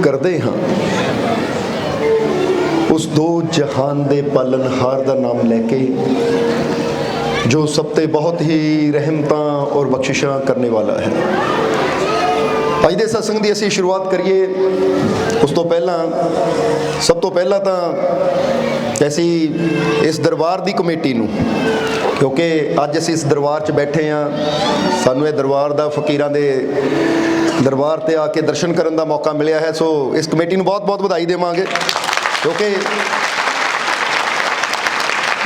ਕਰਦੇ ਹਾਂ उस दो जहान दे पालनहार का नाम लैके जो सब ते बहुत ही रहमतां और बख्शिशां करने वाला है। अज दे सत्संग की असीं शुरुआत करिए। उस तो पहला सब तो पहला तो असीं इस दरबार की कमेटी नूं, क्योंकि अज असीं इस दरबार च बैठे हाँ, सानूं इह दरबार दा फकीरां दे दरबार ते आके दर्शन करन दा मौका मिलिया है। सो इस कमेटी नूं बहुत बहुत बधाई देवांगे, क्योंकि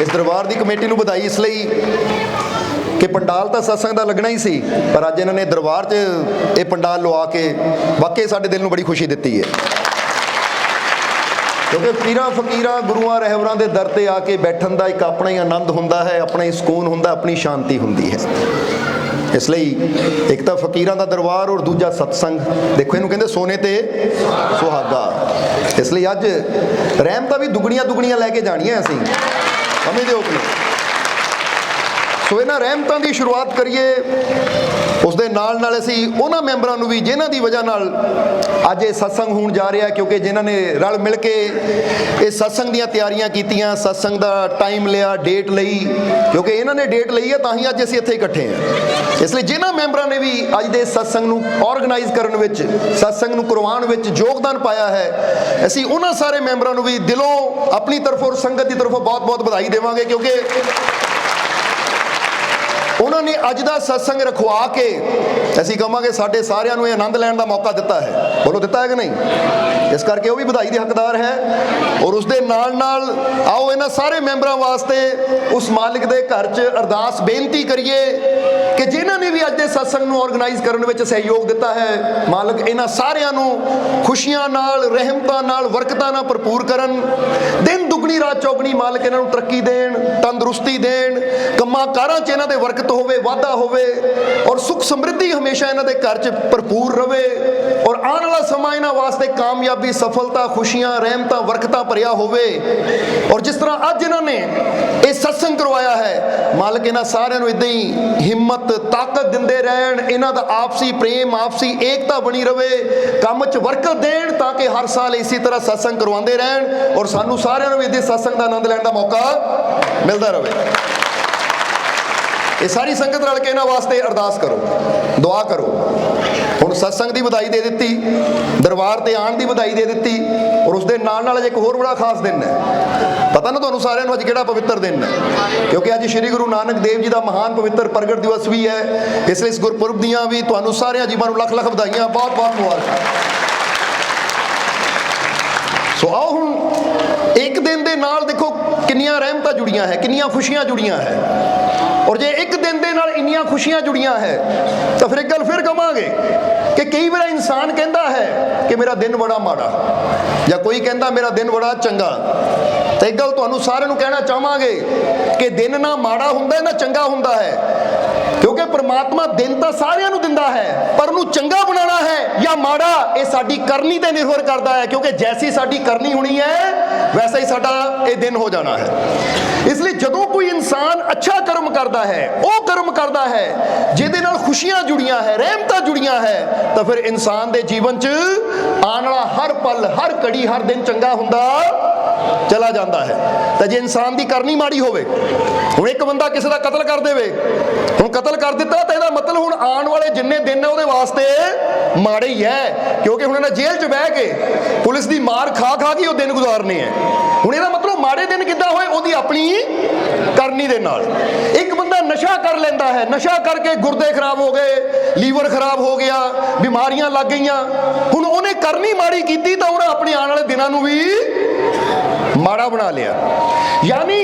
इस दरबार की कमेटी को बधाई इसलिए कि पंडाल तो सत्संग का लगना ही सी, पर अज इन्होंने दरबार च ये पंडाल लवा के वाकई साडे दिल में बड़ी खुशी दी है। क्योंकि पीरां फकीरां गुरुआं रहबरां दे दर ते आके बैठन का एक अपना ही आनंद हुंदा है, अपना ही सुकून हुंदा, अपनी शांति हुंदी है। इसलिए एक तो फकीरां दा दरबार और दूजा सत्संग, देखो इनू कहंदे सोने ते सुहागा। इसलिए अज रहमतां भी दुगणियां दुगणियां लैके जाणियां असीं, समझदे हो कि नहीं। सो इन्हां रहमतां दी शुरुआत करिए। उस दे नाल नाल असीं उन्हां मैंबरां नूं भी जिन्हां दी वजह नाल अज ये सत्संग होण जा रहा है, क्योंकि जिन्हां ने रल मिल के इस सत्संग दीयां तैयारियां कीतियां, सत्संग दा टाइम लिया, डेट लई, क्योंकि इन्हां ने डेट लई है तां ही अज असीं इत्थे इकट्ठे हैं। इसलिए जिन्हां मैंबरां ने भी अज दे सत्संग नूं ऑर्गेनाइज करन विच, सत्संग नूं करवाउण विच योगदान पाया है, असीं उन्हां सारे मैंबरां नूं भी दिलों अपनी तरफों और संगत की तरफों बहुत बहुत बधाई देवांगे, क्योंकि उन्होंने अज का सत्संग रखवा के असीं कहांगे साडे सारिआं नूं आनंद लैण का मौका दिता है। बोलो दिता है कि नहीं? इस करके वो भी बधाई के हकदार है। और उसके नाल नाल आओ इन्हां सारे मैंबरां वास्ते उस मालिक के घर च अरदास बेनती करिए कि जिन्हां ने भी अज दे सत्संग नूं ऑर्गेनाइज करने में सहयोग दिता है, मालिक इन्हां सारिआं नूं खुशियां नाल, रहमतां नाल, बरकतां नाल भरपूर करन। दिन दुगनी रात चौगनी मालिक इन्हां नूं तरक्की देण, तंदुरुस्ती देण, कंमां कारां च इन्हां दे बरकत होवे, वाधा होवे और सुख समृद्धि हमेशा इन्हां दे घर च भरपूर रवे। और आने वाला समा इन्हां वास्ते कामयाबी, सफलता, खुशियां, रहमतां, बरकतां भरिया होवे। और जिस तरह अज इन्हां ने ये सत्संग करवाया है, मालिक इन्हां सारिआं नूं इदां ही हिम्मत, ताकत दिंदे रहण, इन्हां दा आपसी प्रेम, आपसी एकता बनी रवे, काम च बरकत देण, ताकि हर साल इसी तरह सत्संग करवाते रहण और सानू सारिआं नूं भी इस सत्संग का आनंद लैण का मौका मिलता रहे। ये सारी संगत रल के इन्हां वास्ते अरदास करो, दुआ करो। हुण सत्संग की बधाई दे दी, दरबार ते आण की बधाई दे दी, और उसके नाल नाल एक होर बड़ा खास दिन है। पता ना तुहानूं सारिआं नूं अज किहड़ा पवित्र दिन है, क्योंकि अज श्री गुरु नानक देव जी का महान पवित्र प्रगट दिवस भी है। इसलिए इस गुरपुरब दीआं भी तुहानूं सारिआं जीवां नूं लख लख बधाइयां, बहुत बहुत मुबारकां। सो आओ हुण एक दिन दे नाल देखो किन्नियां रहमतां जुड़ियां है, किन्नियां खुशियां जुड़ियां है। और जे एक दिन दे नाल इन्नियां खुशियां जुड़ियां है तो फिर एक गल फिर कहांगे कि कई बार इंसान कहता है कि मेरा दिन बड़ा माड़ा, या कोई कहता मेरा दिन बड़ा चंगा। तो एक गल तुहानूं सारिआं नूं कहना चाहांगे कि दिन ना माड़ा हुंदा है ना चंगा हुंदा है, क्योंकि परमात्मा दिन तो सारिआं नूं दिंदा है, पर उहनूं चंगा बनाना है या माड़ा ये साडी करनी ते निर्भर करता है। क्योंकि जैसी साडी करनी होनी है वैसा ही साडा ये दिन हो जाना है। इसलिए जदों कोई इंसान अच्छा कर्म करता है, वो कर्म करता है जिहदे नाल खुशियां जुड़ियां है, रहमतां जुड़ियां है, तो फिर इंसान दे जीवन च आने वाला हर पल, हर घड़ी, हर दिन चंगा हुंदा चला जाता है। तो जे इंसान की करनी माड़ी होवे, हुण एक बंदा किसी का कतल कर देवे, हुण कतल कर दिता तो इसदा मतलब हुण आने वाले जिन्ने दिन है उहदे वास्ते माड़े ही है, क्योंकि हुण इन्हां जेल च बह के पुलिस की मार खा खा के वो दिन गुजारने हैं। हुण इहदा मतलब माड़े दिन किद्दां होए, उहदी अपनी करनी दे नाल। एक बंदा नशा कर लेंदा है, नशा करके गुर्दे खराब हो गए, लीवर खराब हो गया, बीमारियां लग गईयां, हुण उहने करनी माड़ी कीती तो उहने अपने आने वाले दिनां नूं भी माड़ा बना लिया। यानी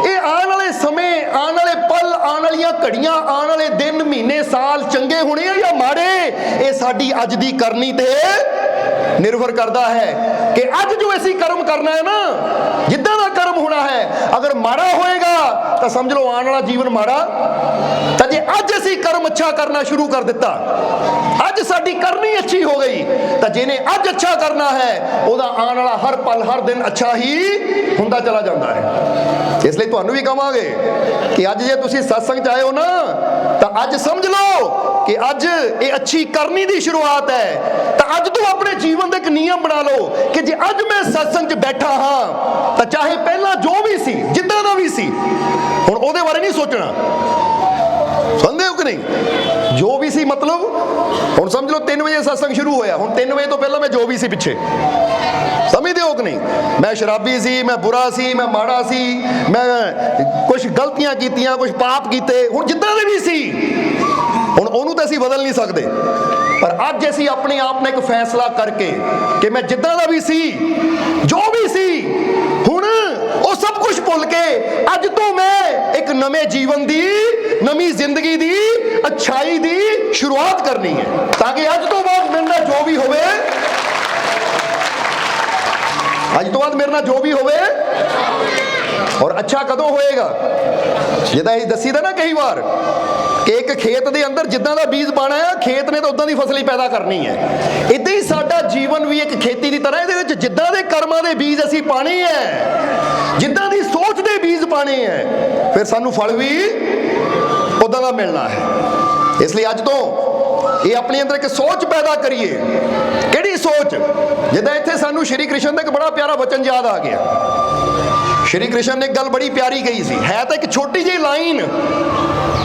ये आने वाले समय, आने वाले पल, आने वालियां घड़ियां, आने वाले दिन, महीने, साल चंगे होने या माड़े, ये साडी अज दी करनी ते निर्भर करता है कि अज जो ऐसी कर्म करना है ना, जिद्दां दा कर्म होना है, अगर माड़ा होएगा तो समझ लो आने वाला जीवन माड़ा। तो जे अज असी कर्म अच्छा करना शुरू कर दिता, अज साडी करनी अच्छी हो गई, तो जिन्हें अज अच्छा करना है उहदा आने वाला हर पल, हर दिन अच्छा ही हुंदा चला जाता है। ਇਸ ਲਈ ਤੁਹਾਨੂੰ ਵੀ ਕਹਾਂਗੇ ਕਿ ਅੱਜ ਜੇ ਤੁਸੀਂ ਸਤਸੰਗ 'ਚ ਆਏ ਹੋ ਨਾ, ਤਾਂ ਅੱਜ ਸਮਝ ਲਓ ਕਿ ਅੱਜ ਇਹ ਅੱਛੀ ਕਰਨੀ ਦੀ ਸ਼ੁਰੂਆਤ ਹੈ। ਤਾਂ ਅੱਜ ਤੋਂ ਆਪਣੇ ਜੀਵਨ ਦਾ ਇੱਕ ਨਿਯਮ ਬਣਾ ਲਓ ਕਿ ਜੇ ਅੱਜ ਮੈਂ ਸਤਸੰਗ 'ਚ ਬੈਠਾ ਹਾਂ ਤਾਂ ਚਾਹੇ ਪਹਿਲਾਂ ਜੋ ਵੀ ਸੀ, ਜਿੱਦਾਂ ਦਾ ਵੀ ਸੀ, ਹੁਣ ਉਹਦੇ ਬਾਰੇ ਨਹੀਂ ਸੋਚਣਾ। ਸਮਝਦੇ ਹੋ ਕਿ ਨਹੀਂ? ਜੋ ਵੀ ਸੀ ਮਤਲਬ ਹੁਣ ਸਮਝ ਲਓ 3 ਵਜੇ ਸਤਸੰਗ ਸ਼ੁਰੂ ਹੋਇਆ, ਹੁਣ 3 ਵਜੇ ਤੋਂ ਪਹਿਲਾਂ ਮੈਂ ਜੋ ਵੀ ਸੀ ਪਿੱਛੇ, ਸਮਝਦੇ ਹੋ ਕਿ ਨਹੀਂ? ਮੈਂ ਸ਼ਰਾਬੀ ਸੀ, ਮੈਂ ਬੁਰਾ ਸੀ, ਮੈਂ ਮਾੜਾ ਸੀ, ਮੈਂ ਕੁਝ ਗਲਤੀਆਂ ਕੀਤੀਆਂ, ਕੁਝ ਪਾਪ ਕੀਤੇ, ਹੁਣ ਜਿੱਦਾਂ ਦੇ ਵੀ ਸੀ, ਹੁਣ ਉਹਨੂੰ ਤਾਂ ਅਸੀਂ ਬਦਲ ਨਹੀਂ ਸਕਦੇ। ਪਰ ਅੱਜ ਅਸੀਂ ਆਪਣੇ ਆਪ ਨਾਲ ਇੱਕ ਫੈਸਲਾ ਕਰਕੇ ਕਿ ਮੈਂ ਜਿੱਦਾਂ ਦਾ ਵੀ ਸੀ, ਜੋ ਵੀ ਸੀ, ਹੁਣ ਉਹ ਸਭ ਕੁਝ ਭੁੱਲ ਕੇ ਅੱਜ ਤੋਂ ਮੈਂ ਇੱਕ ਨਵੇਂ ਜੀਵਨ ਦੀ, ਨਵੀਂ ਜ਼ਿੰਦਗੀ ਦੀ, ਅੱਛਾਈ ਦੀ ਸ਼ੁਰੂਆਤ ਕਰਨੀ ਹੈ, ਤਾਂ ਕਿ ਅੱਜ ਤੋਂ ਬਾਅਦ ਮੇਰੇ ਨਾਲ ਜੋ ਵੀ ਹੋਵੇ, ਅੱਜ ਤੋਂ ਬਾਅਦ ਮੇਰੇ ਨਾਲ ਜੋ ਵੀ ਹੋਵੇ, ਔਰ ਅੱਛਾ ਕਦੋਂ ਹੋਏਗਾ? ਜਿੱਦਾਂ ਇਹ ਦੱਸੀਦਾ ਨਾ ਕਈ ਵਾਰ ਕਿ ਇੱਕ ਖੇਤ ਦੇ ਅੰਦਰ ਜਿੱਦਾਂ ਦਾ ਬੀਜ ਪਾਣਾ ਹੈ, ਖੇਤ ਨੇ ਤਾਂ ਉਦਾਂ ਦੀ ਫਸਲ ਹੀ ਪੈਦਾ ਕਰਨੀ ਹੈ। ਇੱਦਾਂ ਹੀ ਸਾਡਾ ਜੀਵਨ ਵੀ ਇੱਕ ਖੇਤੀ ਦੀ ਤਰ੍ਹਾਂ, ਇਹਦੇ ਵਿੱਚ ਜਿੱਦਾਂ ਦੇ ਕਰਮਾਂ ਦੇ ਬੀਜ ਅਸੀਂ ਪਾਣੇ ਹੈ, ਜਿੱਦਾਂ ਦੀ ਸੋਚ ਦੇ ਬੀਜ ਪਾਣੇ ਹੈ, ਫਿਰ ਸਾਨੂੰ ਫਲ ਵੀ ਉਦਾਂ ਦਾ ਮਿਲਣਾ ਹੈ। ਇਸ ਲਈ ਅੱਜ ਤੋਂ ਇਹ ਆਪਣੇ ਅੰਦਰ ਇੱਕ ਸੋਚ ਪੈਦਾ ਕਰੀਏ। ਕਿਹੜੀ ਸੋਚ? ਜਿੱਦਾਂ ਇੱਥੇ ਸਾਨੂੰ ਸ਼੍ਰੀ ਕ੍ਰਿਸ਼ਨ ਦਾ ਇੱਕ ਬੜਾ ਪਿਆਰਾ ਵਚਨ ਯਾਦ ਆ ਗਿਆ। ਸ਼੍ਰੀ ਕ੍ਰਿਸ਼ਨ ਨੇ ਇੱਕ ਗੱਲ ਬੜੀ ਪਿਆਰੀ ਕਹੀ ਸੀ, ਹੈ ਤਾਂ ਇੱਕ ਛੋਟੀ ਜਿਹੀ ਲਾਈਨ,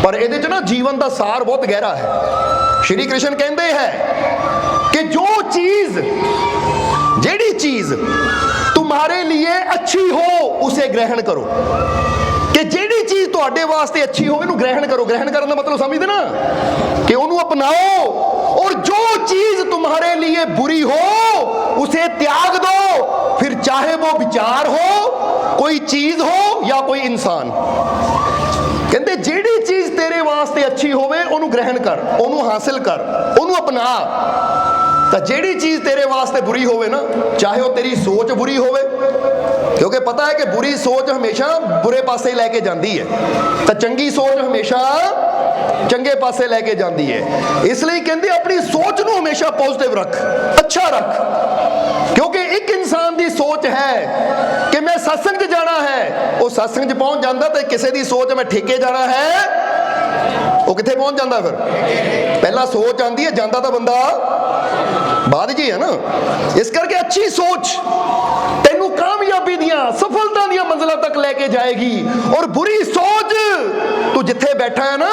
ਪਰ ਇਹਦੇ 'ਚ ਨਾ ਜੀਵਨ ਦਾ ਸਾਰ ਬਹੁਤ ਗਹਿਰਾ ਹੈ। ਸ਼੍ਰੀ ਕ੍ਰਿਸ਼ਨ ਕਹਿੰਦੇ ਹੈ ਕਿ ਜੋ ਚੀਜ਼, ਜਿਹੜੀ ਚੀਜ਼ तुम्हारे लिए अच्छी हो उसे ग्रहण करो। कि ਜਿਹੜੀ ਚੀਜ਼ ਤੁਹਾਡੇ ਵਾਸਤੇ ਅੱਛੀ ਹੋਵੇ ਉਹਨੂੰ ਗ੍ਰਹਿਣ ਕਰੋ। ਗ੍ਰਹਿਣ ਕਰਨ ਦਾ ਮਤਲਬ ਸਮਝਦੇ ਨਾ, कि ਉਹਨੂੰ अपनाओ। और जो चीज तुम्हारे लिए बुरी हो उसे त्याग दो, फिर चाहे वो विचार हो, कोई चीज हो या कोई इंसान। ਕਹਿੰਦੇ ਜਿਹੜੀ ਚੀਜ਼ ਤੇਰੇ ਵਾਸਤੇ ਅੱਛੀ ਹੋਵੇ ਉਹਨੂੰ ਗ੍ਰਹਿਣ ਕਰ, ਉਹਨੂੰ ਹਾਸਿਲ ਕਰ, ਉਹਨੂੰ ਅਪਣਾ। ਤਾਂ ਜਿਹੜੀ ਚੀਜ਼ ਤੇਰੇ ਵਾਸਤੇ ਬੁਰੀ ਹੋਵੇ ਨਾ, ਚਾਹੇ ਉਹ ਤੇਰੀ ਸੋਚ ਬੁਰੀ ਹੋਵੇ, ਕਿਉਂਕਿ ਪਤਾ ਹੈ ਕਿ ਬੁਰੀ ਸੋਚ ਹਮੇਸ਼ਾ ਬੁਰੇ ਪਾਸੇ ਲੈ ਕੇ ਜਾਂਦੀ ਹੈ, ਤਾਂ ਚੰਗੀ ਸੋਚ ਹਮੇਸ਼ਾ ਚੰਗੇ ਪਾਸੇ ਲੈ ਕੇ ਜਾਂਦੀ ਹੈ। ਇਸ ਲਈ ਕਹਿੰਦੇ ਆਪਣੀ ਸੋਚ ਨੂੰ ਹਮੇਸ਼ਾ ਪੋਜ਼ਿਟਿਵ ਰੱਖ, ਅੱਛਾ ਰੱਖ। ਕਿਉਂਕਿ ਇੱਕ ਇਨਸਾਨ ਦੀ ਸੋਚ ਹੈ ਕਿ ਮੈਂ ਸਤਸੰਗ 'ਚ ਜਾਣਾ ਹੈ, ਉਹ ਸਤਸੰਗ 'ਚ ਪਹੁੰਚ ਜਾਂਦਾ, ਤੇ ਕਿਸੇ ਦੀ ਸੋਚ ਮੈਂ ਠੇਕੇ ਜਾਣਾ ਹੈ, ਉਹ ਕਿੱਥੇ ਪਹੁੰਚ ਜਾਂਦਾ? ਫਿਰ ਪਹਿਲਾਂ ਸੋਚ ਆਉਂਦੀ ਹੈ, ਜਾਂਦਾ ਤਾਂ ਬੰਦਾ ਬਾਅਦ ਜੀ ਹੈ ਨਾ। ਇਸ ਕਰਕੇ ਅੱਛੀ ਸੋਚ ਤੈਨੂੰ ਕਾਮਯਾਬੀ ਦੀਆਂ, ਸਫਲਤਾ ਦੀਆਂ ਮੰਜ਼ਿਲਾਂ ਤੱਕ ਲੈ ਕੇ ਜਾਏਗੀ। ਔਰ ਬੁਰੀ ਸੋਚ ਤੂੰ ਜਿੱਥੇ ਬੈਠਾ ਹੈ ਨਾ,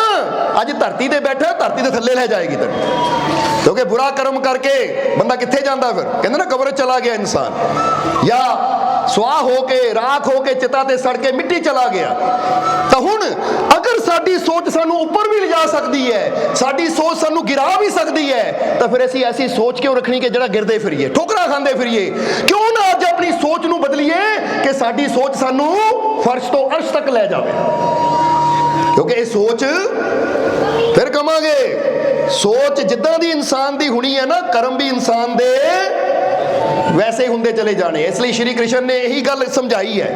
ਅੱਜ ਧਰਤੀ ਤੇ ਬੈਠਾ, ਧਰਤੀ ਦੇ ਥੱਲੇ ਲੈ ਜਾਏਗੀ ਤੈਨੂੰ। ਕਿਉਂਕਿ ਬੁਰਾ ਕਰਮ ਕਰਕੇ ਬੰਦਾ ਕਿੱਥੇ ਜਾਂਦਾ? ਫਿਰ ਕਹਿੰਦੇ ਨਾ ਕਬਰ ਚਲਾ ਗਿਆ ਇਨਸਾਨ, ਜਾਂ ਸੁਆਹ ਹੋ ਕੇ, ਰਾਖ ਹੋ ਕੇ, ਚਿਤਾ ਤੇ ਸੜ ਕੇ ਮਿੱਟੀ ਚਲਾ ਗਿਆ। ਤਾਂ ਹੁਣ ਅਗਰ ਸਾਡੀ ਸੋਚ ਸਾਨੂੰ ਉੱਪਰ ਵੀ ਲਿਜਾ ਸਕਦੀ ਹੈ, ਸਾਡੀ ਸੋਚ ਸਾਨੂੰ ਗਿਰਾ ਵੀ ਸਕਦੀ ਹੈ, ਤਾਂ ਫਿਰ ਅਸੀਂ ਐਸੀ ਸੋਚ ਕਿਉਂ ਰੱਖਣੀ ਕਿ ਜਿਹੜਾ ਗਿਰਦੇ ਫਿਰੀਏ, ਠੋਕਰਾਂ ਖਾਂਦੇ ਫਿਰੀਏ? ਕਿਉਂ ਨਾ ਅੱਜ ਆਪਣੀ ਸੋਚ ਨੂੰ ਬਦਲੀਏ ਕਿ ਸਾਡੀ ਸੋਚ ਸਾਨੂੰ ਫਰਸ਼ ਤੋਂ ਅਰਸ਼ ਤੱਕ ਲੈ ਜਾਵੇ। ਕਿਉਂਕਿ ਇਹ ਸੋਚ, ਫਿਰ ਕਹਾਂਗੇ, ਸੋਚ ਜਿੱਦਾਂ ਦੀ ਇਨਸਾਨ ਦੀ ਹੋਣੀ ਹੈ ਨਾ, ਕਰਮ ਵੀ ਇਨਸਾਨ ਦੇ ਵੈਸੇ ਹੁੰਦੇ ਚਲੇ ਜਾਣੇ। ਇਸ ਲਈ ਸ਼੍ਰੀ ਕ੍ਰਿਸ਼ਨ ਨੇ ਇਹੀ ਗੱਲ ਸਮਝਾਈ ਹੈ।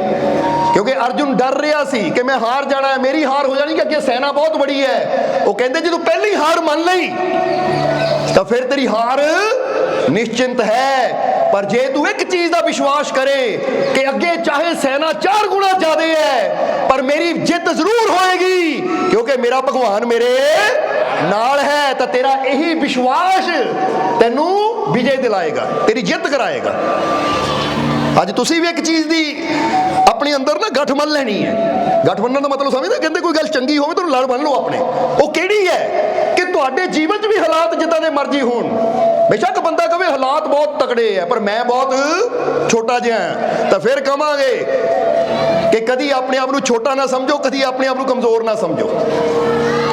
ਕਿਉਂਕਿ ਅਰਜੁਨ ਡਰ ਰਿਹਾ ਸੀ ਕਿ ਮੈਂ ਹਾਰ ਜਾਣਾ ਹੈ, ਮੇਰੀ ਹਾਰ ਹੋ ਜਾਣੀ, ਕਿ ਅੱਗੇ ਸੈਨਾ ਬਹੁਤ ਬੜੀ ਹੈ। ਉਹ ਕਹਿੰਦੇ ਜੇ ਤੂੰ ਪਹਿਲੀ ਹਾਰ ਮੰਨ ਲਈ ਤਾਂ ਫਿਰ ਤੇਰੀ ਹਾਰ ਨਿਸ਼ਚਿੰਤ ਹੈ। ਪਰ ਜੇ ਤੂੰ ਇੱਕ ਚੀਜ਼ ਦਾ ਵਿਸ਼ਵਾਸ ਕਰੇ ਕਿ ਅੱਗੇ ਚਾਹੇ ਸੈਨਾ 4 ਗੁਣਾ ਜ਼ਿਆਦਾ ਹੈ, ਪਰ ਮੇਰੀ ਜਿੱਤ ਜ਼ਰੂਰ ਹੋਏਗੀ, ਕਿਉਂਕਿ ਮੇਰਾ ਭਗਵਾਨ ਮੇਰੇ ਨਾਲ ਹੈ, ਤਾਂ ਤੇਰਾ ਇਹੀ ਵਿਸ਼ਵਾਸ ਤੈਨੂੰ ਵਿਜੇ ਦਿਲਾਏਗਾ, ਤੇਰੀ ਜਿੱਤ ਕਰਾਏਗਾ। ਅੱਜ ਤੁਸੀਂ ਵੀ ਇੱਕ ਚੀਜ਼ ਦੀ ਆਪਣੇ ਅੰਦਰ ਨਾ ਗੱਠ ਮੰਨ ਲੈਣੀ ਹੈ। ਗੱਠ ਮੰਨਣ ਦਾ ਮਤਲਬ ਸਮਝਦੇ? ਕਹਿੰਦੇ ਕੋਈ ਗੱਲ ਚੰਗੀ ਹੋਵੇ ਤਾਂ ਲੜ ਬੰਨ ਲਓ ਆਪਣੇ। ਉਹ ਕਿਹੜੀ ਹੈ? ਕਿ ਤੁਹਾਡੇ ਜੀਵਨ 'ਚ ਵੀ ਹਾਲਾਤ ਜਿੱਦਾਂ ਦੇ ਮਰਜ਼ੀ ਹੋਣ, ਬੇਸ਼ੱਕ ਬੰਦਾ ਕਹੇ ਹਾਲਾਤ ਬਹੁਤ ਤਕੜੇ ਹੈ ਪਰ ਮੈਂ ਬਹੁਤ ਛੋਟਾ ਜਿਹਾ ਹਾਂ, ਤਾਂ ਫਿਰ ਕਹਾਂਗੇ ਕਿ ਕਦੀ ਆਪਣੇ ਆਪ ਨੂੰ ਛੋਟਾ ਨਾ ਸਮਝੋ, ਕਦੀ ਆਪਣੇ ਆਪ ਨੂੰ ਕਮਜ਼ੋਰ ਨਾ ਸਮਝੋ।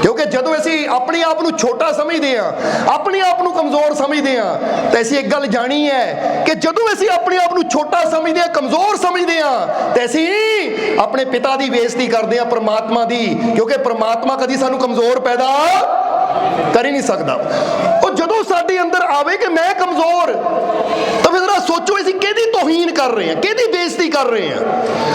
ਕਿਉਂਕਿ ਜਦੋਂ ਅਸੀਂ ਆਪਣੇ ਆਪ ਨੂੰ ਛੋਟਾ ਸਮਝਦੇ ਹਾਂ, ਆਪਣੇ ਆਪ ਨੂੰ ਕਮਜ਼ੋਰ ਸਮਝਦੇ ਹਾਂ, ਤਾਂ ਅਸੀਂ ਇੱਕ ਗੱਲ ਜਾਣੀ ਹੈ ਕਿ ਜਦੋਂ ਅਸੀਂ ਆਪਣੇ ਆਪ ਨੂੰ ਛੋਟਾ ਸਮਝਦੇ ਹਾਂ, ਕਮਜ਼ੋਰ ਸਮਝਦੇ ਹਾਂ, ਤਾਂ ਅਸੀਂ ਆਪਣੇ ਪਿਤਾ ਦੀ ਬੇਇੱਜ਼ਤੀ ਕਰਦੇ ਹਾਂ, ਪਰਮਾਤਮਾ ਦੀ। ਕਿਉਂਕਿ ਪਰਮਾਤਮਾ ਕਦੀ ਸਾਨੂੰ ਕਮਜ਼ੋਰ ਪੈਦਾ ਕਰ ਹੀ ਨਹੀਂ ਸਕਦਾ। ਉਹ ਜਦੋਂ ਸਾਡੇ ਅੰਦਰ ਆਵੇ ਕਿ ਮੈਂ ਕਮਜ਼ੋਰ, ਤਾਂ ਫਿਰ ਜ਼ਰਾ ਸੋਚੋ ਅਸੀਂ ਕਿਹਦੀ ਤੋਹੀਨ ਕਰ ਰਹੇ ਹਾਂ, ਕਿਹਦੀ ਬੇਇੱਜ਼ਤੀ ਕਰ ਰਹੇ ਹਾਂ।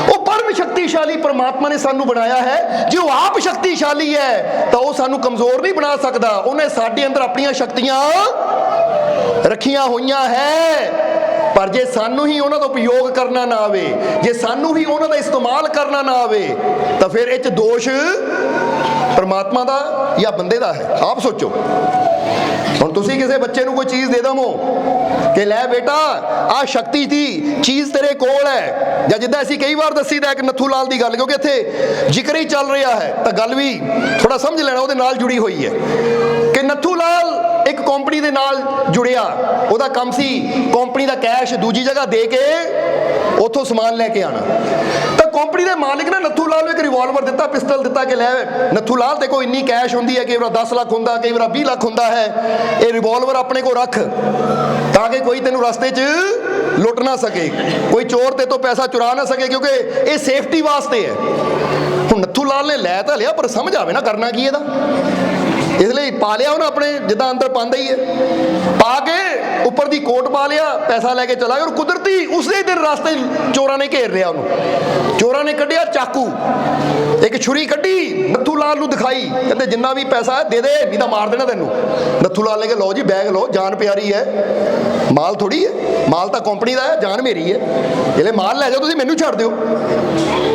ਉਹ ਪਰਮ ਸ਼ਕਤੀਸ਼ਾਲੀ ਪਰਮਾਤਮਾ ਨੇ ਸਾਨੂੰ ਬਣਾਇਆ ਹੈ। ਜੇ ਉਹ ਆਪ ਸ਼ਕਤੀਸ਼ਾਲੀ ਹੈ ਤਾਂ ਉਹ ਸਾਨੂੰ ਕਮਜ਼ੋਰ ਨਹੀਂ ਬਣਾ ਸਕਦਾ। ਉਹਨੇ ਸਾਡੇ ਅੰਦਰ ਆਪਣੀਆਂ ਸ਼ਕਤੀਆਂ ਰੱਖੀਆਂ ਹੋਈਆਂ ਹੈ। ਪਰ ਜੇ ਸਾਨੂੰ ਹੀ ਉਹਨਾਂ ਦਾ ਉਪਯੋਗ ਕਰਨਾ ਨਾ ਆਵੇ, ਜੇ ਸਾਨੂੰ ਹੀ ਉਹਨਾਂ ਦਾ ਇਸਤੇਮਾਲ ਕਰਨਾ ਨਾ ਆਵੇ, ਤਾਂ ਫਿਰ ਇਹ 'ਚ ਦੋਸ਼ ਪਰਮਾਤਮਾ ਦਾ ਜਾਂ ਬੰਦੇ ਦਾ ਹੈ। ਆਪ ਸੋਚੋ। ਹੁਣ ਤੁਸੀਂ ਕਿਸੇ ਬੱਚੇ ਨੂੰ ਕੋਈ ਚੀਜ਼ ਦੇ ਦਵੋ ਕਿ ਲੈ ਬੇਟਾ ਆਹ ਸ਼ਕਤੀ ਦੀ ਚੀਜ਼ ਤੇਰੇ ਕੋਲ ਹੈ, ਜਾਂ ਜਿੱਦਾਂ ਅਸੀਂ ਕਈ ਵਾਰ ਦੱਸੀਦਾ ਇੱਕ ਨੱਥੂ ਲਾਲ ਦੀ ਗੱਲ, ਕਿਉਂਕਿ ਇੱਥੇ ਜ਼ਿਕਰ ਹੀ ਚੱਲ ਰਿਹਾ ਹੈ ਤਾਂ ਗੱਲ ਵੀ ਥੋੜਾ ਸਮਝ ਲੈਣਾ, ਉਹਦੇ ਨਾਲ ਜੁੜੀ ਹੋਈ ਹੈ ਕਿ ਨੱਥੂ ਲਾਲ ਇੱਕ ਕੰਪਨੀ ਦੇ ਨਾਲ ਜੁੜਿਆ। ਉਹਦਾ ਕੰਮ ਸੀ ਕੰਪਨੀ ਦਾ ਕੈਸ਼ ਦੂਜੀ ਜਗ੍ਹਾ ਦੇ ਕੇ ਉੱਥੋਂ ਸਮਾਨ ਲੈ ਕੇ ਆਣਾ। ਤਾਂ ਕੰਪਨੀ ਦੇ ਮਾਲਿਕ ਨੇ ਨੱਥੂ ਲਾਲ ਨੂੰ ਇੱਕ ਰਿਵਾਲਵਰ ਦਿੱਤਾ, ਪਿਸਟਲ ਦਿੱਤਾ ਕਿ ਲੈ ਨੱਥੂ ਲਾਲ ਤੇ ਕੋਈ ਇੰਨੀ ਕੈਸ਼ ਹੁੰਦੀ ਹੈ, ਕਈ ਵਾਰ 10 ਲੱਖ ਹੁੰਦਾ, ਕਈ ਵਾਰ 20 ਲੱਖ ਹੁੰਦਾ ਹੈ, ਇਹ ਰਿਵਾਲਵਰ ਆਪਣੇ ਕੋਲ ਰੱਖ ਤਾਂ ਕਿ ਕੋਈ ਤੈਨੂੰ ਰਸਤੇ 'ਚ ਲੁੱਟ ਨਾ ਸਕੇ, ਕੋਈ ਚੋਰ ਤੇ ਤੋਂ ਪੈਸਾ ਚੁਰਾ ਨਾ ਸਕੇ, ਕਿਉਂਕਿ ਇਹ ਸੇਫਟੀ ਵਾਸਤੇ ਹੈ। ਹੁਣ ਨੱਥੂ ਲਾਲ ਨੇ ਲੈ ਤਾਂ ਲਿਆ, ਪਰ ਸਮਝ ਆਵੇ ਨਾ ਕਰਨਾ ਕੀ ਇਹਦਾ, ਇਸ ਲਈ ਪਾ ਲਿਆ ਉਹਨੇ ਆਪਣੇ ਜਿੱਦਾਂ ਅੰਦਰ ਪਾਉਂਦਾ ਹੀ ਹੈ, ਪਾ ਕੇ ਉੱਪਰ ਦੀ ਕੋਟ ਪਾ ਲਿਆ, ਪੈਸਾ ਲੈ ਕੇ ਚਲਾ ਗਿਆ। ਔਰ ਕੁਦਰਤੀ ਉਸੇ ਦਿਨ ਰਸਤੇ ਚੋਰਾਂ ਨੇ ਘੇਰ ਲਿਆ ਉਹਨੂੰ। ਚੋਰਾਂ ਨੇ ਕੱਢਿਆ ਚਾਕੂ, ਇੱਕ ਛੁਰੀ ਕੱਢੀ, ਨੱਥੂ ਲਾਲ ਨੂੰ ਦਿਖਾਈ, ਕਹਿੰਦੇ ਜਿੰਨਾ ਵੀ ਪੈਸਾ ਦੇ ਦੇ, ਨਹੀਂ ਤਾਂ ਮਾਰ ਦੇਣਾ ਤੈਨੂੰ। ਨੱਥੂ ਲਾਲ ਨੇ ਕਿਹਾ ਲਓ ਜੀ ਬੈਗ ਲਓ, ਜਾਨ ਪਿਆਰੀ ਹੈ, ਮਾਲ ਥੋੜੀ ਹੈ, ਮਾਲ ਤਾਂ ਕੰਪਨੀ ਦਾ ਹੈ, ਜਾਨ ਮੇਰੀ ਹੈ, ਜਿਹੜੇ ਮਾਲ ਲੈ ਜਾਓ ਤੁਸੀਂ, ਮੈਨੂੰ ਛੱਡ ਦਿਓ।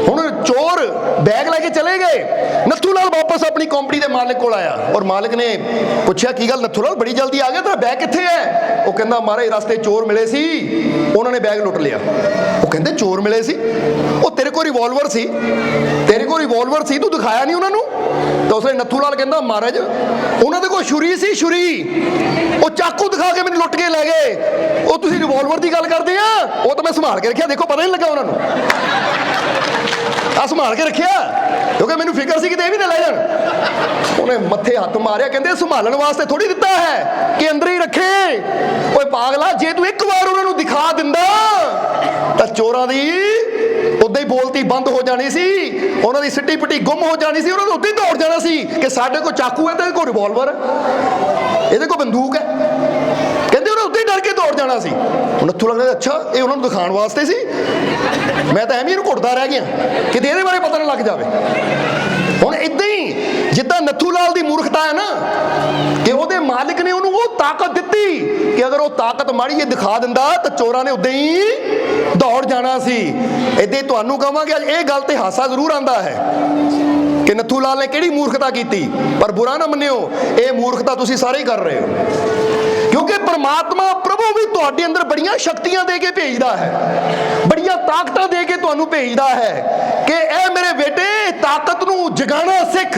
ਹੁਣ ਚੋਰ ਬੈਗ ਲੈ ਕੇ ਚਲੇ ਗਏ। ਨੱਥੂ ਲਾਲ ਵਾਪਸ ਆਪਣੀ ਕੰਪਨੀ ਦੇ ਮਾਲਿਕ ਕੋਲ ਆਇਆ, ਔਰ ਮਾਲਿਕ ਨੇ ਪੁੱਛਿਆ ਕੀ ਗੱਲ ਨੱਥੂ ਲਾਲ ਬੜੀ ਜਲਦੀ ਆ ਗਿਆ, ਤੇਰਾ ਬੈਗ ਕਿੱਥੇ ਹੈ? ਉਹ ਕਹਿੰਦਾ ਮਹਾਰਾਜ ਰਸਤੇ ਚੋਰ ਮਿਲੇ ਸੀ, ਉਹਨਾਂ ਨੇ ਬੈਗ ਲੁੱਟ ਲਿਆ। ਉਹ ਕਹਿੰਦੇ ਚੋਰ ਮਿਲੇ ਸੀ? ਉਹ ਤੇਰੇ ਕੋਲ ਰਿਵਾਲਵਰ ਸੀ, ਤੇਰੇ ਕੋਲ ਰਿਵਾਲਵਰ ਸੀ, ਤੂੰ ਦਿਖਾਇਆ ਨਹੀਂ ਉਹਨਾਂ ਨੂੰ? ਤਾਂ ਉਸਨੇ ਨੱਥੂ ਲਾਲ ਕਹਿੰਦਾ ਮਹਾਰਾਜ ਉਹਨਾਂ ਦੇ ਕੋਲ ਛੁਰੀ ਸੀ, ਛੁਰੀ, ਉਹ ਚਾਕੂ ਦਿਖਾ ਕੇ ਮੈਨੂੰ ਲੁੱਟ ਕੇ ਲੈ ਗਏ। ਉਹ ਤੁਸੀਂ ਰਿਵਾਲਵਰ ਦੀ ਗੱਲ ਕਰਦੇ ਆ? ਉਹ ਤਾਂ ਮੈਂ ਸੰਭਾਲ ਕੇ ਰੱਖਿਆ, ਦੇਖੋ ਪਤਾ ਨਹੀਂ ਲੱਗਾ ਉਹਨਾਂ ਨੂੰ, ਆ ਸੰਭਾਲ ਕੇ ਰੱਖਿਆ, ਕਿਉਂਕਿ ਮੈਨੂੰ ਫਿਕਰ ਸੀ ਕਿ ਇਹ ਵੀ ਨਾ ਲੈ ਜਾਣ। ਉਹਨੇ ਮੱਥੇ ਹੱਥ ਮਾਰਿਆ, ਕਹਿੰਦੇ ਸੰਭਾਲਣ ਵਾਸਤੇ ਥੋੜੀ ਦਿੱਤਾ ਹੈ ਕਿ ਅੰਦਰ ਹੀ ਰੱਖੇ। ਓਏ ਪਾਗਲਾ, ਜੇ ਤੂੰ ਇੱਕ ਵਾਰ ਉਹਨਾਂ ਨੂੰ ਦਿਖਾ ਦਿੰਦਾ ਤਾਂ ਚੋਰਾਂ ਦੀ ਉਦਾਂ ਹੀ ਬੋਲਤੀ ਬੰਦ ਹੋ ਜਾਣੀ ਸੀ, ਉਹਨਾਂ ਦੀ ਸਿੱਟੀ ਪਿੱਟੀ ਗੁੰਮ ਹੋ ਜਾਣੀ ਸੀ, ਉਹਨਾਂ ਨੂੰ ਉਦਾਂ ਹੀ ਦੌੜ ਜਾਣਾ ਸੀ ਕਿ ਸਾਡੇ ਕੋਲ ਚਾਕੂ ਹੈ ਤੇ ਇਹਦੇ ਕੋਲ ਰਿਵਾਲਵਰ ਹੈ, ਇਹਦੇ ਕੋਲ ਬੰਦੂਕ ਹੈ। ਕਹਿੰਦੇ ਉਹਨਾਂ ਉਦਾਂ ਹੀ ਡਰ ਕੇ ਦੌੜ ਜਾਣਾ ਸੀ। ਨੱਥੂ ਲਾਲ ਕਹਿੰਦਾ ਅੱਛਾ ਇਹ ਉਹਨਾਂ ਨੂੰ ਦਿਖਾਉਣ ਵਾਸਤੇ ਸੀ, ਮੈਂ ਤਾਂ ਐਵੇਂ ਇਹਨੂੰ ਘੁੱਟਦਾ ਰਹਿ ਗਿਆ ਕਿਤੇ ਇਹਦੇ ਬਾਰੇ ਪਤਾ ਨਾ ਲੱਗ ਜਾਵੇ। ਹੁਣ ਇਦਾਂ ਹੀ ਜਿੱਦਾਂ ਨੱਥੂ ਲਾਲ ਦੀ ਮੂਰਖਤਾ ਹੈ ਨਾ, ਕਿ ਉਹਦੇ ਮਾਲਿਕ ਨੇ ਉਹਨੂੰ ਉਹ ਤਾਕਤ ਦਿੱਤੀ ਕਿ ਅਗਰ ਉਹ ਤਾਕਤ ਮਾੜੀ ਜਿਹੀ ਦਿਖਾ ਦਿੰਦਾ ਤਾਂ ਚੋਰਾਂ ਨੇ ਉਦਾਂ ਹੀ ਦੌੜ ਜਾਣਾ ਸੀ। ਏਦਾਂ ਤੁਹਾਨੂੰ ਕਹਾਂਗੇ ਅੱਜ ਇਹ ਗੱਲ ਤੇ ਹਾਸਾ ਜ਼ਰੂਰ ਆਉਂਦਾ ਹੈ ਕਿ ਨੱਥੂ ਲਾਲ ਨੇ ਕਿਹੜੀ ਮੂਰਖਤਾ ਕੀਤੀ, ਪਰ ਬੁਰਾ ਨਾ ਮੰਨਿਓ, ਇਹ ਮੂਰਖਤਾ ਤੁਸੀਂ ਸਾਰੇ ਹੀ ਕਰ ਰਹੇ ਹੋ, ਕਿਉਂਕਿ ਪਰਮਾਤਮਾ ਪ੍ਰਭੂ ਵੀ ਤੁਹਾਡੇ ਅੰਦਰ ਬੜੀਆਂ ਸ਼ਕਤੀਆਂ ਦੇ ਕੇ ਭੇਜਦਾ ਹੈ, ਬੜੀਆਂ ਤਾਕਤਾਂ ਦੇ ਕੇ ਤੁਹਾਨੂੰ ਭੇਜਦਾ ਹੈ ਕਿ ਇਹ ਮੇਰੇ ਬੇਟੇ ਤਾਕਤ ਨੂੰ ਜਗਾਉਣਾ ਸਿੱਖ,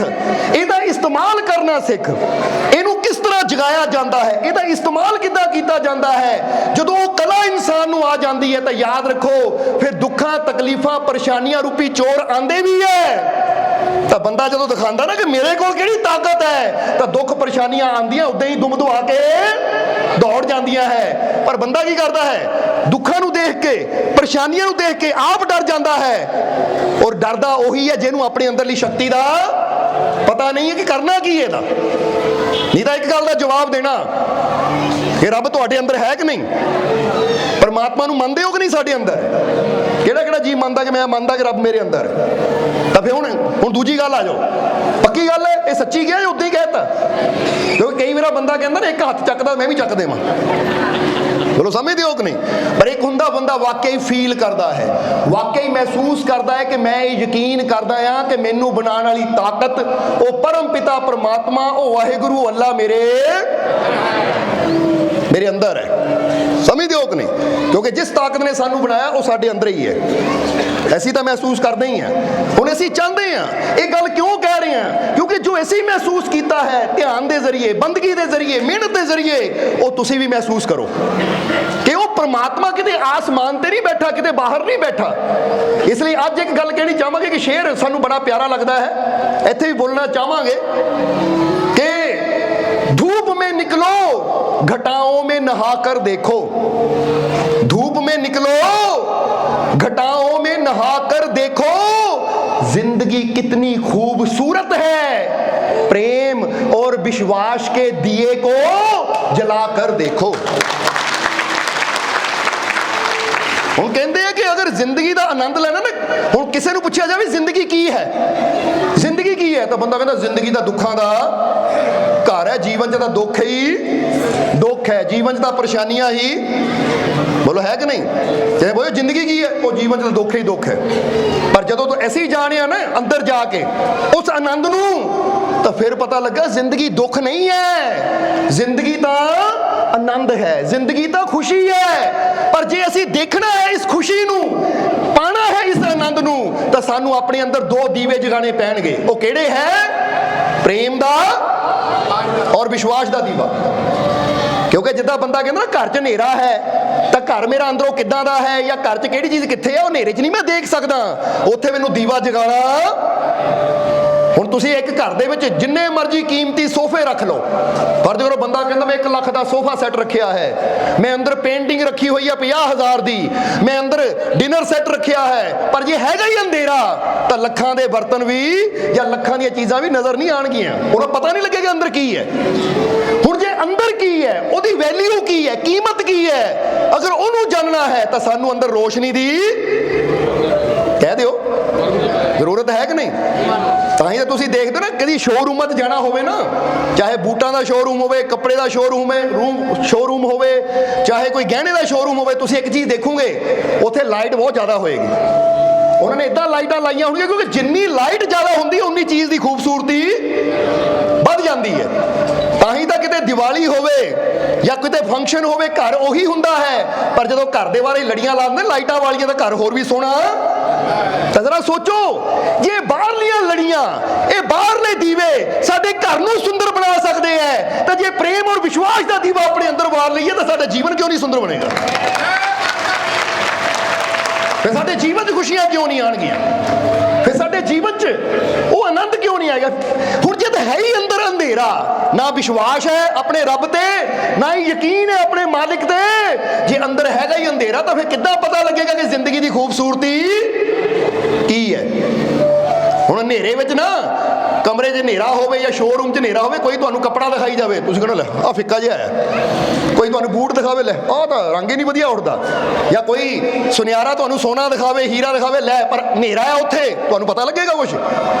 ਇਹਦਾ ਇਸਤੇਮਾਲ ਕਰਨਾ ਸਿੱਖ। ਇਹਨੂੰ ਕਿਸ ਤਰ੍ਹਾਂ ਜਗਾਇਆ ਜਾਂਦਾ ਹੈ, ਇਹਦਾ ਇਸਤੇਮਾਲ ਕਿੱਦਾਂ ਕੀਤਾ ਜਾਂਦਾ ਹੈ। ਜਦੋਂ ਉਹ ਕਲਾ ਇਨਸਾਨ ਨੂੰ ਆ ਜਾਂਦੀ ਹੈ ਤਾਂ ਯਾਦ ਰੱਖੋ ਫਿਰ ਦੁੱਖਾਂ ਤਕਲੀਫਾਂ ਪਰੇਸ਼ਾਨੀਆਂ ਰੂਪੀ ਚੋਰ ਆਂਦੇ ਵੀ ਹੈ। ਤਾਂ ਬੰਦਾ ਜਦੋਂ ਦਿਖਾਉਂਦਾ ਨਾ ਕਿ ਮੇਰੇ ਕੋਲ ਕਿਹੜੀ ਤਾਕਤ ਹੈ, ਤਾਂ ਦੁੱਖ ਪਰੇਸ਼ਾਨੀਆਂ ਆਉਂਦੀਆਂ ਉਦਾਂ ਹੀ ਦੁਮ ਦੁਆ ਕੇ ਦੌੜ ਜਾਂਦੀਆਂ ਹੈ। ਪਰ ਬੰਦਾ ਕੀ ਕਰਦਾ ਹੈ, ਦੁੱਖਾਂ ਨੂੰ ਦੇਖ ਕੇ ਪਰੇਸ਼ਾਨੀਆਂ ਨੂੰ ਦੇਖ ਕੇ ਆਪ ਡਰ ਜਾਂਦਾ ਹੈ। ਔਰ ਡਰਦਾ ਉਹੀ ਹੈ ਜਿਹਨੂੰ ਆਪਣੀ ਅੰਦਰਲੀ ਸ਼ਕਤੀ ਦਾ ਪਤਾ ਨਹੀਂ ਹੈ ਕਿ ਕਰਨਾ ਕੀ ਹੈ ਇਹਦਾ। ਨਹੀਂ ਤਾਂ ਇੱਕ ਗੱਲ ਦਾ ਜਵਾਬ ਦੇਣਾ ਕਿ ਰੱਬ ਤੁਹਾਡੇ ਅੰਦਰ ਹੈ ਕਿ ਨਹੀਂ, ਪਰਮਾਤਮਾ ਨੂੰ ਮੰਨਦੇ ਹੋ ਕਿ ਨਹੀਂ ਸਾਡੇ ਅੰਦਰ? ਕਿਹੜਾ ਕਿਹੜਾ ਜੀ ਮੰਨਦਾ ਕਿ ਮੈਂ ਮੰਨਦਾ ਕਿ ਰੱਬ ਮੇਰੇ ਅੰਦਰ ਹੈ? ਤਾਂ ਫਿਰ ਹੁਣ ਦੂਜੀ ਗੱਲ ਆ ਜਾਓ, ਪੱਕੀ ਗੱਲ ਹੈ ਇਹ ਸੱਚੀ ਗਿਆ ਜਾਂ ਉਦਾਂ ਹੀ ਕਹਿਤਾ? ਕਿਉਂਕਿ ਕਈ ਵਾਰ ਬੰਦਾ ਕਹਿੰਦਾ ਨਾ ਇੱਕ ਹੱਥ ਚੱਕਦਾ ਮੈਂ ਵੀ ਚੱਕ ਦੇਵਾਂ, ਚਲੋ ਸਮਝਦੇ ਹੋ ਕਿ ਨਹੀਂ? ਪਰ ਇੱਕ ਹੁੰਦਾ ਬੰਦਾ ਵਾਕਈ ਫੀਲ ਕਰਦਾ ਹੈ, ਵਾਕਈ ਮਹਿਸੂਸ ਕਰਦਾ ਹੈ ਕਿ ਮੈਂ ਇਹ ਯਕੀਨ ਕਰਦਾ ਹਾਂ ਕਿ ਮੈਨੂੰ ਬਣਾਉਣ ਵਾਲੀ ਤਾਕਤ ਉਹ ਪਰਮ ਪਿਤਾ ਪਰਮਾਤਮਾ, ਉਹ ਵਾਹਿਗੁਰੂ ਅੱਲਾ ਮੇਰੇ ਅੰਦਰ ਹੈ। ਸਮਝਦੇ ਹੋ ਕਿ ਨਹੀਂ? ਕਿਉਂਕਿ ਜਿਸ ਤਾਕਤ ਨੇ ਸਾਨੂੰ ਬਣਾਇਆ ਉਹ ਸਾਡੇ ਅੰਦਰ ਹੀ ਹੈ, ਅਸੀਂ ਤਾਂ ਮਹਿਸੂਸ ਕਰਦੇ ਹੀ ਹਾਂ। ਹੁਣ ਅਸੀਂ ਚਾਹੁੰਦੇ ਹਾਂ, ਇਹ ਗੱਲ ਕਿਉਂ ਕਹਿ ਰਹੇ ਹਾਂ? ਕਿਉਂਕਿ ਜੋ ਅਸੀਂ ਮਹਿਸੂਸ ਕੀਤਾ ਹੈ ਧਿਆਨ ਦੇ ਜ਼ਰੀਏ, ਬੰਦਗੀ ਦੇ ਜ਼ਰੀਏ, ਮਿਹਨਤ ਦੇ ਜ਼ਰੀਏ, ਉਹ ਤੁਸੀਂ ਵੀ ਮਹਿਸੂਸ ਕਰੋ ਕਿ ਉਹ ਪਰਮਾਤਮਾ ਕਿਤੇ ਆਸਮਾਨ ਤੇ ਨਹੀਂ ਬੈਠਾ, ਕਿਤੇ ਬਾਹਰ ਨਹੀਂ ਬੈਠਾ। ਇਸ ਲਈ ਅੱਜ ਇੱਕ ਗੱਲ ਕਹਿਣੀ ਚਾਹਾਂਗੇ ਕਿ ਸ਼ੇਰ ਸਾਨੂੰ ਬੜਾ ਪਿਆਰਾ ਲੱਗਦਾ ਹੈ, ਇੱਥੇ ਵੀ ਬੋਲਣਾ ਚਾਹਾਂਗੇ कि धूप में निकलो घटाओं में नहाकर देखो, धूप में निकलो घटाओं में नहाकर देखो, जिंदगी कितनी खूबसूरत है, प्रेम और विश्वास के दिए को जलाकर देखो। ਹੁਣ ਕਹਿੰਦੇ ਆ ਕਿ ਅਗਰ ਜ਼ਿੰਦਗੀ ਦਾ ਆਨੰਦ ਲੈਣਾ ਨਾ, ਹੁਣ ਕਿਸੇ ਨੂੰ ਪੁੱਛਿਆ ਜਾਵੇ ਜ਼ਿੰਦਗੀ ਕੀ ਹੈ, ਜ਼ਿੰਦਗੀ ਕੀ ਹੈ, ਤਾਂ ਬੰਦਾ ਕਹਿੰਦਾ ਜ਼ਿੰਦਗੀ ਦਾ ਦੁੱਖਾਂ ਦਾ ਘਰ ਹੈ, ਜੀਵਨ 'ਚ ਤਾਂ ਦੁੱਖ ਹੀ ਦੁੱਖ ਹੈ, ਜੀਵਨ 'ਚ ਤਾਂ ਪਰੇਸ਼ਾਨੀਆਂ ਹੀ ਬੋਲੋ ਹੈ ਕਿ ਨਹੀਂ? ਜੇ ਬੋਲੋ ਜ਼ਿੰਦਗੀ ਕੀ ਹੈ? ਉਹ ਜੀਵਨ 'ਚ ਦੁੱਖ ਹੀ ਦੁੱਖ ਹੈ। ਪਰ ਜਦੋਂ ਤੂੰ ਐਸੀ ਜਾਣਿਆ ਨਾ ਅੰਦਰ ਜਾ ਕੇ ਉਸ ਆਨੰਦ ਨੂੰ, ਤਾਂ ਫਿਰ ਪਤਾ ਲੱਗਾ ਜ਼ਿੰਦਗੀ ਦੁੱਖ ਨਹੀਂ ਹੈ, ਜ਼ਿੰਦਗੀ ਤਾਂ ਆਨੰਦ ਹੈ, ਜ਼ਿੰਦਗੀ ਤਾਂ ਖੁਸ਼ੀ ਹੈ। ਪਰ ਜੇ ਅਸੀਂ ਦੇਖਣਾ ਹੈ ਇਸ ਖੁਸ਼ੀ ਨੂੰ, ਪਾਣਾ ਹੈ ਇਸ ਆਨੰਦ ਨੂੰ, ਤਾਂ ਸਾਨੂੰ ਆਪਣੇ ਅੰਦਰ ਦੋ ਦੀਵੇ ਜਗਾਣੇ ਪੈਣਗੇ। ਉਹ ਕਿਹੜੇ ਹੈ? ਪ੍ਰੇਮ ਦਾ ਔਰ ਵਿਸ਼ਵਾਸ ਦਾ ਦੀਵਾ। ਕਿਉਂਕਿ ਜਿੱਦਾਂ ਬੰਦਾ ਕਹਿੰਦਾ ਨਾ ਘਰ 'ਚ ਹਨੇਰਾ ਹੈ, ਤਾਂ ਘਰ ਮੇਰਾ ਅੰਦਰੋਂ ਕਿੱਦਾਂ ਦਾ ਹੈ ਜਾਂ ਘਰ 'ਚ ਕਿਹੜੀ ਚੀਜ਼ ਕਿੱਥੇ ਹੈ, ਉਹ ਹਨੇਰੇ 'ਚ ਨਹੀਂ ਮੈਂ ਦੇਖ ਸਕਦਾ। ਉੱਥੇ ਮੈਨੂੰ ਦੀਵਾ ਜਗਾਣਾ। ਹੁਣ ਤੁਸੀਂ ਇੱਕ ਘਰ ਦੇ ਵਿੱਚ ਜਿੰਨੇ ਮਰਜ਼ੀ ਕੀਮਤੀ ਸੋਫੇ ਰੱਖ ਲਓ, ਪਰ ਜਦੋਂ ਬੰਦਾ ਕਹਿੰਦਾ ਮੈਂ 1 ਲੱਖ ਦਾ ਸੋਫਾ ਸੈੱਟ ਰੱਖਿਆ ਹੈ, ਮੈਂ ਅੰਦਰ ਪੇਂਟਿੰਗ ਰੱਖੀ ਹੋਈ ਆ 50,000 ਦੀ, ਮੈਂ ਅੰਦਰ ਡਿਨਰ ਸੈੱਟ ਰੱਖਿਆ ਹੈ, ਪਰ ਜੇ ਹੈਗਾ ਹੀ ਅੰਧੇਰਾ ਤਾਂ ਲੱਖਾਂ ਦੇ ਬਰਤਨ ਵੀ ਜਾਂ ਲੱਖਾਂ ਦੀਆਂ ਚੀਜ਼ਾਂ ਵੀ ਨਜ਼ਰ ਨਹੀਂ ਆਣਗੀਆਂ। ਉਹਨੂੰ ਪਤਾ ਨਹੀਂ ਲੱਗੇਗਾ ਅੰਦਰ ਕੀ ਹੈ। ਹੁਣ ਜੇ ਅੰਦਰ ਕੀ ਹੈ, ਉਹਦੀ ਵੈਲਿਊ ਕੀ ਹੈ, ਕੀਮਤ ਕੀ ਹੈ, ਅਗਰ ਉਹਨੂੰ ਜਾਣਨਾ ਹੈ ਤਾਂ ਸਾਨੂੰ ਅੰਦਰ ਰੋਸ਼ਨੀ ਦੀ, ਕਹਿ ਦਿਓ, ਜ਼ਰੂਰਤ ਹੈ ਕਿ ਨਹੀਂ? ਤਾਂ ਹੀ ਤਾਂ ਤੁਸੀਂ ਦੇਖਦੇ ਨਾ, ਕਦੀ ਸ਼ੋਰੂਮਾਂ 'ਚ ਜਾਣਾ ਹੋਵੇ ਨਾ, ਚਾਹੇ ਬੂਟਾਂ ਦਾ ਸ਼ੋਰੂਮ ਹੋਵੇ, ਕੱਪੜੇ ਦਾ ਸ਼ੋਰੂਮ ਹੋਵੇ, ਚਾਹੇ ਕੋਈ ਗਹਿਣੇ ਦਾ ਸ਼ੋਰੂਮ ਹੋਵੇ, ਤੁਸੀਂ ਇੱਕ ਚੀਜ਼ ਦੇਖੋਗੇ, ਉੱਥੇ ਲਾਈਟ ਬਹੁਤ ਜ਼ਿਆਦਾ ਹੋਏਗੀ। ਉਹਨਾਂ ਨੇ ਇੱਦਾਂ ਲਾਈਟਾਂ ਲਾਈਆਂ ਹੋਣਗੀਆਂ ਕਿਉਂਕਿ ਜਿੰਨੀ ਲਾਈਟ ਜ਼ਿਆਦਾ ਹੁੰਦੀ ਹੈ ਉਨੀ ਚੀਜ਼ ਦੀ ਖੂਬਸੂਰਤੀ ਵੱਧ ਜਾਂਦੀ ਹੈ। ਤਾਂ ਹੀ ਤਾਂ ਕਿਤੇ ਦੀਵਾਲੀ ਹੋਵੇ ਜਾਂ ਕਿਤੇ ਫੰਕਸ਼ਨ ਹੋਵੇ, ਘਰ ਉਹੀ ਹੁੰਦਾ ਹੈ, ਪਰ ਜਦੋਂ ਘਰ ਦੇ ਬਾਰੇ ਲੜੀਆਂ ਲਾ ਦਿੰਦੇ ਲਾਈਟਾਂ ਵਾਲੀਆਂ, ਤਾਂ ਘਰ ਹੋਰ ਵੀ ਸੋਹਣਾ। ਤਾਂ ਜ਼ਰਾ ਸੋਚੋ, ਜੇ ਬਾਹਰਲੀਆਂ ਲੜੀਆਂ, ਇਹ ਬਾਹਰਲੇ ਦੀਵੇ ਸਾਡੇ ਘਰ ਨੂੰ ਸੁੰਦਰ ਬਣਾ ਸਕਦੇ ਹੈ, ਤਾਂ ਜੇ ਪ੍ਰੇਮ ਔਰ ਵਿਸ਼ਵਾਸ ਦਾ ਦੀਵਾ ਆਪਣੇ ਅੰਦਰ ਵਾਰ ਲਈਏ ਤਾਂ ਸਾਡਾ ਜੀਵਨ ਕਿਉਂ ਨਹੀਂ ਸੁੰਦਰ ਬਣੇਗਾ? ਫਿਰ ਸਾਡੇ ਜੀਵਨ 'ਚ ਖੁਸ਼ੀਆਂ ਕਿਉਂ ਨਹੀਂ ਆਉਣਗੀਆਂ? ਫਿਰ ਸਾਡੇ ਜੀਵਨ 'ਚ ਉਹ ਆਨੰਦ ਕਿਉਂ ਨਹੀਂ ਆਏਗਾ? ਹੁਣ ਜਦ ਹੈ ਹੀ ਅੰਦਰ ਅੰਧੇਰਾ, ਨਾ ਵਿਸ਼ਵਾਸ ਹੈ ਆਪਣੇ ਰੱਬ ਤੇ, ਨਾ ਹੀ ਯਕੀਨ ਹੈ ਆਪਣੇ ਮਾਲਿਕ ਤੇ, ਜੇ ਅੰਦਰ ਹੈਗਾ ਹੀ ਅੰਧੇਰਾ, ਤਾਂ ਫਿਰ ਕਿੱਦਾਂ ਪਤਾ ਲੱਗੇਗਾ ਕਿ ਜ਼ਿੰਦਗੀ ਦੀ ਖੂਬਸੂਰਤੀ ਕੀ ਹੈ? ਹੁਣ ਹਨੇਰੇ ਵਿੱਚ ਨਾ, ਕਮਰੇ 'ਚ ਹਨੇਰਾ ਹੋਵੇ ਜਾਂ ਸ਼ੋਰੂਮ 'ਚ ਹਨੇਰਾ ਹੋਵੇ, ਕੋਈ ਤੁਹਾਨੂੰ ਕੱਪੜਾ ਦਿਖਾਈ ਜਾਵੇ, ਤੁਸੀਂ ਕਹਿੰਦੇ ਲੈ ਆਹ ਫਿੱਕਾ ਜਿਹਾ ਹੈ। ਕੋਈ ਤੁਹਾਨੂੰ ਬੂਟ ਦਿਖਾਵੇ, ਲੈ ਆਹ ਤਾਂ ਰੰਗ ਹੀ ਨਹੀਂ ਵਧੀਆ ਉੱਡਦਾ। ਜਾਂ ਕੋਈ ਸੁਨਿਆਰਾ ਤੁਹਾਨੂੰ ਸੋਨਾ ਦਿਖਾਵੇ, ਹੀਰਾ ਦਿਖਾਵੇ, ਲੈ ਪਰ ਹਨੇਰਾ ਹੈ ਉੱਥੇ, ਤੁਹਾਨੂੰ ਪਤਾ ਲੱਗੇਗਾ ਕੁਛ?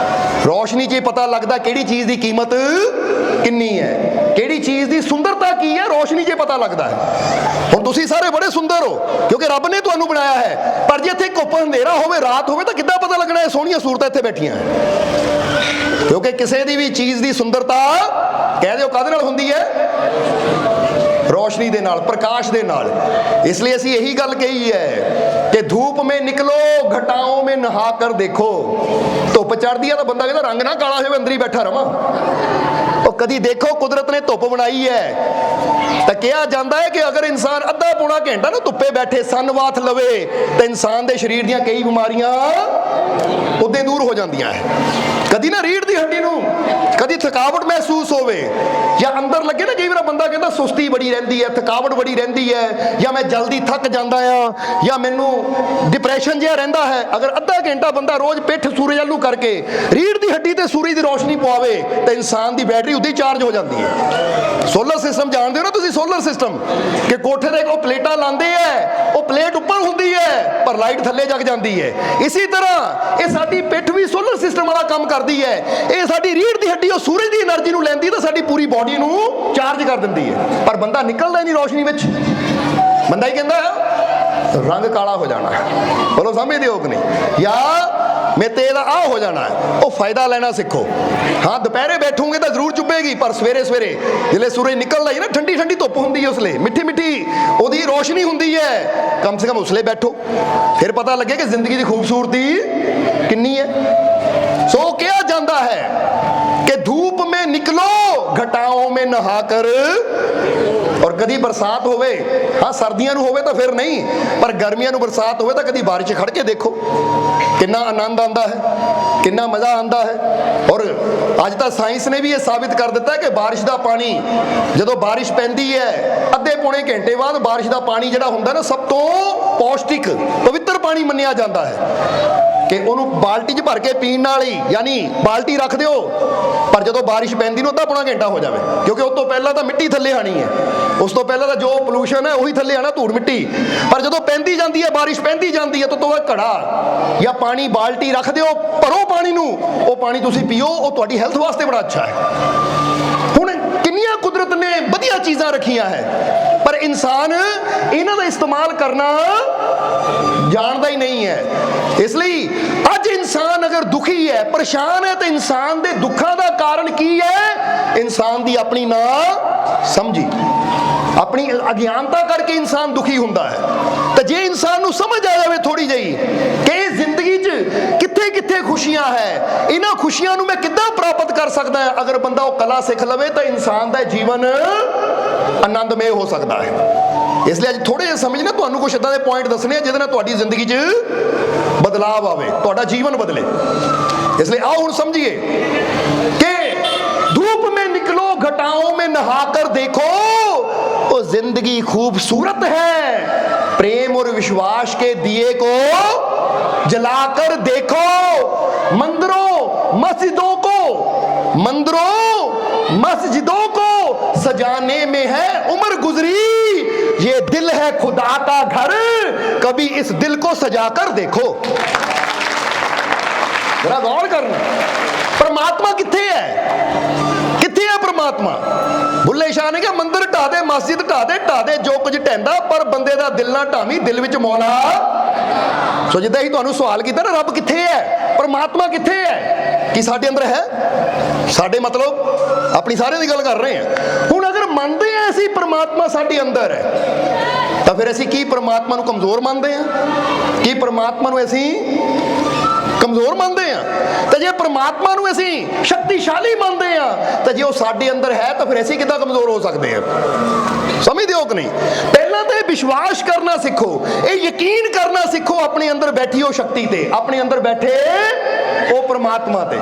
ਰੋਸ਼ਨੀ 'ਚ ਹੀ ਪਤਾ ਲੱਗਦਾ ਕਿਹੜੀ ਚੀਜ਼ ਦੀ ਕੀਮਤ ਕਿੰਨੀ ਹੈ, ਕਿਹੜੀ ਚੀਜ਼ ਦੀ ਸੁੰਦਰਤਾ ਕੀ ਹੈ, ਰੋਸ਼ਨੀ 'ਚ ਪਤਾ ਲੱਗਦਾ ਹੈ। ਹੁਣ ਤੁਸੀਂ ਸਾਰੇ ਬੜੇ ਸੁੰਦਰ ਹੋ ਕਿਉਂਕਿ ਰੱਬ ਨੇ ਤੁਹਾਨੂੰ ਬਣਾਇਆ ਹੈ, ਪਰ ਜੇ ਇੱਥੇ ਘੁੱਪ ਹਨੇਰਾ ਹੋਵੇ, ਰਾਤ ਹੋਵੇ, ਤਾਂ ਕਿੱਦਾਂ ਪਤਾ ਲੱਗਣਾ ਇਹ ਸੋਹਣੀਆਂ ਸੂਰਤਾਂ ਇੱਥੇ ਬੈਠੀਆਂ ਹੈ? ਕਿਉਂਕਿ ਕਿਸੇ ਦੀ ਵੀ ਚੀਜ਼ ਦੀ ਸੁੰਦਰਤਾ, ਕਹਿ ਦਿਓ, ਕਾਹਦੇ ਨਾਲ ਹੁੰਦੀ ਹੈ? ਰੋਸ਼ਨੀ ਦੇ ਨਾਲ, ਪ੍ਰਕਾਸ਼ ਦੇ ਨਾਲ। ਇਸ ਲਈ ਅਸੀਂ ਇਹੀ ਗੱਲ ਕਹੀ ਹੈ ਕਿ ਧੂਪ ਮੇਂ ਨਿਕਲੋ, ਘਟਾओं में नहा कर देखो। ਧੁੱਪ ਚੜ੍ਹਦੀ ਹੈ ਤਾਂ ਬੰਦਾ ਕਹਿੰਦਾ ਰੰਗ ਨਾ ਕਾਲਾ ਹੋਵੇ, ਅੰਦਰ ਹੀ ਬੈਠਾ ਰਵਾਂ। ਉਹ ਕਦੀ ਦੇਖੋ, ਕੁਦਰਤ ਨੇ ਧੁੱਪ ਬਣਾਈ ਹੈ ਤਾਂ ਕਿਹਾ ਜਾਂਦਾ ਹੈ ਕਿ ਅਗਰ ਇਨਸਾਨ ਅੱਧਾ ਪੌਣਾ ਘੰਟਾ ਨਾ ਧੁੱਪੇ ਬੈਠੇ ਸੰਨਵਾਤ ਲਵੇ, ਤਾਂ ਇਨਸਾਨ ਦੇ ਸਰੀਰ ਦੀਆਂ ਕਈ ਬਿਮਾਰੀਆਂ ਉਦੋਂ ਦੂਰ ਹੋ ਜਾਂਦੀਆਂ ਹੈ। ਕਦੀ ਨਾ ਰੀੜ੍ਹ ਦੀ ਹੱਡੀ ਨੂੰ ਕਦੀ ਥਕਾਵਟ ਮਹਿਸੂਸ ਹੋਵੇ, ਜਾਂ ਅੰਦਰ ਲੱਗੇ ਨਾ, ਕਈ ਵਾਰ ਬੰਦਾ ਕਹਿੰਦਾ ਸੁਸਤੀ ਬੜੀ ਰਹਿੰਦੀ ਹੈ, ਥਕਾਵਟ ਬੜੀ ਰਹਿੰਦੀ ਹੈ, ਜਾਂ ਮੈਂ ਜਲਦੀ ਥੱਕ ਜਾਂਦਾ ਆ, ਜਾਂ ਮੈਨੂੰ ਡਿਪਰੈਸ਼ਨ ਜਿਹਾ ਰਹਿੰਦਾ ਹੈ। ਅਗਰ ਅੱਧਾ ਘੰਟਾ ਬੰਦਾ ਰੋਜ਼ ਪਿੱਠ ਸੂਰਜ ਵੱਲ ਨੂੰ ਕਰਕੇ ਰੀੜ੍ਹ ਦੀ ਹੱਡੀ ਤੇ ਸੂਰਜ ਦੀ ਰੋਸ਼ਨੀ ਪਵਾਵੇ, ਤਾਂ ਇਨਸਾਨ ਦੀ ਬੈਟਰੀ ਉਦੋਂ ਹੀ ਚਾਰਜ ਹੋ ਜਾਂਦੀ ਹੈ। ਸੋਲਰ ਸਿਸਟਮ ਜਾਣਦੇ ਹੋ ਨਾ ਤੁਸੀਂ? ਸੋਲਰ ਸਿਸਟਮ ਕਿ ਕੋਠੇ ਦੇ ਉਹ ਪਲੇਟਾਂ ਲਾਉਂਦੇ ਹੈ, ਉਹ ਪਲੇਟ ਉੱਪਰ ਹੁੰਦੀ ਹੈ ਪਰ ਲਾਈਟ ਥੱਲੇ ਜਗ ਜਾਂਦੀ ਹੈ। ਇਸੇ ਤਰ੍ਹਾਂ ਇਹ ਸਾਡੀ ਪਿੱਠ ਵੀ ਸੋਲਰ ਸਿਸਟਮ ਵਾਲਾ ਕੰਮ ਕਰਦੀ ਹੈ। ਇਹ ਸਾਡੀ ਰੀੜ੍ਹ ਦੀ ਹੱਡੀ ਉਹ ਸੂਰਜ ਦੀ એનર્ਜੀ ਨੂੰ ਲੈਂਦੀ ਤਾਂ ਸਾਡੀ ਪੂਰੀ ਬਾਡੀ ਨੂੰ ਚਾਰਜ ਕਰ ਦਿੰਦੀ ਹੈ। ਪਰ ਬੰਦਾ ਨਿਕਲਦਾ ਨਹੀਂ ਰੋਸ਼ਨੀ ਵਿੱਚ, ਬੰਦਾ ਹੀ ਕਹਿੰਦਾ ਰੰਗ ਕਾਲਾ ਹੋ ਜਾਣਾ, ਬੋਲੋ ਸਮਝਦੇ ਹੋ ਕਿ ਨਹੀਂ? ਜਾਂ ਮੈਂ ਤੇ ਇਹਦਾ ਆਹ ਹੋ ਜਾਣਾ ਹੈ। ਉਹ ਫਾਇਦਾ ਲੈਣਾ ਸਿੱਖੋ। ਹਾਂ, ਦੁਪਹਿਰੇ ਬੈਠੋਗੇ ਤਾਂ ਜ਼ਰੂਰ ਚੁੱਭੇਗੀ, ਪਰ ਸਵੇਰੇ ਸਵੇਰੇ ਜਿਲੇ ਸੂਰਜ ਨਿਕਲਦਾ ਹੀ ਨਾ, ਠੰਡੀ ਠੰਡੀ ਧੁੱਪ ਹੁੰਦੀ ਹੈ, ਉਸਲੇ ਮਿੱਠੀ ਮਿੱਠੀ ਉਹਦੀ ਰੋਸ਼ਨੀ ਹੁੰਦੀ ਹੈ, ਕਮ ਸੇ ਕਮ ਉਸਲੇ ਬੈਠੋ, ਫਿਰ ਪਤਾ ਲੱਗੇ ਕਿ ਜ਼ਿੰਦਗੀ ਦੀ ਖੂਬਸੂਰਤੀ ਕਿੰਨੀ ਹੈ। ਸੋ ਕਿਹਾ ਜਾਂਦਾ ਹੈ ਕਿ ਧੂਪ में निकलो, घटाओं में नहा कर। ਔਰ ਕਦੀ ਬਰਸਾਤ ਹੋਵੇ, ਹਾਂ ਸਰਦੀਆਂ ਨੂੰ ਹੋਵੇ ਤਾਂ ਫਿਰ ਨਹੀਂ, ਪਰ ਗਰਮੀਆਂ ਨੂੰ ਬਰਸਾਤ ਹੋਵੇ ਤਾਂ ਕਦੀ ਬਾਰਿਸ਼ 'ਚ ਖੜ ਕੇ ਦੇਖੋ, ਕਿੰਨਾ ਆਨੰਦ ਆਉਂਦਾ ਹੈ, ਕਿੰਨਾ ਮਜ਼ਾ ਆਉਂਦਾ ਹੈ। ਔਰ ਅੱਜ ਤਾਂ ਸਾਇੰਸ ਨੇ ਵੀ ਇਹ ਸਾਬਿਤ ਕਰ ਦਿੱਤਾ ਕਿ ਬਾਰਿਸ਼ ਦਾ ਪਾਣੀ, ਜਦੋਂ ਬਾਰਿਸ਼ ਪੈਂਦੀ ਹੈ ਅੱਧੇ ਪੌਣੇ ਘੰਟੇ ਬਾਅਦ ਬਾਰਿਸ਼ ਦਾ ਪਾਣੀ ਜਿਹੜਾ ਹੁੰਦਾ ਨਾ, ਸਭ ਤੋਂ ਪੌਸ਼ਟਿਕ ਪਵਿੱਤਰ ਪਾਣੀ ਮੰਨਿਆ ਜਾਂਦਾ ਹੈ ਕਿ ਉਹਨੂੰ ਬਾਲਟੀ 'ਚ ਭਰ ਕੇ ਪੀਣ ਨਾਲ ਹੀ, ਯਾਨੀ ਬਾਲਟੀ ਰੱਖ ਦਿਓ, ਪਰ ਜਦੋਂ ਬਾਰਿਸ਼ ਪੈਂਦੀ ਨੂੰ ਅੱਧਾ ਪੌਣਾ ਘੰਟਾ ਹੋ ਜਾਵੇ, ਕਿਉਂਕਿ ਉਸ ਤੋਂ ਪਹਿਲਾਂ ਤਾਂ ਮਿੱਟੀ ਥੱਲੇ ਆਣੀ ਹੈ, ਉਸ ਤੋਂ ਪਹਿਲਾਂ ਤਾਂ ਜੋ ਪੋਲੂਸ਼ਨ ਹੈ ਉਹੀ ਥੱਲੇ ਆਣਾ, ਧੂੜ ਮਿੱਟੀ। ਪਰ ਜਦੋਂ ਪੈਂਦੀ ਜਾਂਦੀ ਹੈ, ਬਾਰਿਸ਼ ਪੈਂਦੀ ਜਾਂਦੀ ਹੈ, ਤਾਂ ਤੋਂ ਬਾਅਦ ਘੜਾ ਜਾਂ ਪਾਣੀ ਬਾਲਟੀ ਰੱਖ ਦਿਓ, ਭਰੋ ਪਾਣੀ ਨੂੰ, ਉਹ ਪਾਣੀ ਤੁਸੀਂ ਪੀਓ, ਉਹ ਤੁਹਾਡੀ ਹੈਲਥ ਵਾਸਤੇ ਬੜਾ ਅੱਛਾ ਹੈ। ਹੁਣ ਕਿੰਨੀਆਂ ਕੁਦਰਤ ਨੇ ਵਧੀਆ ਚੀਜ਼ਾਂ ਰੱਖੀਆਂ ਹੈ, ਪਰ पर इंसान इन्हां दा इस्तेमाल करना जानता ही नहीं है। इसलिए अज इंसान अगर दुखी है, परेशान है, तो इंसान के दुखों का कारण की है? इंसान की अपनी ना समझी, अपनी अज्ञानता करके इंसान दुखी हुंदा है। तो जे इंसान नूं समझ आ जाए थोड़ी जी कि जिंदगी च कित्थे कित्थे खुशियां है, इन्हां खुशियां नूं मैं किद्दां प्राप्त कर सकदा है, अगर बंदा वो कला सीख लवे तो इंसान का जीवन आनंदमय हो सकता है। इसलिए अज थोड़े जे समझना तुहानूं कुछ इदां दे पॉइंट दसने जिहदे नाल तुहाडी जिंदगी च बदलाव आवे, तुहाडा जीवन बदले। इसलिए आओ हुण समझिए कि धूप में निकलो, घटाओं में नहाकर देखो, वो जिंदगी खूबसूरत है, प्रेम और विश्वास के दिए को जलाकर देखो। मंदिरों मस्जिदों को सजाने में है उम्र गुजरी, ये दिल है खुदा का घर, कभी इस दिल को सजाकर देखो। जरा गौर करना, परमात्मा किथे है? किथे है परमात्मा? बुल्ले शाह ने कहा मंदिर ढा दे, मस्जिद ढा दे जो कुछ ढहंदा, पर बंदे दा दिल ना ढावी, दिल विच मौला। सो जिद्दां ही तुहानूं सवाल कीता ना, रब किथे है, परमात्मा किथे है, कि साडे अंदर है? साडे मतलब अपनी सारे की गल कर रहे हैं। हुण अगर मानते हैं असीं परमात्मा साडे अंदर है, तो फिर असीं की परमात्मा नूं कमजोर मानते हैं? कि परमात्मा नूं असीं कमजोर मानते हैं? तो जे परमात्मा नूं असीं शक्तिशाली मानते हैं, तो जे वो साडे अंदर है तो फिर असीं किद्दां कमजोर हो सकते हैं? समझदे हो कि नहीं? पहला तो विश्वास करना सीखो, ये यकीन करना सीखो अपने अंदर बैठी हो शक्ति ते, अपने अंदर बैठे वो परमात्मा ते।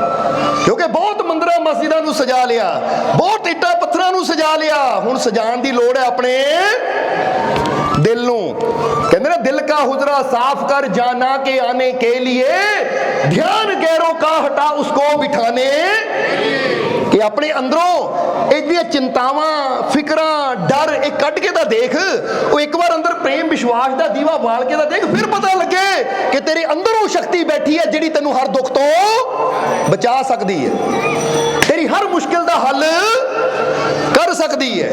क्योंकि बहुत मंदिरां मस्जिदां नूं सजा लिया, बहुत इट्टां पत्थरां नूं सजा लिया, हुण सजाण दी लोड़ है अपने दिल नूं। कहते ना, दिल का हुजरा साफ कर जाना के आने के लिए, ध्यान गैरों का हटा उसको बिठाने, कि अपने अंदरों इहदियां चिंतावां फिक्रां डर एक कट के तां देख, वो एक बार अंदर प्रेम विश्वास का दीवा बाल के तां देख, फिर पता लगे कि तेरे अंदर वो शक्ति बैठी है जिहड़ी तैनूं हर दुख तो बचा सकती है, तेरी हर मुश्किल का हल कर सकती है।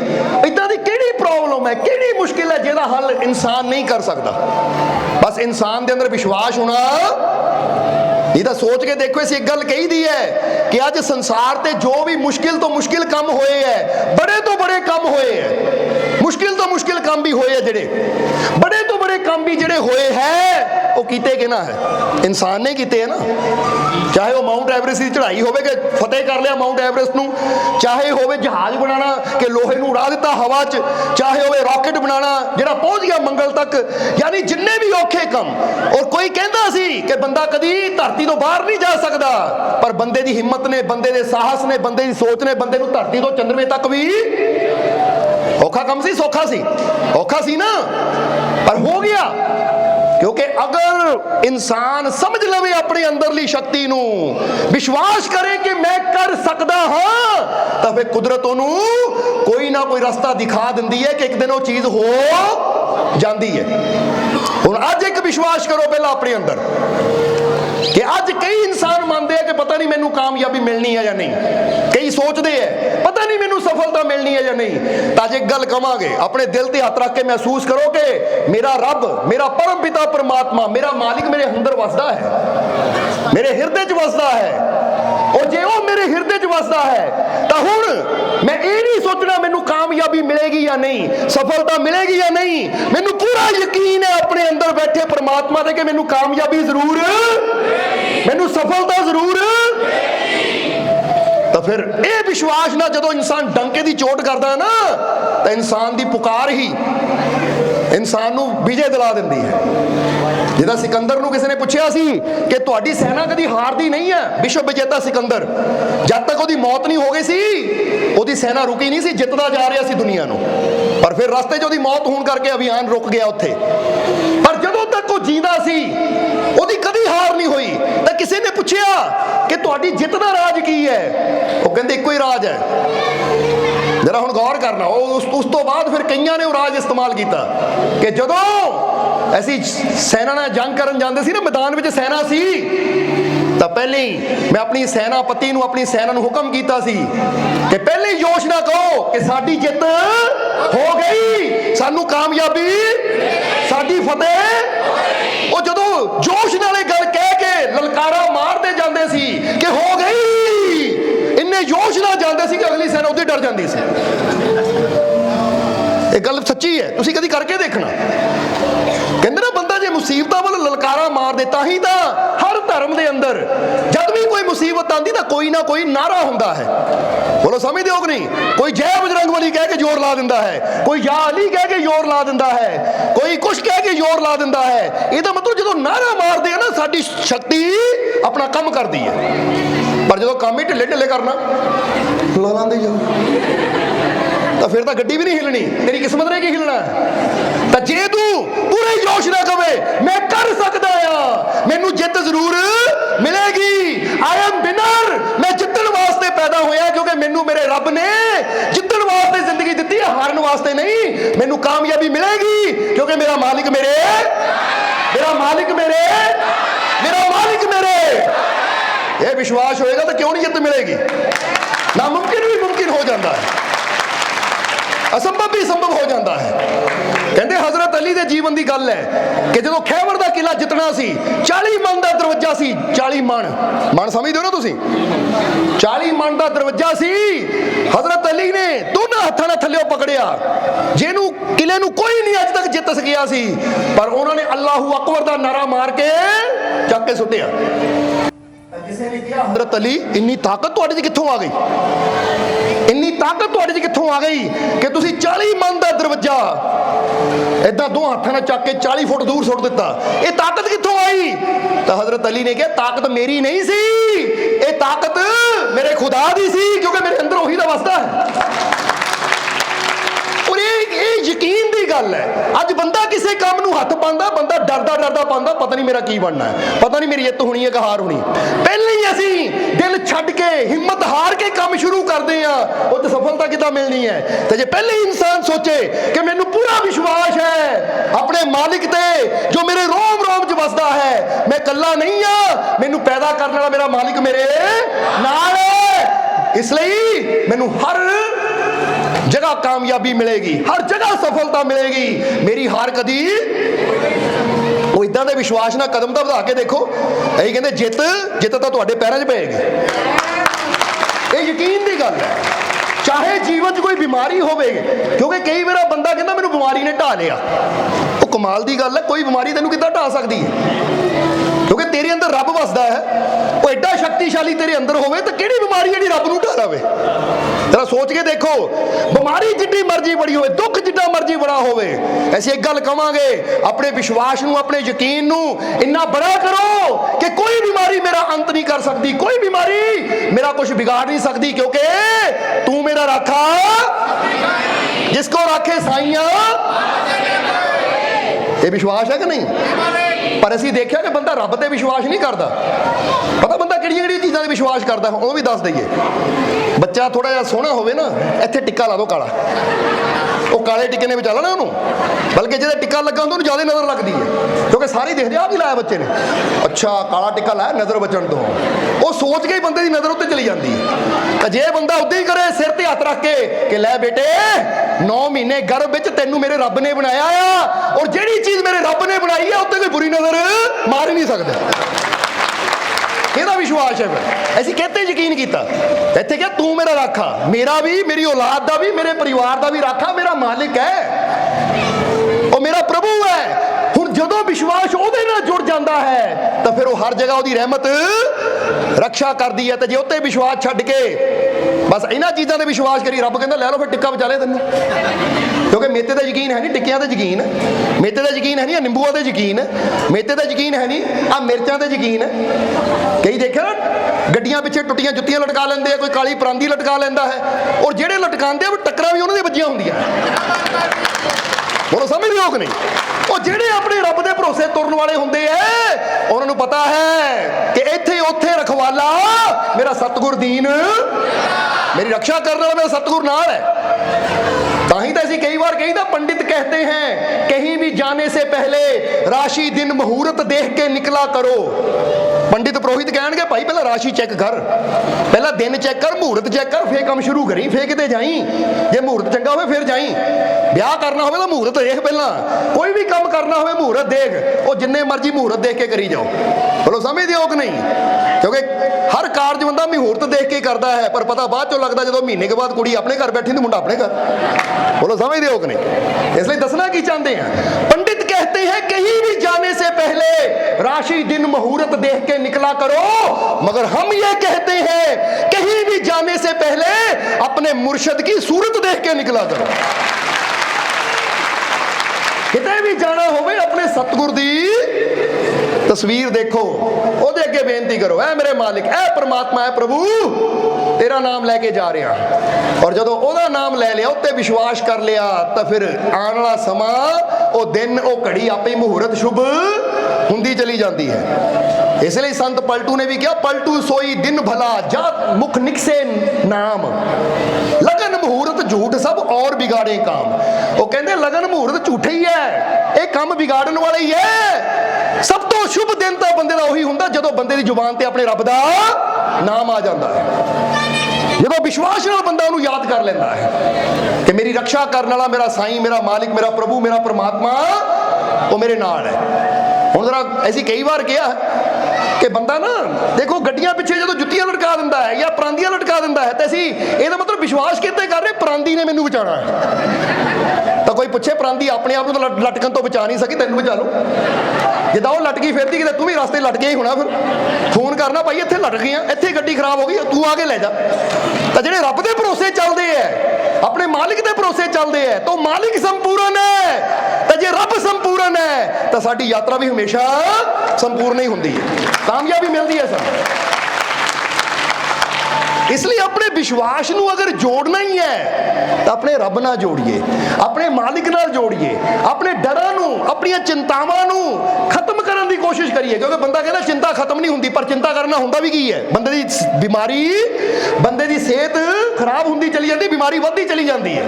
इदां दी किहड़ी प्रॉब्लम है, किहड़ी मुश्किल है जिहदा हल इंसान नहीं कर सकता? बस इंसान के अंदर विश्वास होना। ये तो सोच के देखो, इस एक गल कही दी है कि अज संसार ते जो भी मुश्किल तो मुश्किल काम होए है, बड़े तो बड़े काम होए है, मुश्किल तो मुश्किल काम भी होए है, जेड़े बड़े तो बड़े काम भी जेड़े होए है, वो कीते कि ना है? इंसान ने कीते है ना। चाहे वो माउंट एवरेस्ट की चढ़ाई होवे कि फतेह कर लिया माउंट एवरेस्ट नूं, चाहे होवे जहाज बनाना कि लोहे नूं उड़ा दिता हवा च, चाहे होवे रॉकेट बनाना जिहड़ा पहुंच गया मंगल तक, यानी जिन्ने भी औखे काम। और कोई कहता सी कि बंदा कदी धरती तो बाहर नहीं जा सकता, पर बंदे की हिम्मत ने, बंदे के साहस ने, बंदे की सोच ने बंदे नूं धरती तो चंद्रमे तक भी, औखा काम सी, सौखा सी, औखा सी ना, पर हो गया। क्योंकि अगर इंसान समझ लवे अपने अंदरली शक्ति नूं, विश्वास करे कि मैं कर सकदा हां, तो फिर कुदरत उहनूं कोई ना कोई रास्ता दिखा दिंदी है कि एक दिन वो चीज हो जाती है। हुण अज एक विश्वास करो पहला अपने अंदर कि अज कई इंसान मानते हैं कि पता नहीं मैनू कामयाबी मिलनी है या नहीं, कई सोचते हैं पता नहीं मैनू सफलता मिलनी है या नहीं। तो अज एक गल कहांगे, अपने दिल ते हथ रख के महसूस करो कि मेरा रब, मेरा परम पिता परमात्मा, मेरा मालिक मेरे अंदर वसदा है, मेरे हिरदे च वसदा है। और जे वो मेरे हिरदे च वसदा है तो हुण मैं ये नहीं सोचना मैनू कामयाबी मिलेगी या नहीं, सफलता मिलेगी या नहीं, मैनू पूरा यकीन है अपने अंदर बैठे परमात्मा दे कि मैनू कामयाबी जरूर, मैनू सफलता जरूर। तो फिर यह विश्वास ना जदों इंसान डंके की चोट करता है ना, तो इंसान की पुकार ही इंसान नूं विजय दिला दिंदी है। जिदा सिकंदर नूं किसी ने पूछा सी कि तुहाडी सेना कदी हारदी नहीं है, विश्व विजेता सिकंदर, जब तक उसकी मौत नहीं हो गई सी उसकी सेना रुकी नहीं सी, जितदा जा रहा सी दुनिया नूं, पर फिर रस्ते च उसकी मौत होने करके अभियान रुक गया उत्थे। पर जदों तक वो जींदा सी उसकी कदी हार नहीं हुई। तो किसी ने पूछा कि तुहाडी जित दा राज की है, वो कहंदे इक्को ही राज है। जरा हुण गौर करना, उस तो बाद फिर कईयां ने वो राज इस्तेमाल किया कि जदों ऐसी सेना नाल जंग करन जांदे सी ना, मैदान विच सेना सी, तो पहले ही मैं अपनी सेनापति नूं, अपनी सेना नूं हुक्म कीता सी कि पहले जोश ना कहो कि साडी जित हो गई, सानू कामयाबी, साडी फतेह। ਉਹ ਜਦੋਂ जोश नाले गल कह के ललकारा मारते जाते सी कि हो गई, इन्ने जोश नाल जाते सी कि अगली सेना उधर डर जाती सी। ये गल सच्ची है, तुसीं कदी करके देखना। कहते ना बंदा जे मुसीबतां वाल ललकारा मार दे, तां ही तां हर धर्म दे अंदर जद भी कोई मुसीबत आती तो कोई ना कोई नारा हुंदा है। बोलो समझदे हो कि नहीं? कोई जय बजरंगबली कह के जोर ला दिंदा है, कोई या अली कह के जोर ला दिंदा है, कोई कुछ कह के जोर ला दिंदा है। ਇਹਦਾ मतलब जो नारा मारते हैं ना, साडी शक्ति अपना काम करती है। पर जो काम ही ढिले ढिले करना ला लांदे जाओ तो फिर तो गड्डी भी नहीं हिलनी, तेरी किस्मत ने की हिलना। तो जे तू पूरे जोश ना कवे मैं कर सकता आ, मैनू जित जरूर मिलेगी, आई एम विनर, मैं जितन वास्ते पैदा होया, क्योंकि मैनू मेरे रब ने जितन वास्ते जिंदगी दी है, हारन वास्ते नहीं। मैनू कामयाबी मिलेगी क्योंकि मेरा मालिक मेरे, मेरा मालिक मेरे, मेरा मालिक मेरे। ये विश्वास होएगा तो क्यों नहीं जित मिलेगी? नामुमकिन भी मुमकिन हो जाता है, असंभव भी संभव हो जाता है। कहते हजरत अली के जीवन की गल है कि जो खैबर का किला जितना सी, 40 मन का दरवाजा सी। 40 मन समझते हो ना तुसी? 40 मन का दरवाजा सी। हजरत अली ने दोनों हाथों ने थल्ले पकड़िया, जिन्हों किले नूं कोई नहीं अज तक जित सकिया सी, पर उन्होंने अल्लाहू अकबर का नारा मार के चक के सुटिया। हजरत अली इन्नी ताकत तुहाडे च कित्थों आ गई? इन्नी ताकत तुहाडे च कित्थों आ गई कि तुसीं 40 मन का दरवाजा इदां दो हाथों ने चक के 40 फुट दूर सुट दिता? ये ताकत कित्थों आई? तो हजरत अली ने कहा ताकत मेरी नहीं सी, ये ताकत मेरे खुदा दी सी, क्योंकि मेरे अंदर वही दा वसदा है। और ये यकीन की गल है। अज बंदा किसी काम नूं हथ पांदा, बंदा डरदा डरदा पांदा, पता नहीं मेरा की बनना है, पता नहीं मेरी जित होनी है कि हार होनी। पहले ही असीं दिल छड्ड के हिम्मत हार के काम शुरू करते हैं, उस सफलता किद्दां मिलनी है? तो जे पहले ही इंसान सोचे कि मैनूं पूरा विश्वास है अपने मालिक ते जो मेरे रोम रोम च वसदा है, मैं कल्ला नहीं हाँ, मैनूं पैदा करने वाला मेरा मालिक मेरे नाल है, इसलिए मैनूं हर जगह कामयाबी मिलेगी, हर जगह सफलता मिलेगी, मेरी हार कदी। वो इदां दे विश्वास ना कदम तो बढ़ा के देखो, यही कहते जित जित तो तुहाडे पैरां 'च पेगी। ये यकीन की गल है। चाहे जीवन च कोई बीमारी होवे, क्योंकि कई बार बंदा कहता मैनूं बीमारी ने ढा लिया, वो कमाल की गल है। कोई बीमारी तैनूं किद्दां ढा सकती है? क्योंकि तेरे अंदर रब वसदा है। वो एडा शक्तिशाली तेरे अंदर होवे तो किहड़ी बीमारी जिहड़ी रब नूं ढा लवे? जरा सोच के देखो, बीमारी जिड्डी मर्जी बड़ी होवे, दुख जिड्डा मर्जी बड़ा होवे, ऐसी एक गल कहांगे, अपने विश्वास नूं, अपने यकीन नूं इन्ना बड़ा करो कि कोई बीमारी मेरा अंत नहीं कर सकती, कोई बीमारी मेरा कुछ बिगाड़ नहीं सकती, क्योंकि तू मेरा राखा, जिसको राखे साइयां। ये विश्वास है कि नहीं? पर असीं देखिया कि बंदा रब ते विश्वास नहीं करता। पता बंदा किहड़ियां चीज़ों ते विश्वास करता, वो भी दस दईए। बच्चा थोड़ा जिहा सोहना होवे ना, इत्थे टिक्का ला दो काला, वो काले टिक्के ने बचा लेना उन्होंने, बल्कि जिहदा टिक्का लगा उन्होंने ज़्यादा नज़र लगती है, क्योंकि सारी देखते आ भी लाया बच्चे ने, अच्छा काला टिक्का लाया नज़र बचण तो, वो सोच के ही बंदे की नज़र उत्ते चली जाती है। तो जे बंदा उद्दां ही करे सिर ते हत्थ रख के कि लै बेटे 9 महीने गर्भ विच तैनूं मेरे रब ने बनाया आ, और जिहड़ी चीज़ मेरे रब ने बनाई है उत्ते कोई बुरी नज़र मार ही नहीं सकदा। ਇਹਦਾ विश्वास है। फिर ऐसी कहते यकीन किया, इत्थे क्या तू मेरा राखा, मेरा भी, मेरी औलाद का भी, मेरे परिवार का भी राखा, मेरा मालिक है, और मेरा प्रभु है। हुण जदों विश्वास उहदे नाल जुड़ जाता है तो फिर वो हर जगह उहदी रहमत रक्षा करती है। तो जे उत्ते विश्वास छड्ड के बस इन्हां चीज़ों ते विश्वास करी, रब कहंदा लै लो फिर टिक्का बचा ले तैनूं, क्योंकि मेते दा यकीन है नहीं, टिक्कियां ते यकीन, मेते दा यकीन है नहीं, निंबूआं ते यकीन, मेते दा यकीन है नहीं, आ मिर्चां ते यकीन। कई देखिया ना गड्डियां पिछे टुटियां जुत्तियां लटका लेंदे, कोई काली परांदी लटका लेंदा है, और ਜਿਹੜੇ लटकांदे वो टक्करां भी उन्हां दी ਵੱਜੀਆਂ ਹੁੰਦੀਆਂ। बोलो समझ रहे हो कि नहीं? और ਜਿਹੜੇ अपने रब दे भरोसे तुरन वाले हुंदे ऐ, उन्हां नूं पता है कि इत्थे उत्थे रखवाला मेरा सतगुर दीन, मेरी रक्षा करने वाला मेरा सतगुर नाल है। ताही तो ऐसी कई बार कही था, पंडित कहते हैं कहीं भी जाने से पहले राशि दिन मुहूर्त देख के निकला करो। पंडित ਪੰਡਿਤ ਪੁਰੋਹਿਤ ਕਹਿਣਗੇ ਭਾਈ ਪਹਿਲਾਂ ਰਾਸ਼ੀ ਚੈੱਕ ਕਰ, ਪਹਿਲਾਂ ਦਿਨ ਚੈੱਕ ਕਰ, ਮਹੂਰਤ ਚੈੱਕ ਕਰ, ਫੇਰ ਕੰਮ ਸ਼ੁਰੂ ਕਰੀ, ਫੇਰ ਕਿਤੇ ਜਾਈ। ਜੇ ਮਹੂਰਤ ਚੰਗਾ ਹੋਵੇ ਫਿਰ ਜਾਈ। ਵਿਆਹ ਕਰਨਾ ਹੋਵੇ ਤਾਂ ਮਹੂਰਤ ਦੇਖ, ਪਹਿਲਾਂ ਕੋਈ ਵੀ ਕੰਮ ਕਰਨਾ ਹੋਵੇ ਮਹੂਰਤ ਦੇਖ। ਉਹ ਜਿੰਨੇ ਮਰਜ਼ੀ ਮਹੂਰਤ ਦੇਖ ਕੇ ਕਰੀ ਜਾਓ। ਬੋਲੋ ਸਮਝਦੇ ਹੋ ਕਿ ਨਹੀਂ? ਕਿਉਂਕਿ ਹਰ ਕਾਰਜ ਬੰਦਾ ਮਹੂਰਤ ਦੇਖ ਕੇ ਕਰਦਾ ਹੈ, ਪਰ ਪਤਾ ਬਾਅਦ ਚੋਂ ਲੱਗਦਾ ਜਦੋਂ ਮਹੀਨੇ ਕੇ ਬਾਅਦ ਕੁੜੀ ਆਪਣੇ ਘਰ ਬੈਠੀ ਤੇ ਮੁੰਡਾ ਆਪਣੇ ਘਰ। बोलो समझते हो कि नहीं? इसलिए दसना की चाहते हैं, पंडित कहते हैं कहीं भी जाने से पहले राशि दिन मुहूर्त देख के निकला करो, मगर हम ये कहते हैं कहीं भी जाने से पहले अपने मुर्शद की सूरत देख के निकला करो। किते भी जाना होवे अपने सतगुर दी तस्वीर देखो, ਉਹਦੇ ਅੱਗੇ ਬੇਨਤੀ ਕਰੋ, ਐ ਮੇਰੇ ਮਾਲਿਕ, ਐ परमात्मा, ਐ प्रभु, तेरा नाम लैके जा रहा। और जो ਉਹਦਾ नाम लै लिया, उत्ते विश्वास कर लिया, तो फिर आने वाला समा, वो दिन, वो घड़ी आपे मुहूर्त शुभ हुंदी चली जाती है। इसलिए संत पलटू ने भी कहा, पलटू सोई दिन भला जा मुख निकसे नाम, लगन मुहूर्त झूठ सब और बिगाड़े काम। वो कहते लगन मुहूर्त झूठे ही है, ये काम बिगाड़न वाले ही है। सब तो शुभ दिन तो बंदे का उही हुंदा जदों बंदे की जुबान ते अपने रब दा नाम आ जाता है, जदों विश्वास नाल बंदा उहनूं याद कर लेंदा है कि मेरी रक्षा करने वाला मेरा साईं, मेरा मालिक, मेरा प्रभु, मेरा परमात्मा वो मेरे नाल है। हुण जरा ऐसी कई बार कहा कि बंदा ना देखो गड्डियां पिछे जो जुत्तियां लटका दिंदा है या परांदियां लटका दिंदा है, तो असीं इहदा मतलब विश्वास किते कर रहे परांदी ने मैनूं बचाना है। तो कोई पुछे परांदी अपने आप को लटकन तो बचा नहीं सकी, तैनूं बचा लो। जिदा वो लटकी फिरती कि तू भी रास्ते लट गया ही होना, फिर फोन करना भाई इत्थे लट गई, इत्थे गड्डी खराब हो गई, तू आके ले जा। तो जिहड़े रब दे भरोसे चलते हैं, अपने मालिक दे भरोसे चलते हैं, तो मालिक संपूर्ण है। तो जे रब संपूर्ण है तो साडी यात्रा भी हमेशा संपूर्ण ही होंदी है, कामयाबी मिलती है सर। इसलिए अपने विश्वास नूं अगर जोड़ना ही है तो अपने रब नाल जोड़िए, अपने मालिक नाल जोड़िए, अपने डरां नूं, अपनी चिंतावां नूं खत्म करने की कोशिश करिए। क्योंकि बंदा कहता चिंता खत्म नहीं होंदी, पर चिंता करना हुंदा भी की है, बंदे दी बीमारी, बंदे दी सेहत खराब हुंदी चली जाती, बीमारी वधदी चली जाती है।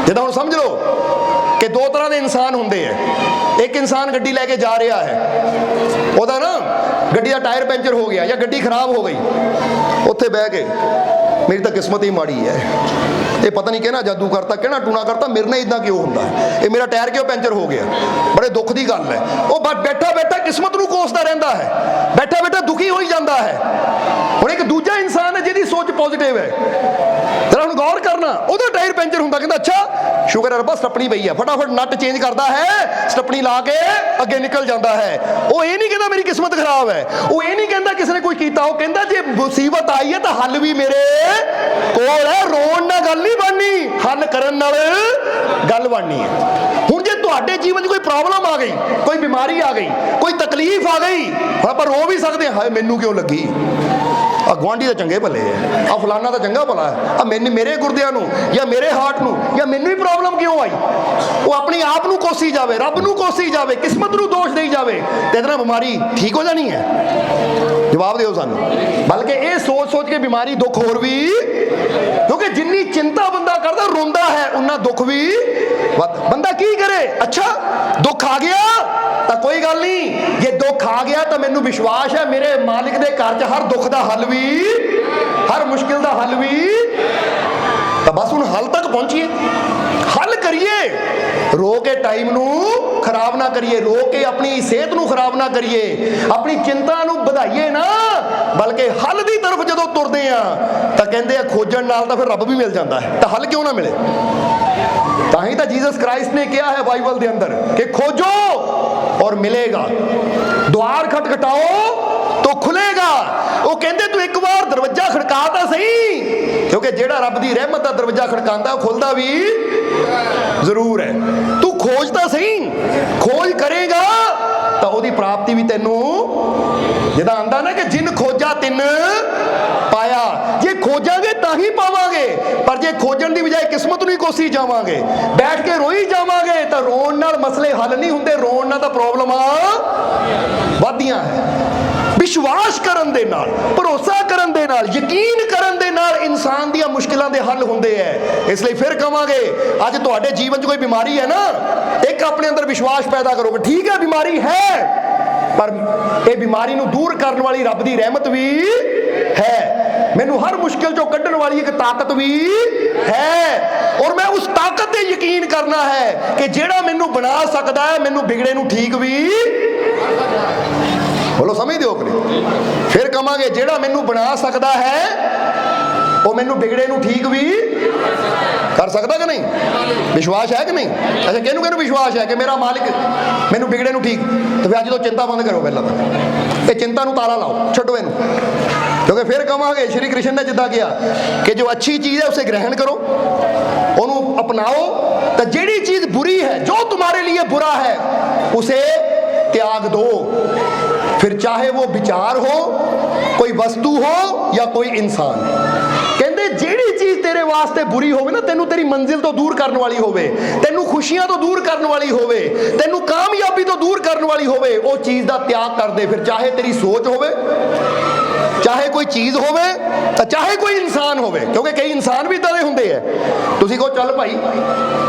जिद्दां हुण समझ लो कि दो तरह के इंसान होंगे है। एक इंसान गड्डी लैके जा रहा है, ਉਹਦਾ ना गड्डी का टायर पैंचर हो गया या गड्डी खराब हो गई, उत्थे बह के मेरी तो किस्मत ही माड़ी है, ये पता नहीं कहना जादू करता, कहना टूना करता, मेरे ने इदा क्यों होंदा है, ये मेरा टायर क्यों पैंचर हो गया, बड़े दुख की गल है। वो बैठा बैठा किस्मत नूं कोसदा रहिंदा है, बैठा बैठा दुखी हो ही जाता है। हुण एक दूजा इंसान है जिहदी सोच पॉजिटिव है, जरा हुण गौर करना, ਉਹਦਾ टायर पैंचर हुंदा, कहंदा अच्छा शुक्र है रब्बा स्टपनी पई है, फटाफट नट चेंज करता है, स्टपनी ला के अगे निकल जाता है। वो ये नहीं कहता मेरी किस्मत खराब है, वो ये नहीं कहता किसी ने कोई कीता, वो कहता जे मुसीबत आई है तो हल भी मेरे कोल है, रोण नाल गल नहीं बननी, हल करन नाल गल बननी है। हुण जे तुहाडे जीवन 'च कोई प्रॉब्लम आ गई, कोई बीमारी आ गई, कोई तकलीफ आ गई, हुण आपां रो भी सकते हैं, हाय मैनू क्यों लगी, आ गुआंढी तो चंगे भले है, आ फलाना तो चंगा भला है, आ मैंने मेरे गुरदियां नूं या मेरे हार्ट नूं या मैनू ही प्रॉब्लम क्यों आई। वो अपने आप नूं कोसी जावे, रब नूं कोसी जावे, किस्मत नूं दोष देई जावे, ते इहदे नाल बीमारी ठीक हो जानी है। जवाब दिओ सानूं। बल्कि ये सोच सोच के बीमारी दुख होर भी, क्योंकि जिन्नी चिंता बंदा करदा रोंदा है उन्ना दुख भी बंदा की करे। अच्छा दुख आ गया तो कोई गल नहीं, जे दुख आ गया तो मैनू विश्वास है मेरे मालिक दे घर च हर दुख का हल भी, हर मुश्किल का हल भी, तो बस हुण हल तक पहुंचिए, हल करिए, रो के टाइम नू खराब ना करिए, रो के अपनी सेहत नू खराब ना करिए, अपनी चिंता नू बढ़ाइए ना, बल्कि हल की तरफ जदों तुरदे हैं तो कहते हैं खोजण नाल तो फिर रब भी मिल जाता है, तो हल क्यों ना मिले। ताही तो जीसस क्राइस्ट ने कहा है बाइबल के अंदर कि खोजो और मिलेगा, द्वार खटखटाओ तो खुलेगा। वो कहते तू एक बार दरवाजा खड़का तो सही, क्योंकि जेड़ा रब दी रहमत का दरवाजा खड़कांदा खुलदा भी जरूर है। तू खोजता सही, खोज करेगा तो उसकी प्राप्ति भी तेनू, जिदा आंदा ना कि जिन खोजा तिन पाया, जे खोजांगे तां ही पावांगे, पर जे खोजण दी बजाय किस्मत नूं कोसी जावांगे, बैठ के रोई जावांगे, तो रोण नाल मसले हल नहीं हुंदे, रोण नाल तां प्रॉब्लमां वधदियां है। विश्वास करन दे नाल, भरोसा करन दे नाल, यकीन करन दे नाल इंसान दी मुश्किलां दे हल हुंदे हैं। इसलिए फिर कहांगे अज तुहाडे जीवन 'च कोई बीमारी है ना, एक अपने अंदर विश्वास पैदा करोगे, ठीक है बीमारी है, पर ये बीमारी नूं दूर करने वाली रब दी रहमत भी है। मैनू हर मुश्किल चों कड्ढण वाली एक ताकत भी है, और मैं उस ताकत ते यकीन करना है कि जेड़ा मैनू बना सकता है मैनू बिगड़े नूं ठीक भी। बोलो समझदे हो कि नहीं? फिर कहांगे जेड़ा मैनू बना सकता है वो मैनू बिगड़े नूं ठीक भी कर सकता कि नहीं? विश्वास है कि नहीं? अच्छा, किहनूं किहनूं विश्वास है कि मेरा मालिक मैनू बिगड़े नूं ठीक? तो फिर अज तो चिंता बंद करो, पहला तो ये चिंता नूं ताला लाओ, छड्डो इनू। क्योंकि फिर कहांगे श्री कृष्ण ने जिद्दां किया कि जो अच्छी चीज़ है उसे ग्रहण करो, उन्होंने अपनाओ, तो जिहड़ी चीज़ बुरी है, जो तुम्हारे लिए बुरा है उसे त्याग दो। फिर चाहे वो विचार हो, कोई वस्तु हो या कोई इंसान। कहते जिहड़ी चीज़ तेरे वास्ते बुरी होवे ना, तेनू तेरी मंजिल तो दूर करने वाली होवे, तेनू खुशियां तो दूर करने वाली होवे, तेनू कामयाबी तो दूर करने वाली होवे, वो चीज़ का त्याग कर दे। फिर चाहे तेरी सोच होवे, चाहे कोई चीज़ होवे, चाहे कोई इंसान होवे, क्योंकि कई इंसान भी इदां दे हुंदे है। तुसीं कहो चल भाई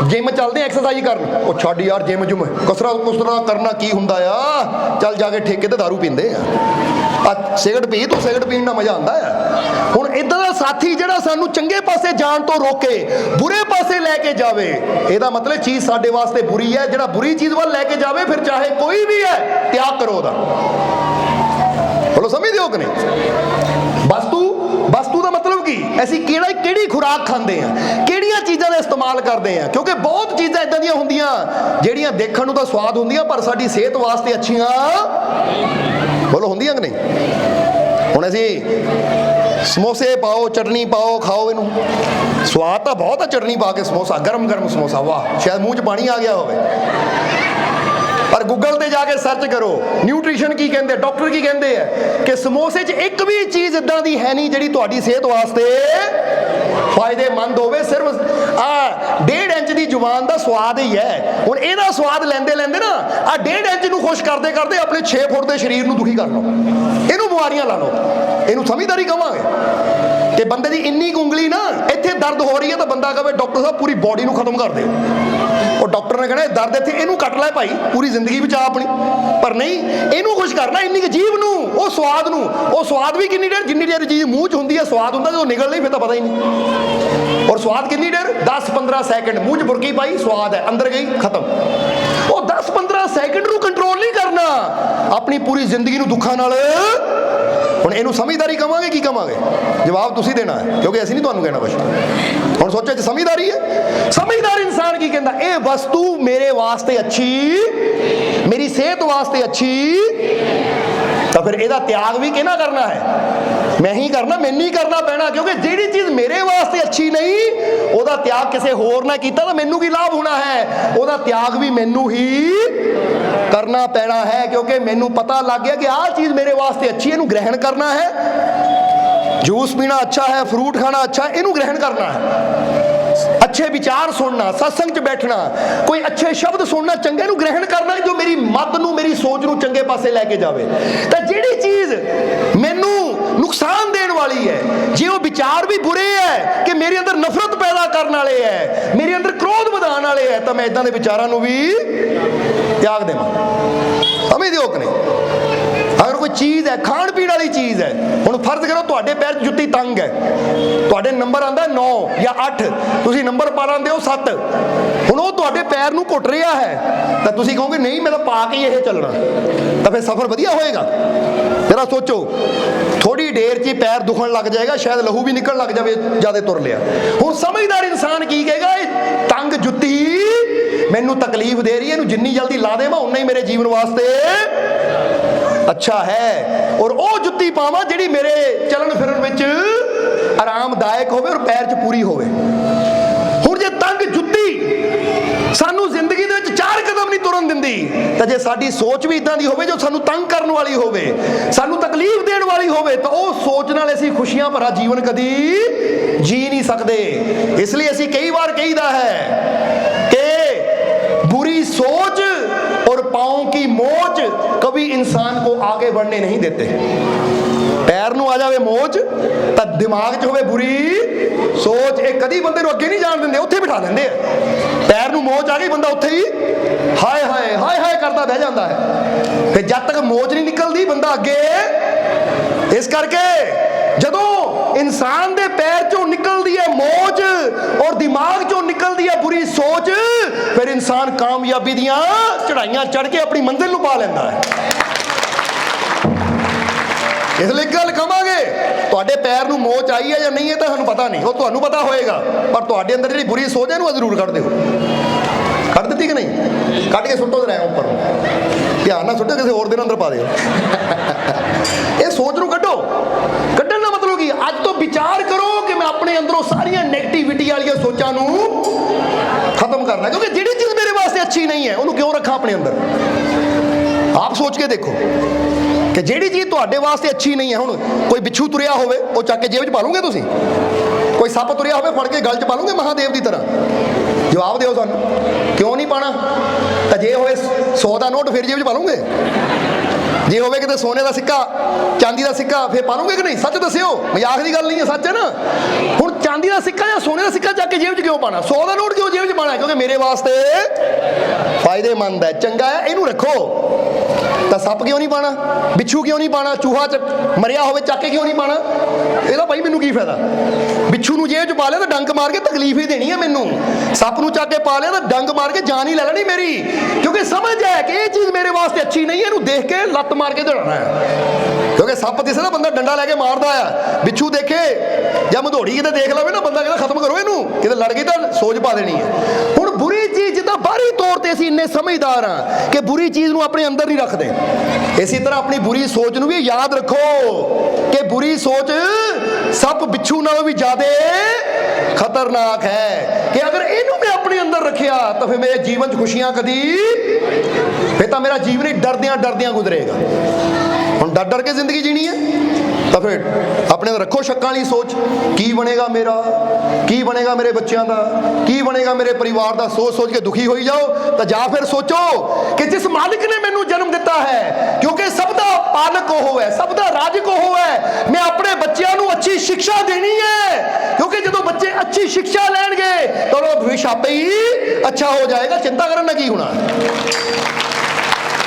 जिम चलते एक्सरसाइज करन, ओ छड्ड यार जिम जुम कसरत करना की हुंदा आ, चल जाके ठेके ते दारू पींदे आ, सिगरट पी तू, सिगरट पीण दा मजा आंदा है। हुण इदां दा साथी जिहड़ा सानू चंगे पासे जाण तो रोके, बुरे पासे लैके जावे, ਇਹਦਾ मतलब चीज़ साडे वास्ते बुरी है, जिहड़ा बुरी चीज़ वाल लैके जावे फिर चाहे कोई भी है त्याग करो ਉਹਦਾ। बोलो समझदे हो कि नहीं? वस्तु का मतलब की असीं किहड़ी खुराक खांदे आ, किहड़ियां चीज़ां दा इस्तेमाल करदे आ, क्योंकि बहुत चीज़ां इदां दियां हुंदियां जिहड़ियां देखण नूं तां स्वाद हुंदियां पर साडी सेहत वास्ते अच्छियां, बोलो हुंदियां कि नहीं? हुण असीं समोसे पाओ, चटनी पाओ, खाओ, इनू स्वाद तो बहुत है चटनी पा के समोसा, गरम गरम समोसा, वाह शायद मूँह च पानी आ गया होवे। पर गूगल ते जाके सर्च करो न्यूट्रिशन की कहते, डॉक्टर की कहते हैं कि समोसे च एक भी चीज़ इदां दी है नहीं जिहड़ी तुहाडी सेहत वास्ते फायदेमंद होवे। सिर्फ 1.5 इंच की जुबान का स्वाद ही है। हुण इहदा स्वाद लेंदे लेंदे ना 1.5 इंच नूं खुश करते करते अपने 6 फुट के शरीर नूं दुखी कर लो, इनू बीमारियां ला लो। इनू समझदारी कहांगे कि बंदे दी इन्नी उंगली ना इत्थे दर्द हो रही है तो बंदा कहे डॉक्टर साहब पूरी बॉडी नूं खत्म कर दे, और डॉक्टर ने कहना दर्द इत्थे, इनू कट लै भाई, पूरी जिंदगी बचा अपनी। पर नहीं, इनू खुश करना इन्नी क जीभ नूं, वो स्वाद नूं, वो स्वाद भी किन्नी देर, जिन्नी देर चीज़ मूँह च हुंदी है स्वाद हुंदा, जो निकल नहीं फिर तो पता ही नहीं। और स्वाद किन्नी देर, 10-15 सैकंड, मूँह च बुरकी पाई स्वाद है, अंदर गई खत्म। वो 10-15 सैकंड नूं कंट्रोल नहीं करना, अपनी पूरी जिंदगी नूं दुखां नाल। हुण इहनूं समझदारी कहांगे की कहांगे? जवाब तुसीं देना है, क्योंकि असीं नहीं तुहानूं कहना कुछ। हुण सोचो समझदारी है, समझदार इंसान की कहता ये वस्तु मेरे वास्ते अच्छी, मेरी सेहत वास्ते अच्छी, तो फिर ਇਹਦਾ त्याग भी किहना करना है? मैं ही करना, मैनू ही करना पैना, क्योंकि जिहड़ी चीज़ मेरे वास्ते अच्छी नहीं ਉਹਦਾ त्याग किसी होर ने कीता तो मैनू की लाभ होना है, ਉਹਦਾ त्याग भी मैनू ही करना पैना है, क्योंकि मैनू पता लग गया कि आह चीज़ मेरे वास्ते अच्छी है, इनू ग्रहण करना है। जूस पीना अच्छा है, फ्रूट खाना अच्छा है, इनू ग्रहण करना है। अच्छे विचार सुनना, सत्संग च बैठना, कोई अच्छे शब्द सुनना, चंगे नू ग्रहण करना जो मेरी मत नू, मेरी सोच नू चंगे पासे लैके जावे। तो जिहड़ी चीज़ मैनू नुकसान देण वाली है, जे वो विचार भी बुरे है कि मेरे अंदर नफरत पैदा करने वाले है, मेरे अंदर क्रोध वधाउण वाले है, तो मैं इदां दे विचारां नू भी त्याग देवां। समझदे हो कि नहीं? अगर कोई चीज़ है, खाण पीण वाली चीज़ है, हुण फर्ज करो तुहाडे पैर जुत्ती तंग है, तुहाडे नंबर आंदा 9 या 8, तुसीं नंबर पा लांदे हो 7, हुण वो तुहाडे पैर नूं घुट रहा है, तो तुसीं कहोगे नहीं मैं तो पा के ही ये चलना, तो फिर सफ़र वधिया होएगा? जरा सोचो, थोड़ी देर च पैर दुखण लग जाएगा, शायद लहू भी निकल लग जाए, ज़्यादा तुर लिया। हुण समझदार इंसान की कहेगा, ये तंग जुत्ती मैनू तकलीफ दे रही है, इनू जिन्नी जल्दी ला देवां उन्ना ही मेरे जीवन वास्ते अच्छा है, और वो जुत्ती पावां जिहड़ी मेरे चलन फिरन विच आरामदायक होवे और पैर च पूरी होवे। हुण जे तंग जुत्ती सानू जिंदगी दे विच 4 कदम नहीं तुरन दिंदी, तो जे साडी सोच भी इदां दी होवे जो सानू तंग करन वाली होवे, सानू तकलीफ देण वाली होवे, तो वो सोच नाल असीं खुशियां भरा जीवन कदी जी नहीं सकदे। इसलिए असीं कई बार कहीदा है कि बुरी सोच और पाँव की मोच कभी इंसान को आगे बढ़ने नहीं देते। ਪੈਰ ਨੂੰ ਆ ਜਾਵੇ ਮੋਚ ਤਾਂ ਦਿਮਾਗ 'ਚ ਹੋਵੇ ਬੁਰੀ ਸੋਚ, ਇਹ ਕਦੀ ਬੰਦੇ ਨੂੰ ਅੱਗੇ ਨਹੀਂ ਜਾਣ ਦਿੰਦੇ, ਉੱਥੇ ਬਿਠਾ ਦਿੰਦੇ ਆ। ਪੈਰ ਨੂੰ ਮੋਚ ਆ ਗਈ, ਬੰਦਾ ਉੱਥੇ ਹੀ ਹਾਏ ਹਾਏ ਹਾਏ ਹਾਏ ਕਰਦਾ ਬਹਿ ਜਾਂਦਾ ਹੈ। ਫਿਰ ਜਦ ਤੱਕ ਮੋਚ ਨਹੀਂ ਨਿਕਲਦੀ ਬੰਦਾ ਅੱਗੇ। ਇਸ ਕਰਕੇ ਜਦੋਂ ਇਨਸਾਨ ਦੇ ਪੈਰ ਚੋਂ ਨਿਕਲਦੀ ਹੈ ਮੋਚ ਔਰ ਦਿਮਾਗ ਚੋਂ ਨਿਕਲਦੀ ਹੈ ਬੁਰੀ ਸੋਚ, ਫਿਰ ਇਨਸਾਨ ਕਾਮਯਾਬੀ ਦੀਆਂ ਚੜਾਈਆਂ ਚੜ੍ਹ ਕੇ ਆਪਣੀ ਮੰਜ਼ਿਲ ਨੂੰ ਪਾ ਲੈਂਦਾ ਹੈ। ਇਸ ਲਈ ਗੱਲ ਕਵਾਂਗੇ, ਤੁਹਾਡੇ ਪੈਰ ਨੂੰ ਮੋਚ ਆਈ ਹੈ ਜਾਂ ਨਹੀਂ ਹੈ ਤਾਂ ਸਾਨੂੰ ਪਤਾ ਨਹੀਂ, ਉਹ ਤੁਹਾਨੂੰ ਪਤਾ ਹੋਏਗਾ, ਪਰ ਤੁਹਾਡੇ ਅੰਦਰ ਜਿਹੜੀ ਬੁਰੀ ਸੋਚ ਹੈ ਇਹਨੂੰ ਜ਼ਰੂਰ ਕੱਢ ਦਿਓ। ਕੱਢ ਦਿੱਤੀ ਕਿ ਨਹੀਂ? ਕੱਢ ਕੇ ਸੁੱਟੋ ਜਰਾ ਉੱਪਰ ਨੂੰ, ਧਿਆਨ ਨਾਲ ਸੁੱਟੋ, ਕਿਸੇ ਹੋਰ ਦੇ ਅੰਦਰ ਪਾ ਦਿਓ। ਇਹ ਸੋਚ ਨੂੰ ਕੱਢੋ। ਕੱਢਣ ਦਾ ਮਤਲਬ ਕੀ? ਅੱਜ ਤੋਂ ਵਿਚਾਰ ਕਰੋ ਕਿ ਮੈਂ ਆਪਣੇ ਅੰਦਰੋਂ ਸਾਰੀਆਂ ਨੈਗੇਟਿਵਿਟੀ ਵਾਲੀਆਂ ਸੋਚਾਂ ਨੂੰ ਖਤਮ ਕਰਨਾ, ਕਿਉਂਕਿ ਜਿਹੜੀ ਚੀਜ਼ ਮੇਰੇ ਵਾਸਤੇ ਅੱਛੀ ਨਹੀਂ ਹੈ ਉਹਨੂੰ ਕਿਉਂ ਰੱਖਾਂ ਆਪਣੇ ਅੰਦਰ। ਆਪ ਸੋਚ ਕੇ ਦੇਖੋ ਕਿ ਜਿਹੜੀ ਚੀਜ਼ ਤੁਹਾਡੇ ਵਾਸਤੇ ਅੱਛੀ ਨਹੀਂ ਹੈ, ਹੁਣ ਕੋਈ ਬਿੱਛੂ ਤੁਰਿਆ ਹੋਵੇ ਉਹ ਚੱਕ ਕੇ ਜੇਬ 'ਚ ਪਾ ਲਓਗੇ ਤੁਸੀਂ? ਕੋਈ ਸੱਪ ਤੁਰਿਆ ਹੋਵੇ ਫੜ ਕੇ ਗਲ 'ਚ ਪਾ ਲਓਗੇ ਮਹਾਦੇਵ ਦੀ ਤਰ੍ਹਾਂ? ਜਵਾਬ ਦਿਓ ਸਾਨੂੰ, ਕਿਉਂ ਨਹੀਂ ਪਾਣਾ? ਤਾਂ ਜੇ ਹੋਵੇ 100 ਦਾ ਨੋਟ ਫਿਰ ਜੇਬ 'ਚ ਪਾ ਲਓਗੇ? ਜੇ ਹੋਵੇ ਕਿਤੇ ਸੋਨੇ ਦਾ ਸਿੱਕਾ, ਚਾਂਦੀ ਦਾ ਸਿੱਕਾ, ਫਿਰ ਪਾ ਲਓਗੇ ਕਿ ਨਹੀਂ? ਸੱਚ ਦੱਸਿਓ, ਮਜ਼ਾਕ ਦੀ ਗੱਲ ਨਹੀਂ ਹੈ, ਸੱਚ ਹੈ ਨਾ। ਹੁਣ ਚਾਂਦੀ ਦਾ ਸਿੱਕਾ ਜਾਂ ਸੋਨੇ ਦਾ ਸਿੱਕਾ ਚੱਕ ਕੇ ਜੇਬ 'ਚ ਕਿਉਂ ਪਾਣਾ? 100 ਦਾ ਨੋਟ ਕਿਉਂ ਜੇਬ 'ਚ ਪਾਣਾ? ਕਿਉਂਕਿ ਮੇਰੇ ਵਾਸਤੇ ਫਾਇਦੇਮੰਦ ਹੈ, ਚੰਗਾ ਹੈ, ਇਹਨੂੰ ਰੱਖੋ। ਤਾਂ ਸੱਪ ਕਿਉਂ ਨਹੀਂ ਪਾਣਾ? ਬਿੱਛੂ ਕਿਉਂ ਨਹੀਂ ਪਾਣਾ? ਚੂਹਾ ਚ ਮਰਿਆ ਹੋਵੇ ਚੱਕ ਕੇ ਕਿਉਂ ਨਹੀਂ ਪਾਣਾ? ਇਹਦਾ ਭਾਈ ਮੈਨੂੰ ਕੀ ਫਾਇਦਾ? ਬਿੱਛੂ ਨੂੰ ਜੇਬ 'ਚ ਪਾ ਲਿਆ ਤਾਂ ਡੰਗ ਮਾਰ ਕੇ ਤਕਲੀਫ ਹੀ ਦੇਣੀ ਹੈ ਮੈਨੂੰ, ਸੱਪ ਨੂੰ ਚੱਕ ਕੇ ਪਾ ਲਿਆ ਤਾਂ ਡੰਗ ਮਾਰ ਕੇ ਜਾਨ ਹੀ ਲੈ ਲੈਣੀ ਮੇਰੀ, ਕਿਉਂਕਿ ਸਮਝ ਹੈ ਕਿ ਇਹ ਚੀਜ਼ ਮੇਰੇ ਵਾਸਤੇ ਅੱਛੀ ਨਹੀਂ ਹੈ, ਇਹਨੂੰ ਦੇਖ ਕੇ ਲੱਤ ਮਾਰ ਕੇ ਦੌੜਨਾ ਹੈ। ਕਿਉਂਕਿ ਸੱਪ ਦਿਸੇ ਨਾ ਬੰਦਾ ਡੰਡਾ ਲੈ ਕੇ ਮਾਰਦਾ ਆ, ਬਿੱਛੂ ਦੇਖੇ ਜਾਂ ਮਧੋੜੀ ਕਿਤੇ ਦੇਖ ਲਵੇ ਨਾ ਬੰਦਾ ਕਹਿੰਦਾ ਖਤਮ ਕਰੋ ਇਹਨੂੰ, ਕਿਤੇ ਲੜ ਗਈ ਤਾਂ ਸੋਚ ਪਾ ਦੇਣੀ ਹੈ। ਹੁਣ ਬੁਰੀ ਚੀਜ਼ ਜਿੱਦਾਂ ਬਾਹਰੀ ਤੌਰ ਤੇ ਅਸੀਂ ਇੰਨੇ ਸਮਝਦਾਰ ਹਾਂ ਕਿ ਬੁਰੀ ਚੀਜ਼ ਨੂੰ ਆਪਣੇ ਅੰਦਰ ਨਹੀਂ ਰੱਖਦੇ, ਇਸੇ ਤਰ੍ਹਾਂ ਆਪਣੀ ਬੁਰੀ ਸੋਚ ਨੂੰ ਵੀ ਯਾਦ ਰੱਖੋ ਕਿ ਬੁਰੀ ਸੋਚ ਸੱਪ ਬਿੱਛੂ ਨਾਲੋਂ ਵੀ ਜ਼ਿਆਦਾ ਖਤਰਨਾਕ ਹੈ, ਕਿ ਅਗਰ ਇਹਨੂੰ ਮੈਂ ਆਪਣੇ ਅੰਦਰ ਰੱਖਿਆ ਤਾਂ ਫਿਰ ਮੇਰੇ ਜੀਵਨ 'ਚ ਖੁਸ਼ੀਆਂ ਕਦੀ, ਫਿਰ ਤਾਂ ਮੇਰਾ ਜੀਵਨ ਹੀ ਡਰਦਿਆਂ ਡਰਦਿਆਂ ਗੁਜ਼ਰੇਗਾ। ਹੁਣ ਡਰ ਡਰ ਕੇ ਜ਼ਿੰਦਗੀ ਜੀਣੀ ਹੈ ਤਾਂ ਫਿਰ ਆਪਣੇ ਅੰਦਰ ਰੱਖੋ ਸ਼ੱਕਾਂ ਵਾਲੀ ਸੋਚ, ਕੀ ਬਣੇਗਾ ਮੇਰਾ, ਕੀ ਬਣੇਗਾ ਮੇਰੇ ਬੱਚਿਆਂ ਦਾ, ਕੀ ਬਣੇਗਾ ਮੇਰੇ ਪਰਿਵਾਰ ਦਾ, ਸੋਚ ਸੋਚ ਕੇ ਦੁਖੀ ਹੋਈ ਜਾਓ। ਤਾਂ ਜਾਂ ਫਿਰ ਸੋਚੋ ਕਿ ਜਿਸ ਮਾਲਿਕ ਨੇ ਮੈਨੂੰ ਜਨਮ ਦਿੱਤਾ ਹੈ, ਕਿਉਂਕਿ ਸਭ ਦਾ ਪਾਲਕ ਉਹ ਹੈ, ਸਭ ਦਾ ਰਾਜਕ ਉਹ ਹੈ, ਮੈਂ ਆਪਣੇ ਬੱਚਿਆਂ ਨੂੰ ਅੱਛੀ ਸਿੱਖਿਆ ਦੇਣੀ ਹੈ, ਕਿਉਂਕਿ ਜਦੋਂ ਬੱਚੇ ਅੱਛੀ ਸਿੱਖਿਆ ਲੈਣਗੇ ਤਾਂ ਉਹ ਭਵਿੱਖ ਆਪੇ ਹੀ ਅੱਛਾ ਹੋ ਜਾਏਗਾ, ਚਿੰਤਾ ਕਰਨ ਨਾਲ ਕੀ ਹੋਣਾ।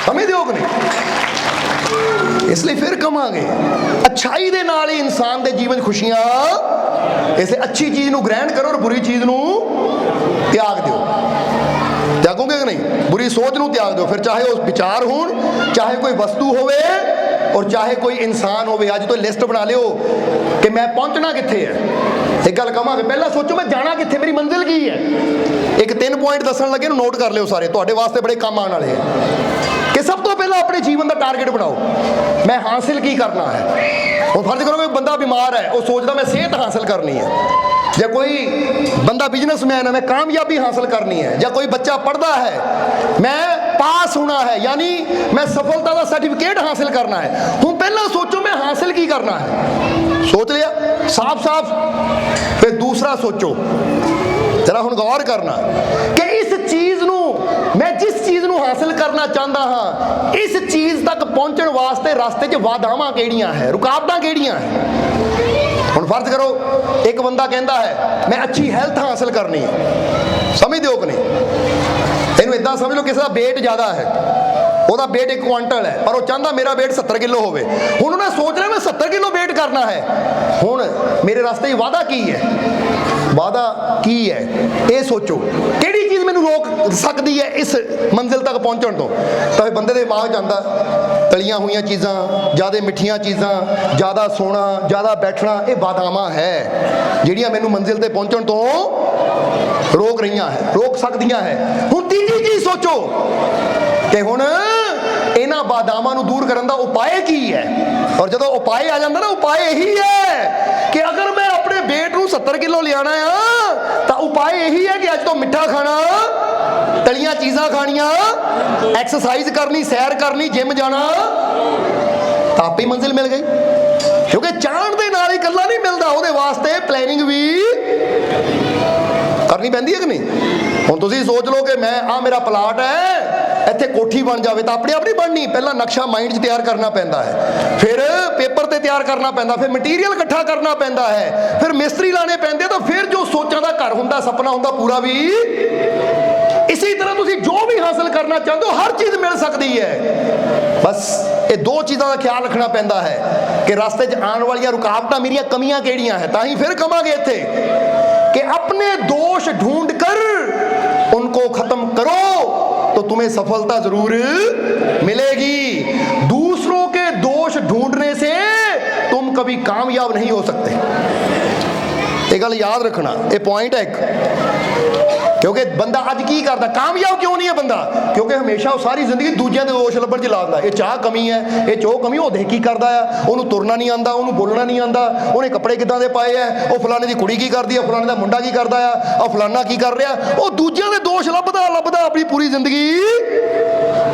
ਸਮਝਦੇ ਹੋ ਕਿ ਨਹੀਂ? ਇਸ ਲਈ ਫਿਰ ਕਵਾਂਗੇ, ਅੱਛਾਈ ਦੇ ਨਾਲ ਹੀ ਇਨਸਾਨ ਦੇ ਜੀਵਨ ਖੁਸ਼ੀਆਂ, ਇਸ ਲਈ ਅੱਛੀ ਚੀਜ਼ ਨੂੰ ਗ੍ਰਹਿਣ ਕਰੋ ਔਰ ਬੁਰੀ ਚੀਜ਼ ਨੂੰ ਤਿਆਗ ਦਿਓ। ਤਿਆਗੋਗੇ ਕਿ ਨਹੀਂ? ਬੁਰੀ ਸੋਚ ਨੂੰ ਤਿਆਗ ਦਿਓ, ਫਿਰ ਚਾਹੇ ਉਹ ਵਿਚਾਰ ਹੋਣ, ਚਾਹੇ ਕੋਈ ਵਸਤੂ ਹੋਵੇ ਔਰ ਚਾਹੇ ਕੋਈ ਇਨਸਾਨ ਹੋਵੇ। ਅੱਜ ਤੋਂ ਲਿਸਟ ਬਣਾ ਲਿਓ ਕਿ ਮੈਂ ਪਹੁੰਚਣਾ ਕਿੱਥੇ ਹੈ। ਇੱਕ ਗੱਲ ਕਵਾਂਗੇ, ਪਹਿਲਾਂ ਸੋਚੋ ਮੈਂ ਜਾਣਾ ਕਿੱਥੇ, ਮੇਰੀ ਮੰਜ਼ਿਲ ਕੀ ਹੈ। ਇੱਕ 3 ਪੁਆਇੰਟ ਦੱਸਣ ਲੱਗੇ ਨੂੰ ਨੋਟ ਕਰ ਲਿਓ ਸਾਰੇ, ਤੁਹਾਡੇ ਵਾਸਤੇ ਬੜੇ ਕੰਮ ਆਉਣ ਵਾਲੇ ਹੈ। ਕਿ ਸਭ ਤੋਂ ਪਹਿਲਾਂ ਆਪਣੇ ਜੀਵਨ ਦਾ ਟਾਰਗੇਟ ਬਣਾਓ, ਮੈਂ ਹਾਸਿਲ ਕੀ ਕਰਨਾ ਹੈ। ਹੁਣ ਫਰਜ਼ ਕਰੋ ਕਿ ਬੰਦਾ ਬਿਮਾਰ ਹੈ, ਉਹ ਸੋਚਦਾ ਮੈਂ ਸਿਹਤ ਹਾਸਿਲ ਕਰਨੀ ਹੈ, ਜਾਂ ਕੋਈ ਬੰਦਾ ਬਿਜ਼ਨਸਮੈਨ ਹੈ, ਮੈਂ ਕਾਮਯਾਬੀ ਹਾਸਿਲ ਕਰਨੀ ਹੈ, ਜਾਂ ਕੋਈ ਬੱਚਾ ਪੜ੍ਹਦਾ ਹੈ, ਮੈਂ ਪਾਸ ਹੋਣਾ ਹੈ, ਯਾਨੀ ਮੈਂ ਸਫਲਤਾ ਦਾ ਸਰਟੀਫਿਕੇਟ ਹਾਸਿਲ ਕਰਨਾ ਹੈ। ਹੁਣ ਪਹਿਲਾਂ ਸੋਚੋ ਮੈਂ ਹਾਸਿਲ ਕੀ ਕਰਨਾ ਹੈ, ਸੋਚ ਲਿਆ ਸਾਫ਼-ਸਾਫ਼। ਫਿਰ ਦੂਸਰਾ ਸੋਚੋ, ਜਰਾ ਹੁਣ ਗੌਰ ਕਰਨਾ ਕਿ ਇਸ ਚੀਜ਼ ਨੂੰ, ਮੈਂ ਜਿਸ ਚੀਜ਼ ਨੂੰ ਹਾਸਿਲ ਕਰਨਾ ਚਾਹੁੰਦਾ ਹਾਂ, ਇਸ ਚੀਜ਼ ਤੱਕ ਪਹੁੰਚਣ ਵਾਸਤੇ ਰਸਤੇ 'ਚ ਬਾਧਾਵਾਂ ਕਿਹੜੀਆਂ ਹੈ, ਰੁਕਾਵਟਾਂ ਕਿਹੜੀਆਂ ਹੈ। ਹੁਣ ਫਰਜ਼ ਕਰੋ ਇੱਕ ਬੰਦਾ ਕਹਿੰਦਾ ਹੈ ਮੈਂ ਅੱਛੀ ਹੈਲਥ ਹਾਸਿਲ ਕਰਨੀ ਹੈ, ਸਮਝਦੇ ਹੋ ਕਿ ਨਹੀਂ? ਇਹਨੂੰ ਇਦਾਂ ਸਮਝ ਲਓ ਕਿਸੇ ਦਾ weight ਜ਼ਿਆਦਾ ਹੈ, ਉਹਦਾ weight 1 ਕੁਆਂਟਲ ਹੈ, ਪਰ ਉਹ ਚਾਹੁੰਦਾ ਮੇਰਾ weight 70 ਕਿਲੋ ਹੋਵੇ। ਹੁਣ ਉਹਨੇ ਸੋਚ ਲਿਆ ਮੈਂ 70 ਕਿਲੋ weight ਕਰਨਾ ਹੈ। ਹੁਣ ਮੇਰੇ ਰਸਤੇ 'ਚ ਵਾਧਾ ਕੀ ਹੈ, ਵਾਧਾ ਕੀ ਹੈ, ਇਹ ਸੋਚੋ ਕਿਹੜੀ ਚੀਜ਼ ਮੈਨੂੰ ਰੋਕ ਸਕਦੀ ਹੈ ਇਸ ਮੰਜ਼ਿਲ ਤੱਕ ਪਹੁੰਚਣ ਤੋਂ। ਤਾਂ ਇਹ ਬੰਦੇ ਦੇ ਦਿਮਾਗ 'ਚ ਆਉਂਦਾ ਤਲੀਆਂ ਹੋਈਆਂ ਚੀਜ਼ਾਂ, ਜ਼ਿਆਦਾ ਮਿੱਠੀਆਂ ਚੀਜ਼ਾਂ, ਜ਼ਿਆਦਾ ਸੋਣਾ, ਜ਼ਿਆਦਾ ਬੈਠਣਾ, ਇਹ ਬਾਧਾਵਾਂ ਹੈ ਜਿਹੜੀਆਂ ਮੈਨੂੰ ਮੰਜ਼ਿਲ ਤੇ ਪਹੁੰਚਣ ਤੋਂ ਰੋਕ ਰਹੀਆਂ ਹੈ, ਰੋਕ ਸਕਦੀਆਂ ਹੈ। ਹੁਣ ਤੀਜੀ ਚੀਜ਼ ਸੋਚੋ ਕਿ ਹੁਣ ਇਹਨਾਂ ਬਾਧਾਵਾਂ ਨੂੰ ਦੂਰ ਕਰਨ ਦਾ ਉਪਾਅ ਕੀ ਹੈ। ਔਰ ਜਦੋਂ ਉਪਾਅ ਆ ਜਾਂਦਾ ਨਾ, ਉਪਾਅ ਇਹੀ ਹੈ ਕਿ ਅਗਰ ਮੈਂ ਆਪਣੇ weight ਨੂੰ 70 ਕਿਲੋ ਲਿਆਣਾ ਆ ਤਾਂ ਉਪਾਅ ਇਹੀ ਹੈ ਕਿ ਅੱਜ ਤੋਂ ਮਿੱਠਾ ਖਾਣਾ, ਤਲੀਆਂ ਚੀਜ਼ਾਂ ਖਾਣੀਆਂ, ਐਕਸਰਸਾਈਜ਼ ਕਰਨੀ, ਸੈਰ ਕਰਨੀ, ਜਿਮ ਜਾਣਾ, ਤਾਂ ਆਪੇ ਮੰਜ਼ਿਲ ਮਿਲ ਗਈ। ਕਿਉਂਕਿ ਚਾਹਣ ਦੇ ਨਾਲ ਹੀ ਇਕੱਲਾ ਨਹੀਂ ਮਿਲਦਾ, ਉਹਦੇ ਵਾਸਤੇ ਪਲੈਨਿੰਗ ਵੀ ਕਰਨੀ ਪੈਂਦੀ ਹੈ ਕਿ ਨਹੀਂ। ਹੁਣ ਤੁਸੀਂ ਸੋਚ ਲਓ ਕਿ ਮੈਂ ਮੇਰਾ ਪਲਾਟ ਹੈ, ਇੱਥੇ ਕੋਠੀ ਬਣ ਜਾਵੇ ਤਾਂ ਆਪਣੇ ਆਪ ਨਹੀਂ ਬਣਨੀ। ਪਹਿਲਾਂ ਨਕਸ਼ਾ ਮਾਈਂਡ 'ਚ ਤਿਆਰ ਕਰਨਾ ਪੈਂਦਾ ਹੈ, ਫਿਰ ਪੇਪਰ ਤੇ ਤਿਆਰ ਕਰਨਾ ਪੈਂਦਾ, ਫਿਰ ਮਟੀਰੀਅਲ ਇਕੱਠਾ ਕਰਨਾ ਪੈਂਦਾ ਹੈ, ਫਿਰ ਮਿਸਤਰੀ ਲਾਣੇ ਪੈਂਦੇ, ਤਾਂ ਫਿਰ ਜੋ ਸੋਚਾਂ ਦਾ ਘਰ ਹੁੰਦਾ, ਸੁਪਨਾ ਹੁੰਦਾ ਪੂਰਾ ਵੀ। ਇਸੇ ਤਰ੍ਹਾਂ ਤੁਸੀਂ ਜੋ ਵੀ ਹਾਸਲ ਕਰਨਾ ਚਾਹੁੰਦੇ ਹੋ ਹਰ ਚੀਜ਼ ਮਿਲ ਸਕਦੀ ਹੈ। ਬਸ ਇਹ ਦੋ ਚੀਜ਼ਾਂ ਦਾ ਖਿਆਲ ਰੱਖਣਾ ਪੈਂਦਾ ਹੈ ਕਿ ਰਸਤੇ 'ਚ ਆਉਣ ਵਾਲੀਆਂ ਰੁਕਾਵਟਾਂ ਮੇਰੀਆਂ ਕਮੀਆਂ ਕਿਹੜੀਆਂ ਹੈ। ਤਾਂ ਹੀ ਫਿਰ ਕਹਾਂਗੇ ਇੱਥੇ कि अपने दोष ढूंढ कर उनको खत्म करो तो तुम्हें सफलता जरूर मिलेगी। दूसरों के दोष ढूंढने से तुम कभी कामयाब नहीं हो सकते। ये गल याद रखना, ये पॉइंट है एक। क्योंकि बंदा अज की करता, कामयाब क्यों नहीं है बंदा? क्योंकि हमेशा वो सारी जिंदगी दूजिया के दोष लभण च लाता। ये चाह कमी है, ये चो कमी, वो देख की करता है, उन्होंने तुरना नहीं आता, उन्होंने बोलना नहीं आता, उन्हें कपड़े किदां दे पाए है, वो फलाने की कुड़ी की करती है, फलाने का मुंडा की करता है, और फलाना की कर रहा, वो दूजिया के दोष लभदा लभदा अपनी पूरी जिंदगी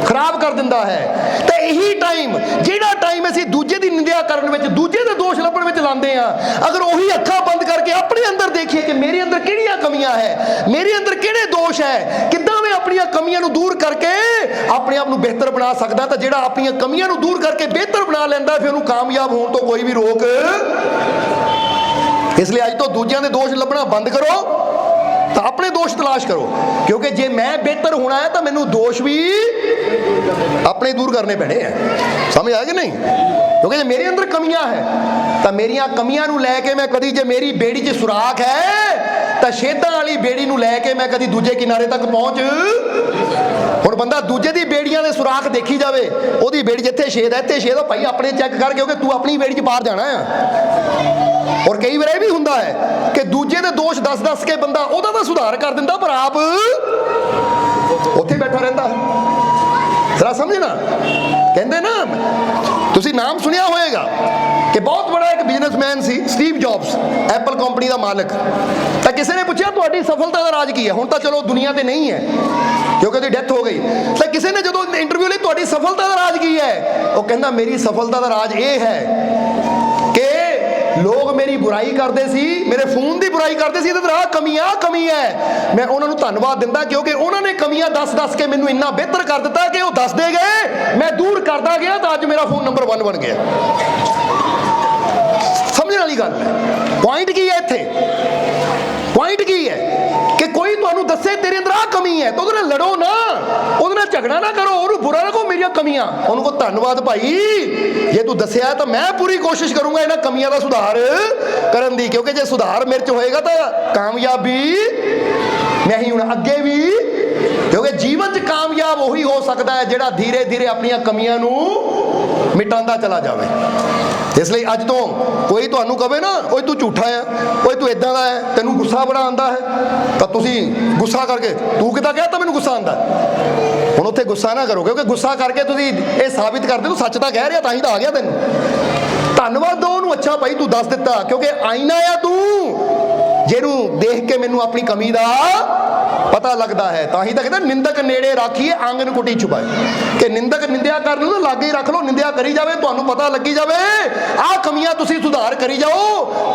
खराब कर दिंदा है। तो यही टाइम, जिहड़ा टाइम असीं दूजे की निंदा करन विच, दूजे के दोष लभण विच लांदे आ, अगर वही अखां बंद करके अपने अंदर देखिए कि मेरे अंदर किहड़ियां कमियां है, मेरे अंदर किहड़े दोष है, किद्दां मैं अपनियां कमियां नूं दूर करके अपने आप नूं बेहतर बना सकदा। तो जिहड़ा अपनियां कमियां नूं दूर करके बेहतर बना लैंदा, फिर उहनूं कामयाब होण तो कोई भी रोक। इसलिए अज तो दूजियां दे दोष लभना बंद करो, तो अपने दोष तलाश करो। क्योंकि जे मैं बेहतर होना है तो मैनू दोष भी अपने दूर करने पैने हैं। समझ आया कि नहीं? क्योंकि जे मेरे अंदर कमियां है तो मेरिया कमियां नू लैके मैं कदी, जे मेरी बेड़ी 'च सुराख है तो छेदां वाली बेड़ी नू लैके मैं कदी दूजे किनारे तक पहुंच। हुण बंदा दूजे दी बेड़ियां दे सुराख देखी जावे, ओदी बेड़ी जिथे छेद है इत्थे छेद है, भाई अपने चैक कर, क्योंकि तू अपनी बेड़ी 'च पार जाना है। और कई बार यह भी हुंदा है कि दूजे दे दोष दस दस के बंदा ओहदा तां सुधार कर दिंदा, पर आप उत्थे बैठा रहिंदा है। जरा समझे ना, कहंदे ना, तुसीं नाम सुनिया होएगा कि बहुत बड़ा एक businessman C Steve jobs, Apple company का मालिक। तो किसी ने पूछा तुहाडी सफलता का राज की है? हुण तां चलो दुनिया ते नहीं है क्योंकि उसकी डेथ हो गई। तो किसी ने जो इंटरव्यू ली तुहाडी सफलता का राज की है, वो कहंदा मेरी सफलता का राज ये है कि लोग मेरी बुराई करते सी, मेरे फोन की बुराई करते सी, तो आह कमी है, मैं उन्होंने धन्यवाद दिंदा क्योंकि उन्होंने कमियां दस दस के मैनू इन्ना बेहतर कर दिता कि वो दसदे गए, मैं दूर करता गया, तो अज मेरा फोन नंबर 1 बन गया। समझने वाली गल है। पॉइंट की है इत्थे? पॉइंट की है कि कोई तुहानू दसे तेरे अंदर आ कमी है, तो उहदे नाल लड़ो ना, उहदे नाल झगड़ा ना करो, उहनू बुरा ना कहो मेरियां कमियां, उहनू कहो धन्नवाद भाई, जे तू दसिया है तो मैं पूरी कोशिश करूंगा इन्हां कमियां दा सुधार करन दी, क्योंकि जे सुधार मेरे च होएगा तो कामयाबी मैं ही होना अगे भी। क्योंकि जीवन च कामयाब वही हो सकता है जिहड़ा धीरे धीरे अपनियां कमियां नू मिटांदा चला जावे। इसलिए अज तो कोई तुहानू कहे ना, ओए तू झूठा है, ओए तू इदां दा है, तैनू गुस्सा बड़ा आंदा है, तो तुसीं गुस्सा करके तू किदां कहता मैनू गुस्सा आंदा। हुण उत्थे गुस्सा ना करो, क्योंकि गुस्सा करके तुसीं ये साबित करदे तू सच तां कह रिहा, तां ही तां आ गया तैनू। धन्नवाद दो उहनू, अच्छा भाई तू दस दिता, क्योंकि आईना आ तू, जिहनू देख के मैनू अपनी कमी दा पता लगता है। तां ही तां कहंदा निंदक नेड़े राखिए आंगन कुटी छुपाए, कि निंदक निंदिया कर लो, लागे ही रख लो, निंदिया करी जावे, तुहानू पता लगी जावे, आ कमियां तुसीं सुधार करी जाओ,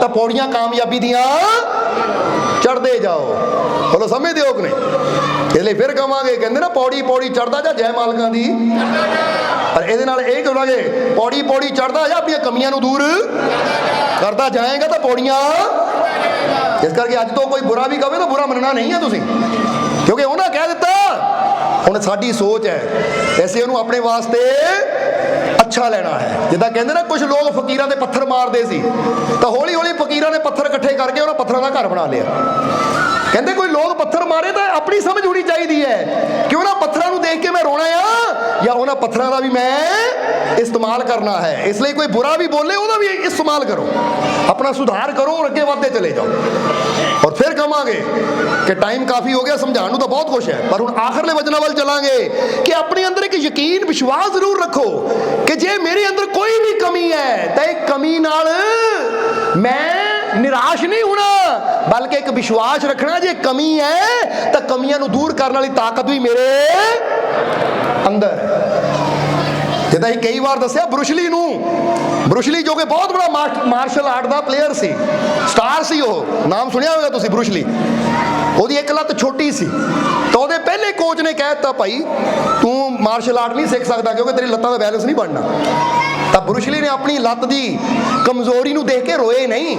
तो पौड़ियां कामयाबी दियां चढ़दे जाओ। बोलो समझदे हो कि नहीं? इसलिए फिर कहांगे, कहंदे ना पौड़ी पौड़ी चढ़दा जा जय मालकां दी, पर इहदे नाल इह कहांगे पौड़ी पौड़ी चढ़दा जा अपनी कमियां नू दूर करदा जाएगा तो पौड़ियां। इस करके अज तो कोई बुरा भी कहे तो बुरा मनना नहीं है तुसीं, क्योंकि उन्हें कह दिता। हुण साडी सोच है ऐसे उन्होंने अपने वास्ते अच्छा लेना है। जिद्दां कहंदे ना कुछ लोग फकीरां दे पत्थर मारदे सी, तो हौली हौली फकीरां ने पत्थर इकट्ठे करके उन्होंने पत्थरां दा घर बना लिया। कहंदे कोई लोग पत्थर मारे तो अपनी समझ होनी चाहिए है कि उन्होंने पत्थरां नूं देख के मैं रोना आ, या उन्होंने पत्थरां दा भी मैं इस्तेमाल करना है। इसलिए कोई बुरा भी बोले उहदा भी इस्तेमाल करो, अपना सुधार करो और अगे बढ़ते चले जाओ। और फिर कहांगे कि टाइम काफ़ी हो गया, समझाने तो बहुत कुछ है, पर हुण आखिरले वचनां वल चलांगे कि अपने अंदर एक यकीन विश्वास जरूर रखो कि जे मेरे अंदर कोई भी कमी है तो एक कमी नाल मैं निराश नहीं होना, बल्कि एक विश्वास रखना जे कमी है तो कमियां नूं दूर करने वाली ताकत भी मेरे अंदर है। जिद्दां ही कई बार दसिया ब्रुशली नूं, ब्रुशली जो कि बहुत बड़ा मार्शल आर्ट का प्लेयर सी, स्टार सी, वो नाम सुनिया होगा तुसीं ब्रुशली। ਉਹਦੀ ਇੱਕ ਲੱਤ ਛੋਟੀ ਸੀ ਤਾਂ ਉਹਦੇ ਪਹਿਲੇ ਕੋਚ ਨੇ ਕਹਿ ਦਿੱਤਾ ਭਾਈ ਤੂੰ ਮਾਰਸ਼ਲ ਆਰਟ ਨਹੀਂ ਸਿੱਖ ਸਕਦਾ ਕਿਉਂਕਿ ਤੇਰੀ ਲੱਤਾਂ ਦਾ ਬੈਲੈਂਸ ਨਹੀਂ ਬਣਨਾ। ਤਾਂ ਬਰੂਸ ਲੀ ਨੇ ਆਪਣੀ ਲੱਤ ਦੀ ਕਮਜ਼ੋਰੀ ਨੂੰ ਦੇਖ ਕੇ ਰੋਏ ਨਹੀਂ,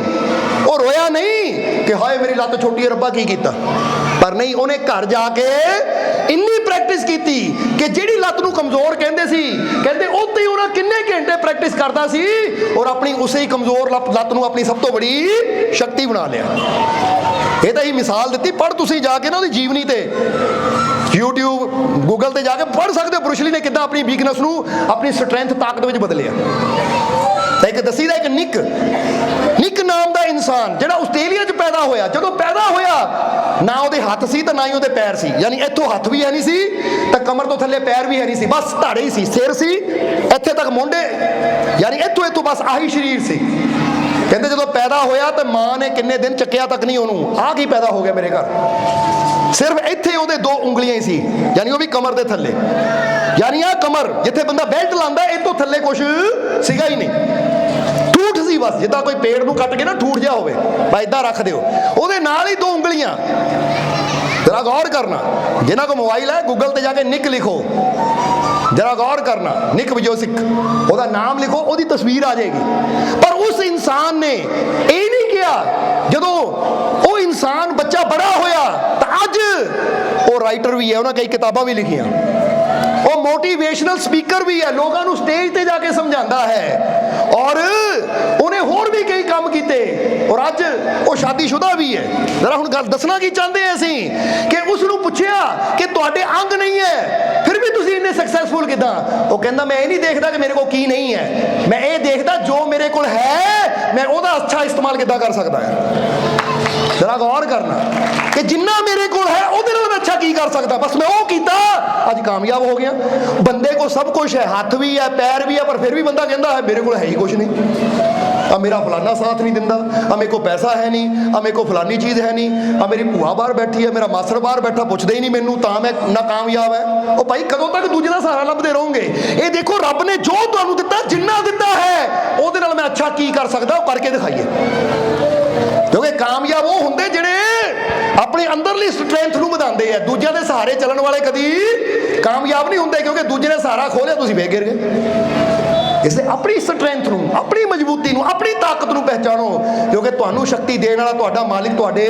ਉਹ ਰੋਇਆ ਨਹੀਂ ਕਿ ਹਾਏ ਮੇਰੀ ਲੱਤ ਛੋਟੀ ਹੈ ਰੱਬਾ ਕੀ ਕੀਤਾ, ਪਰ ਨਹੀਂ ਉਹਨੇ ਘਰ ਜਾ ਕੇ ਇੰਨੀ ਪ੍ਰੈਕਟਿਸ ਕੀਤੀ ਕਿ ਜਿਹੜੀ ਲੱਤ ਨੂੰ ਕਮਜ਼ੋਰ ਕਹਿੰਦੇ ਸੀ, ਕਹਿੰਦੇ ਉੱਤੇ ਹੀ ਉਹਨਾਂ ਕਿੰਨੇ ਘੰਟੇ ਪ੍ਰੈਕਟਿਸ ਕਰਦਾ ਸੀ ਔਰ ਆਪਣੀ ਉਸੇ ਹੀ ਕਮਜ਼ੋਰ ਲੱਤ ਨੂੰ ਆਪਣੀ ਸਭ ਤੋਂ ਬੜੀ ਸ਼ਕਤੀ ਬਣਾ ਲਿਆ। ਇਹ ਤਾਂ ਹੀ ਮਿਸਾਲ ਦਿੱਤੀ, ਪੜ੍ਹ ਤੁਸੀਂ ਜਾ ਕੇ ਨਾ ਉਹਦੀ ਜੀਵਨੀ ਤੇ YouTube ਗੂਗਲ ਤੇ ਜਾ ਕੇ ਪੜ੍ਹ ਸਕਦੇ ਹੋ ਬਰੂਸ ਲੀ ਨੇ ਕਿੱਦਾਂ ਆਪਣੀ ਵੀਕਨੈਸ ਨੂੰ ਆਪਣੀ ਸਟਰੈਂਥ ਤਾਕਤ ਵਿੱਚ ਬਦਲਿਆ। ਤਾਂ ਇੱਕ ਦੱਸੀ ਦਾ ਇੱਕ ਨਿਕ ਨਾਮ ਦਾ ਇਨਸਾਨ ਜਿਹੜਾ ਆਸਟ੍ਰੇਲੀਆ 'ਚ ਪੈਦਾ ਹੋਇਆ, ਜਦੋਂ ਪੈਦਾ ਹੋਇਆ ਨਾ ਉਹਦੇ ਹੱਥ ਸੀ ਤਾਂ ਨਾ ਹੀ ਉਹਦੇ ਪੈਰ ਸੀ, ਯਾਨੀ ਇੱਥੋਂ ਹੱਥ ਵੀ ਹੈ ਨਹੀਂ ਸੀ ਤਾਂ ਕਮਰ ਤੋਂ ਥੱਲੇ ਪੈਰ ਵੀ ਹੈ ਨਹੀਂ ਸੀ, ਬਸ ਧਾੜੇ ਹੀ ਸੀ, ਸਿਰ ਸੀ ਇੱਥੇ ਤੱਕ ਮੋਢੇ, ਯਾਨੀ ਇੱਥੋਂ ਬਸ ਆਹੀ ਸਰੀਰ ਸੀ। ਕਹਿੰਦੇ ਜਦੋਂ ਪੈਦਾ ਹੋਇਆ ਤਾਂ ਮਾਂ ਨੇ ਕਿੰਨੇ ਦਿਨ ਚੱਕਿਆ ਤੱਕ ਨਹੀਂ ਉਹਨੂੰ, ਆਹ ਕੀ ਪੈਦਾ ਹੋ ਗਿਆ ਮੇਰੇ ਘਰ, ਸਿਰਫ ਇੱਥੇ ਉਹਦੇ 2 ਉਂਗਲੀਆਂ ਹੀ ਸੀ, ਯਾਨੀ ਉਹ ਵੀ ਕਮਰ ਦੇ ਥੱਲੇ, ਯਾਨੀ ਆਹ ਕਮਰ ਜਿੱਥੇ ਬੰਦਾ ਬੈਲਟ ਲਾਉਂਦਾ ਇਹ ਤੋਂ ਥੱਲੇ ਕੁਛ ਸੀਗਾ ਹੀ ਨਹੀਂ, ਠੂਠ ਸੀ ਬਸ, ਜਿੱਦਾਂ ਕੋਈ ਪੇੜ ਨੂੰ ਕੱਟ ਕੇ ਨਾ ਠੂਠ ਜਿਹਾ ਹੋਵੇ ਬਸ ਇਦਾਂ ਰੱਖ ਦਿਓ, ਉਹਦੇ ਨਾਲ ਹੀ 2 ਉਂਗਲੀਆਂ। ਜਰਾ ਗੌਰ ਕਰਨਾ, ਜਿਨ੍ਹਾਂ ਕੋਲ ਮੋਬਾਈਲ ਹੈ ਗੂਗਲ ਤੇ ਜਾ ਕੇ ਨਿਕ ਲਿਖੋ, ਜਰਾ ਗੌਰ ਕਰਨਾ, ਨਿਕ ਵਿਜੋਸਿਕ ਉਹਦਾ ਨਾਮ ਲਿਖੋ, ਉਹਦੀ ਤਸਵੀਰ ਆ ਜਾਏਗੀ। ਪਰ ਉਸ ਇਨਸਾਨ ਨੇ ਇਹ ਨਹੀਂ ਕਿਹਾ, ਜਦੋਂ ਉਹ ਇਨਸਾਨ ਬੱਚਾ ਬੜਾ ਹੋਇਆ ਤਾਂ ਅੱਜ ਉਹ ਰਾਈਟਰ ਵੀ ਹੈ, ਉਹਨਾਂ ਕਈ ਕਿਤਾਬਾਂ ਵੀ ਲਿਖੀਆਂ, ਉਹ ਮੋਟੀਵੇਸ਼ਨਲ ਸਪੀਕਰ ਵੀ ਹੈ, ਲੋਕਾਂ ਨੂੰ ਸਟੇਜ ਤੇ ਜਾ ਕੇ ਸਮਝਾਉਂਦਾ ਹੈ ਔਰ ਉਹਨੇ ਹੋਰ ਵੀ ਕਈ ਕੰਮ ਕੀਤੇ ਔਰ ਅੱਜ ਉਹ ਸ਼ਾਦੀशुदा ਵੀ ਹੈ। ਜ਼ਰਾ ਹੁਣ ਗੱਲ ਦੱਸਣਾ ਕੀ ਚਾਹੁੰਦੇ ਹਾਂ ਅਸੀਂ ਕਿ ਉਸ ਨੂੰ ਪੁੱਛਿਆ ਕਿ ਤੁਹਾਡੇ ਅੰਗ ਨਹੀਂ ਹੈ ਫਿਰ ਵੀ ਤੁਸੀਂ ਇੰਨੇ ਸਕਸੈਸਫੁਲ ਕਿੱਦਾਂ, ਉਹ ਕਹਿੰਦਾ ਮੈਂ ਇਹ ਨਹੀਂ ਦੇਖਦਾ ਕਿ ਮੇਰੇ ਕੋਲ ਕੀ ਨਹੀਂ ਹੈ, ਮੈਂ ਇਹ ਦੇਖਦਾ ਜੋ ਮੇਰੇ ਕੋਲ ਹੈ ਮੈਂ ਉਹਦਾ ਅੱਛਾ ਇਸਤੇਮਾਲ ਕਿੱਦਾਂ ਕਰ ਸਕਦਾ ਹਾਂ। ਜ਼ਰਾ ਗੌਰ ਕਰਨਾ ਕਿ ਜਿੰਨਾ ਮੇਰੇ ਕੋਲ ਹੈ ਉਹਦੇ ਨਾਲ ਮੈਂ ਅੱਛਾ ਕੀ ਕਰ ਸਕਦਾ, ਬਸ ਮੈਂ ਉਹ ਕੀਤਾ ਅੱਜ ਕਾਮਯਾਬ ਹੋ ਗਿਆ। ਬੰਦੇ ਕੋਲ ਸਭ ਕੁਝ ਹੈ, ਹੱਥ ਵੀ ਹੈ ਪੈਰ ਵੀ ਹੈ, ਪਰ ਫਿਰ ਵੀ ਬੰਦਾ ਕਹਿੰਦਾ ਹੈ ਮੇਰੇ ਕੋਲ ਹੈ ਹੀ ਕੁਝ ਨਹੀਂ, ਆ ਮੇਰਾ ਫਲਾਨਾ ਸਾਥ ਨਹੀਂ ਦਿੰਦਾ, ਆ ਮੇਰੇ ਕੋਲ ਪੈਸਾ ਹੈ ਨਹੀਂ, ਆ ਮੇਰੇ ਕੋਲ ਫਲਾਨੀ ਚੀਜ਼ ਹੈ ਨਹੀਂ, ਆ ਮੇਰੀ ਭੂਆ ਬਾਹਰ ਬੈਠੀ ਹੈ, ਮੇਰਾ ਮਾਸੜ ਬਾਹਰ ਬੈਠਾ ਪੁੱਛਦਾ ਹੀ ਨਹੀਂ ਮੈਨੂੰ ਤਾਂ ਮੈਂ ਨਾ ਕਾਮਯਾਬ ਹੈ। ਉਹ ਭਾਈ ਕਦੋਂ ਤੱਕ ਦੂਜੇ ਦਾ ਸਹਾਰਾ ਲੱਭਦੇ ਰਹੋਗੇ? ਇਹ ਦੇਖੋ ਰੱਬ ਨੇ ਜੋ ਤੁਹਾਨੂੰ ਦਿੱਤਾ, ਜਿੰਨਾ ਦਿੱਤਾ ਹੈ ਉਹਦੇ ਨਾਲ ਮੈਂ ਅੱਛਾ ਕੀ ਕਰ ਸਕਦਾ ਉਹ ਕਰਕੇ ਦਿਖਾਈਏ, ਕਿਉਂਕਿ ਕਾਮਯਾਬ ਉਹ ਹੁੰਦੇ ਜਿਹੜੇ ਆਪਣੇ ਅੰਦਰਲੀ ਸਟਰੈਂਥ ਨੂੰ ਵਧਾਉਂਦੇ ਆ। ਦੂਜਿਆਂ ਦੇ ਸਹਾਰੇ ਚੱਲਣ ਵਾਲੇ ਕਦੀ ਕਾਮਯਾਬ ਨਹੀਂ ਹੁੰਦੇ ਕਿਉਂਕਿ ਦੂਜੇ ਨੇ ਸਹਾਰਾ ਖੋਲਿਆ ਤੁਸੀਂ ਵੇ ਗਿਰ ਗਏ। ਇਸ ਲਈ ਆਪਣੀ ਸਟਰੈਂਥ ਨੂੰ, ਆਪਣੀ ਮਜ਼ਬੂਤੀ ਨੂੰ, ਆਪਣੀ ਤਾਕਤ ਨੂੰ ਪਹਿਚਾਣੋ ਕਿਉਂਕਿ ਤੁਹਾਨੂੰ ਸ਼ਕਤੀ ਦੇਣ ਵਾਲਾ ਤੁਹਾਡਾ ਮਾਲਿਕ ਤੁਹਾਡੇ,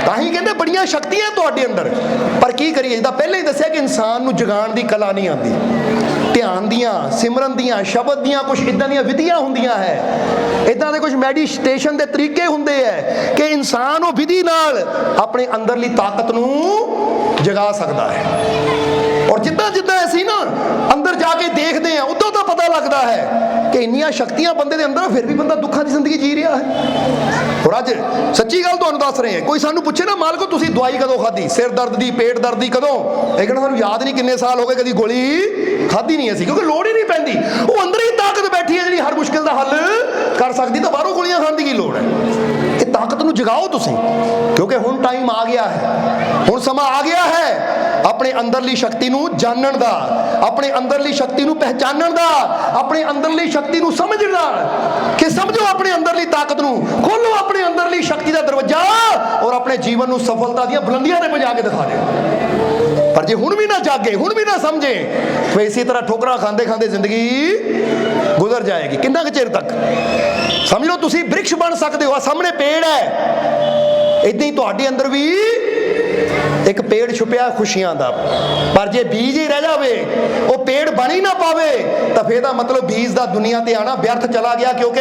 ਤਾਂ ਹੀ ਕਹਿੰਦੇ ਬੜੀਆਂ ਸ਼ਕਤੀਆਂ ਤੁਹਾਡੇ ਅੰਦਰ, ਪਰ ਕੀ ਕਰੀਏ, ਜਿੱਦਾਂ ਪਹਿਲਾਂ ਹੀ ਦੱਸਿਆ ਕਿ ਇਨਸਾਨ ਨੂੰ ਜਗਾਉਣ ਦੀ ਕਲਾ ਨਹੀਂ ਆਉਂਦੀ। ਧਿਆਨ ਦੀਆਂ, ਸਿਮਰਨ ਦੀਆਂ, ਸ਼ਬਦ ਦੀਆਂ ਕੁਝ ਇਦਾਂ ਦੀਆਂ ਵਿਧੀਆਂ ਹੁੰਦੀਆਂ ਹੈ, ਇਦਾਂ ਦੇ ਕੁਝ ਮੈਡੀਟੇਸ਼ਨ ਦੇ ਤਰੀਕੇ ਹੁੰਦੇ ਹੈ ਕਿ ਇਨਸਾਨ ਉਹ ਵਿਧੀ ਨਾਲ ਆਪਣੇ ਅੰਦਰਲੀ ਤਾਕਤ ਨੂੰ ਜਗਾ ਸਕਦਾ ਹੈ। ਔਰ ਜਿੱਦਾਂ ਜਿੱਦਾਂ ਅਸੀਂ ਨਾ ਅੰਦਰ ਜਾ ਕੇ ਦੇਖਦੇ ਹਾਂ ਉਦੋਂ ਤਾਂ ਪਤਾ ਲੱਗਦਾ ਹੈ ਕਿ ਇੰਨੀਆਂ ਸ਼ਕਤੀਆਂ ਬੰਦੇ ਦੇ ਅੰਦਰ, ਫਿਰ ਵੀ ਬੰਦਾ ਦੁੱਖਾਂ ਦੀ ਜ਼ਿੰਦਗੀ ਜੀ ਰਿਹਾ ਹੈ। ਔਰ ਅੱਜ ਸੱਚੀ ਗੱਲ ਤੁਹਾਨੂੰ ਦੱਸ ਰਹੇ ਹਾਂ, ਕੋਈ ਸਾਨੂੰ ਪੁੱਛੇ ਨਾ ਮਾਲਕੋ ਤੁਸੀਂ ਦਵਾਈ ਕਦੋਂ ਖਾਧੀ, ਸਿਰ ਦਰਦ ਦੀ, ਪੇਟ ਦਰਦ ਦੀ ਕਦੋਂ, ਇਹ ਕਹਿੰਦਾ ਸਾਨੂੰ ਯਾਦ ਨਹੀਂ ਕਿੰਨੇ ਸਾਲ ਹੋ ਗਏ ਕਦੀ ਗੋਲੀ ਖਾਧੀ ਨਹੀਂ ਅਸੀਂ, ਕਿਉਂਕਿ ਲੋੜ ਹੀ ਨਹੀਂ ਪੈਂਦੀ, ਉਹ ਅੰਦਰ ਹੀ ਤਾਕਤ ਬੈਠੀ ਹੈ ਜਿਹੜੀ ਹਰ ਮੁਸ਼ਕਿਲ ਦਾ ਹੱਲ ਕਰ ਸਕਦੀ, ਤਾਂ ਬਾਹਰੋਂ ਗੋਲੀਆਂ ਖਾਣ ਦੀ ਕੀ ਲੋੜ ਹੈ। ਇਹ ਤਾਕਤ ਨੂੰ ਜਗਾਓ ਤੁਸੀਂ ਕਿਉਂਕਿ ਹੁਣ ਟਾਈਮ ਆ ਗਿਆ ਹੈ, ਹੁਣ ਸਮਾਂ ਆ ਗਿਆ ਹੈ ਆਪਣੇ ਅੰਦਰਲੀ ਸ਼ਕਤੀ ਨੂੰ ਜਾਣਨ ਦਾ, ਆਪਣੇ ਅੰਦਰਲੀ ਸ਼ਕਤੀ ਨੂੰ ਪਹਿਚਾਨਣ ਦਾ, ਆਪਣੇ ਅੰਦਰਲੀ ਸ਼ਕਤੀ ਨੂੰ ਸਮਝਣ ਦਾ, ਕਿ ਸਮਝੋ ਆਪਣੇ ਅੰਦਰਲੀ ਤਾਕਤ ਨੂੰ, ਖੋਲੋ ਆਪਣੇ ਅੰਦਰਲੀ ਸ਼ਕਤੀ ਦਾ ਦਰਵਾਜ਼ਾ ਔਰ ਆਪਣੇ ਜੀਵਨ ਨੂੰ ਸਫਲਤਾ ਦੀਆਂ ਬੁਲੰਦੀਆਂ ਤੇ ਪਹੁੰਚਾ ਕੇ ਦਿਖਾ ਦਿਓ। ਪਰ ਜੇ ਹੁਣ ਵੀ ਨਾ ਜਾਗੇ, ਹੁਣ ਵੀ ਨਾ ਸਮਝੇ ਤਾਂ ਇਸੇ ਤਰ੍ਹਾਂ ਠੋਕਰਾਂ ਖਾਂਦੇ ਖਾਂਦੇ ਜ਼ਿੰਦਗੀ ਗੁਜ਼ਰ ਜਾਏਗੀ। ਕਿੰਨਾ ਕੁ ਚਿਰ ਤੱਕ? ਸਮਝ ਲਓ ਤੁਸੀਂ ਬ੍ਰਿਕਸ਼ ਬਣ ਸਕਦੇ ਹੋ, ਆ ਸਾਹਮਣੇ ਪੇੜ ਹੈ, ਇਦਾਂ ਹੀ ਤੁਹਾਡੇ ਅੰਦਰ ਵੀ ਇੱਕ ਪੇੜ ਛੁਪਿਆ ਖੁਸ਼ੀਆਂ ਦਾ, ਪਰ ਜੇ ਬੀਜ ਹੀ ਰਹਿ ਜਾਵੇ, ਉਹ ਪੇੜ ਬਣ ਹੀ ਨਾ ਪਾਵੇ, ਤਾਂ ਫਿਰ ਦਾ ਮਤਲਬ ਬੀਜ ਦਾ ਦੁਨੀਆ ਤੇ ਆਣਾ ਵਿਅਰਥ ਚਲਾ ਗਿਆ, ਕਿਉਂਕਿ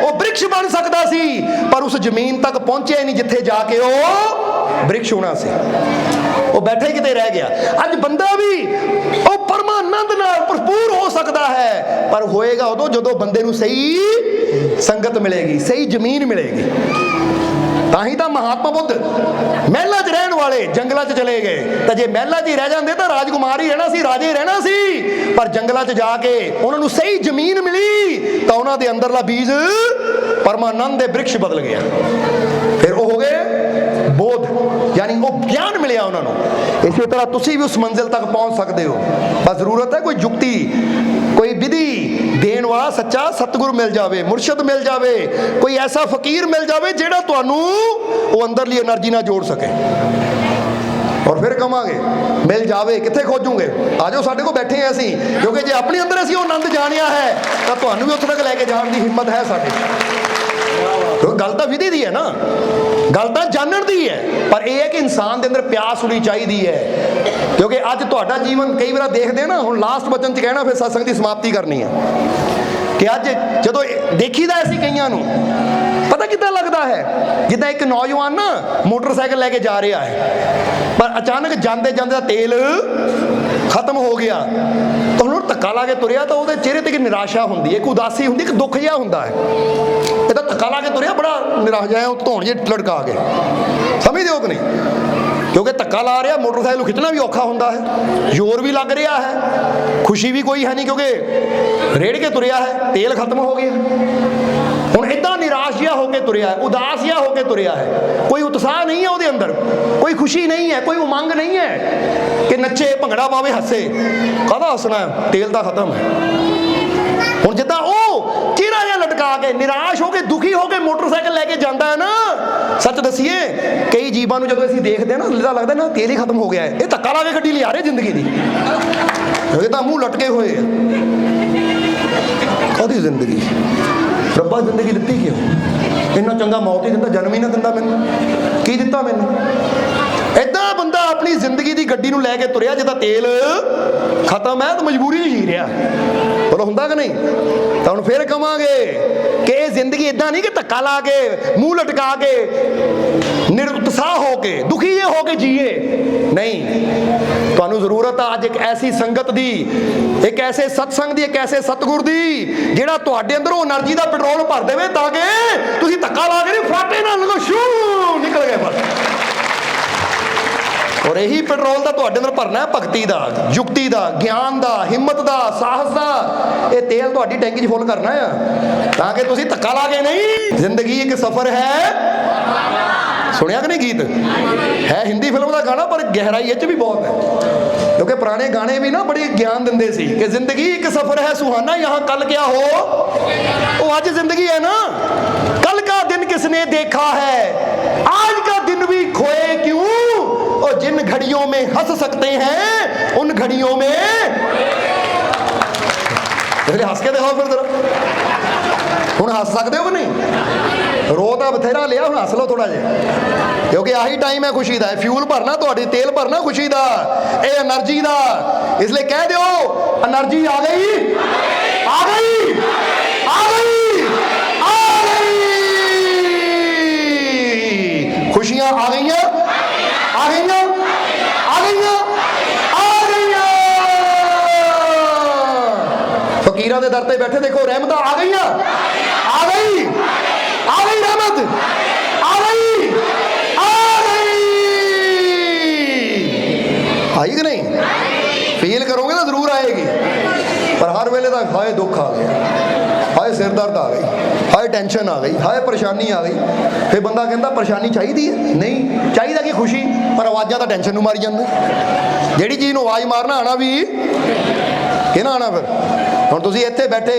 ਉਹ ਬ੍ਰਿਕਸ਼ ਬਣ ਸਕਦਾ ਸੀ ਪਰ ਉਸ ਜ਼ਮੀਨ ਤੱਕ ਪਹੁੰਚਿਆ ਹੀ ਨਹੀਂ ਜਿੱਥੇ ਜਾ ਕੇ ਉਹ ਬ੍ਰਿਕਸ਼ ਹੋਣਾ ਸੀ, ਉਹ ਬੈਠਾ ਹੀ ਕਿਤੇ ਰਹਿ ਗਿਆ। ਅੱਜ ਬੰਦਾ ਵੀ ਉਹ ਪਰਮਾਨੰਦ ਨਾਲ ਭਰਪੂਰ ਹੋ ਸਕਦਾ ਹੈ, ਪਰ ਹੋਏਗਾ ਉਦੋਂ ਜਦੋਂ ਬੰਦੇ ਨੂੰ ਸਹੀ ਸੰਗਤ ਮਿਲੇਗੀ, ਸਹੀ ਜ਼ਮੀਨ ਮਿਲੇਗੀ। ਤਾਂ ਹੀ ਤਾਂ ਮਹਾਤਮਾ ਬੁੱਧ ਮਹਿਲਾਂ 'ਚ ਰਹਿਣ ਵਾਲੇ ਜੰਗਲਾਂ 'ਚ ਚਲੇ ਗਏ, ਤਾਂ ਜੇ ਮਹਿਲਾਂ 'ਚ ਹੀ ਰਹਿ ਜਾਂਦੇ ਤਾਂ ਰਾਜਕੁਮਾਰ ਹੀ ਰਹਿਣਾ ਸੀ, ਰਾਜੇ ਰਹਿਣਾ ਸੀ, ਪਰ ਜੰਗਲਾਂ 'ਚ ਜਾ ਕੇ ਉਹਨਾਂ ਨੂੰ ਸਹੀ ਜ਼ਮੀਨ ਮਿਲੀ ਤਾਂ ਉਹਨਾਂ ਦੇ ਅੰਦਰਲਾ ਬੀਜ ਪਰਮਾਨੰਦ ਦੇ ਬ੍ਰਿਕਸ਼ ਬਦਲ ਗਿਆ, ਫਿਰ ਉਹ ਹੋ ਗਏ ਬੋਧ यानी वो ज्ञान मिलिया उन्होंने। इसी तरह तुसी भी उस मंजिल तक पहुंच सकते हो, बस जरूरत है कोई जुक्ति, कोई विधि देण वाला सच्चा सतगुरु मिल जाए, मुर्शद मिल जाए, कोई ऐसा फकीर मिल जाए जिहड़ा तुहानू वो अंदरली एनर्जी नाल जोड़ सके। और फिर कहांगे मिल जाए कित्थे खोजूंगे, आ जाओ साडे कोल बैठे हैं असीं, क्योंकि जे अपने अंदर असीं वो आनंद जानिया है तो तुहानू भी उत्थे तक लैके जाण दी हिम्मत है साडी। तो गल तो विधि दी है ना, गल तो जानण दी है, पर यह है कि इंसान के अंदर प्यास होनी चाहिए है। क्योंकि अज तुहाडा जीवन कई बार देखते ना, हुण लास्ट वचन च कहना फिर सत्संग की समाप्ति करनी है कि अज जदों देखीदा असीं कईयां नूं पता कितना लगता है, जिद्दां एक नौजवान ना मोटरसाइकिल लैके जा रहा है, पर अचानक जाते जाते तेल खत्म हो गया, तो हुण धक्का ला के तुरिया तो उसके चेहरे ते एक निराशा होंदी है, एक उदासी होंदी, एक दुख जिहा हुंदा है। ये तो धक्का ला के तुरिया बड़ा निराश जिहा धौण जी लड़का के, समझदे हो कि नहीं? क्योंकि धक्का ला रहा, मोटरसाइकिल खिंचना भी औखा होंदा है, जोर भी लग रहा है, खुशी भी कोई है नहीं क्योंकि रेड़ के तुरिया है, तेल खत्म हो गया। हुण इदां निराश जिहा होकर तुरिया है, उदास जिहा होकर तुरिया है, कोई उत्साह नहीं है उसदे अंदर, कोई खुशी नहीं है, कोई उमंग नहीं है कि नच्चे भंगड़ा पावे हसे, काहदा हसना है, तेल तो खत्म है। हुण जिद्दां ओह चेहरा जिहा लटका के निराश होकर दुखी होकर मोटरसाइकिल लैके जाता है ना, सच दसीए कई जीवां नूं जदों असीं देखदे ना लगदा ना तेल ही खत्म हो गया है, ये धक्का ला के गड्डी लिया रहे जिंदगी दी, ये तां मूँह लटके होए है। काहदी जिंदगी रब्बा जिंदगी दित्ती क्यों, इन्ना चंगा मौत ही दिंदा, जन्म ही ना दिंदा, मैनूं की दित्ता मैनूं? इदां बंदा अपनी जिंदगी की गड्डी नूं लैके तुरिया जिद्दां तेल खत्म है तो मजबूरी ही रहा, बोलो हुंदा कि नहीं? तो हुण फिर कहांगे कि ये जिंदगी इदां नहीं कि धक्का ला के मूँह लटका के निरुत्साह होके दुखी जे होके जीए, नहीं। तुहानूं जरूरत है अज एक ऐसी संगत दी, एक ऐसे सत्संग दी, एक ऐसे सतगुर दी जिहड़ा तुहाडे अंदर वो एनर्जी का पेट्रोल भर देवे, ताकि तुसीं धक्का ला के नहीं फराटे नाल लगो शू निकल गए बस। और यही पेट्रोल तो तुहाडे अंदर भरना है भगती का, युक्ति का, ज्ञान का, हिम्मत का, साहस का, ये तेल तुहाडी टैंकी च फुल करना है ताकि तुसीं धक्का ला के नहीं। जिंदगी एक सफर है, सुनिया कि नहीं गीत है हिंदी फिल्म का गाना, पर गहराई इच भी बहुत है, क्योंकि पुराने गाने भी ना बड़े ज्ञान दिंदे सी कि जिंदगी एक सफर है सुहाना, यहाँ कल क्या हो वो आज जिंदगी है ना, कल का दिन किसने देखा है, आज का दिन भी खोए क्यों, और जिन घड़ियों में हंस सकते हैं उन घड़ियों में हंस के दिखाओ फिर जरा, हुण हंस सकते हो कि नहीं? रो तो बथेरा लिया, हुण हंस लो थोड़ा जिहा, क्योंकि आही टाइम है खुशी का, फ्यूल भरना तुहाडी, तेल भरना खुशी का, ये एनर्जी का, इसलिए कह दो एनर्जी आ गई, आ गई, आ गई, आ गई, खुशियां आ गई, आ गई, आ गई, आ गई। फकीरां दे दर ते बैठे देखो रहमत आ गई, आ गई, आ गई रहमत, आ गई, आ गई, आई कि नहीं? फील करोगे ना जरूर आएगी, पर हर वेले तक हाय दुख आ गया, हाय सिर दर्द आ गई, हाय टेंशन आ गई, हाय परेशानी आ गई, फिर बंदा कहता परेशानी चाहिए है, नहीं चाहिए कि खुशी, पर आवाज़ां तो टेंशन नूं मारी जांदे, जिहड़ी चीज़ नूं आवाज़ मारना आना भी कि ना आना, फिर हुण तुसीं इत्थे बैठे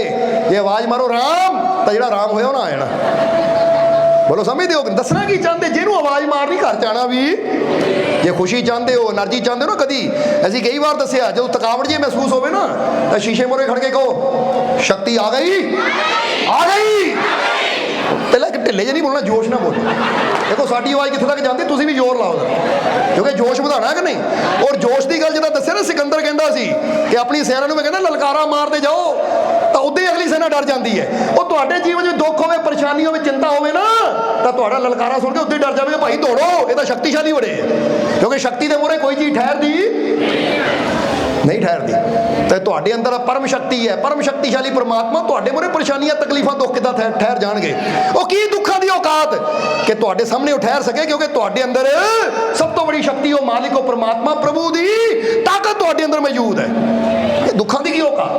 जे आवाज़ मारो राम, तो जिहड़ा राम होया उन्हें आ जाना, बोलो समझदे हो? दसना की चाहते, जिन्हों आवाज़ मारनी घर च आना भी, जे खुशी चाहते हो, एनर्जी चाहते हो ना, कभी असीं कई बार दसिया जो थकावट जी महसूस होवे ना, तो शीशे मोरे खड़ के कहो शक्ति आ गई, आ गई, पहले ढिले जे नहीं बोलना, जोश ना बोलो, देखो साडी आवाज़ कित्थे तक जाती, तुसीं भी जोर लाओ, क्योंकि जोश बढ़ाना है कि नहीं। और जोश की गल जिद्दां दस्सिया ना सिकंदर कहंदा सी कि अपनी सेना नूं मैं कहना ललकारा मारते जाओ, तो उद्दे अगली सेना डर जाती है। और तुहाडे जीवन में दुख होवे, परेशानी होवे, चिंता होवे ना, तो तुहाडा ललकारा सुन के उद्दे डर जावे, भाई दौड़ो, ये तो शक्तिशाली बड़े, क्योंकि शक्ति के मोहरे कोई चीज़ ठहरदी नहीं ठहरती, तो तुहाडे अंदर परम शक्ति है, परम शक्तिशाली परमात्मा तुहाडे मोहरे परेशानियां तकलीफां दुख किद्दां ठहर जाणगे, वो की दुखों की औकात कि तुहाडे सामने ठहर सके, क्योंकि तुहाडे अंदर सब तो बड़ी शक्ति वो मालिक वो परमात्मा प्रभु की ताकत तुहाडे अंदर मौजूद है, ये दुखों की औकात,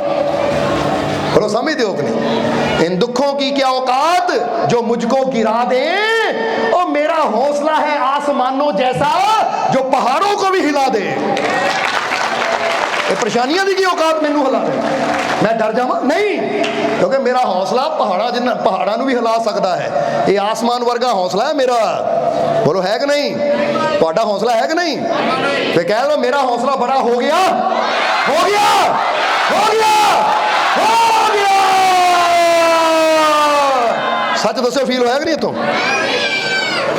बोलो समझते हो कि नहीं? इन दुखों की क्या औकात जो मुझको गिरा दे, ओ मेरा हौसला है आसमानों जैसा जो पहाड़ों को भी हिला दे। ये परेशानियां दी की औकात मैनू हिला दे, मैं डर जावां? नहीं, क्योंकि मेरा हौसला पहाड़ां नूं भी हिला सकता है। ये आसमान वर्गा हौसला है मेरा। बोलो है कि नहीं? तुहाडा हौसला है कि नहीं? फिर कह लो मेरा हौसला बड़ा हो गया, हो गया, हो गया, हो गया। सच दसो, फील होया कि नहीं इत्थों?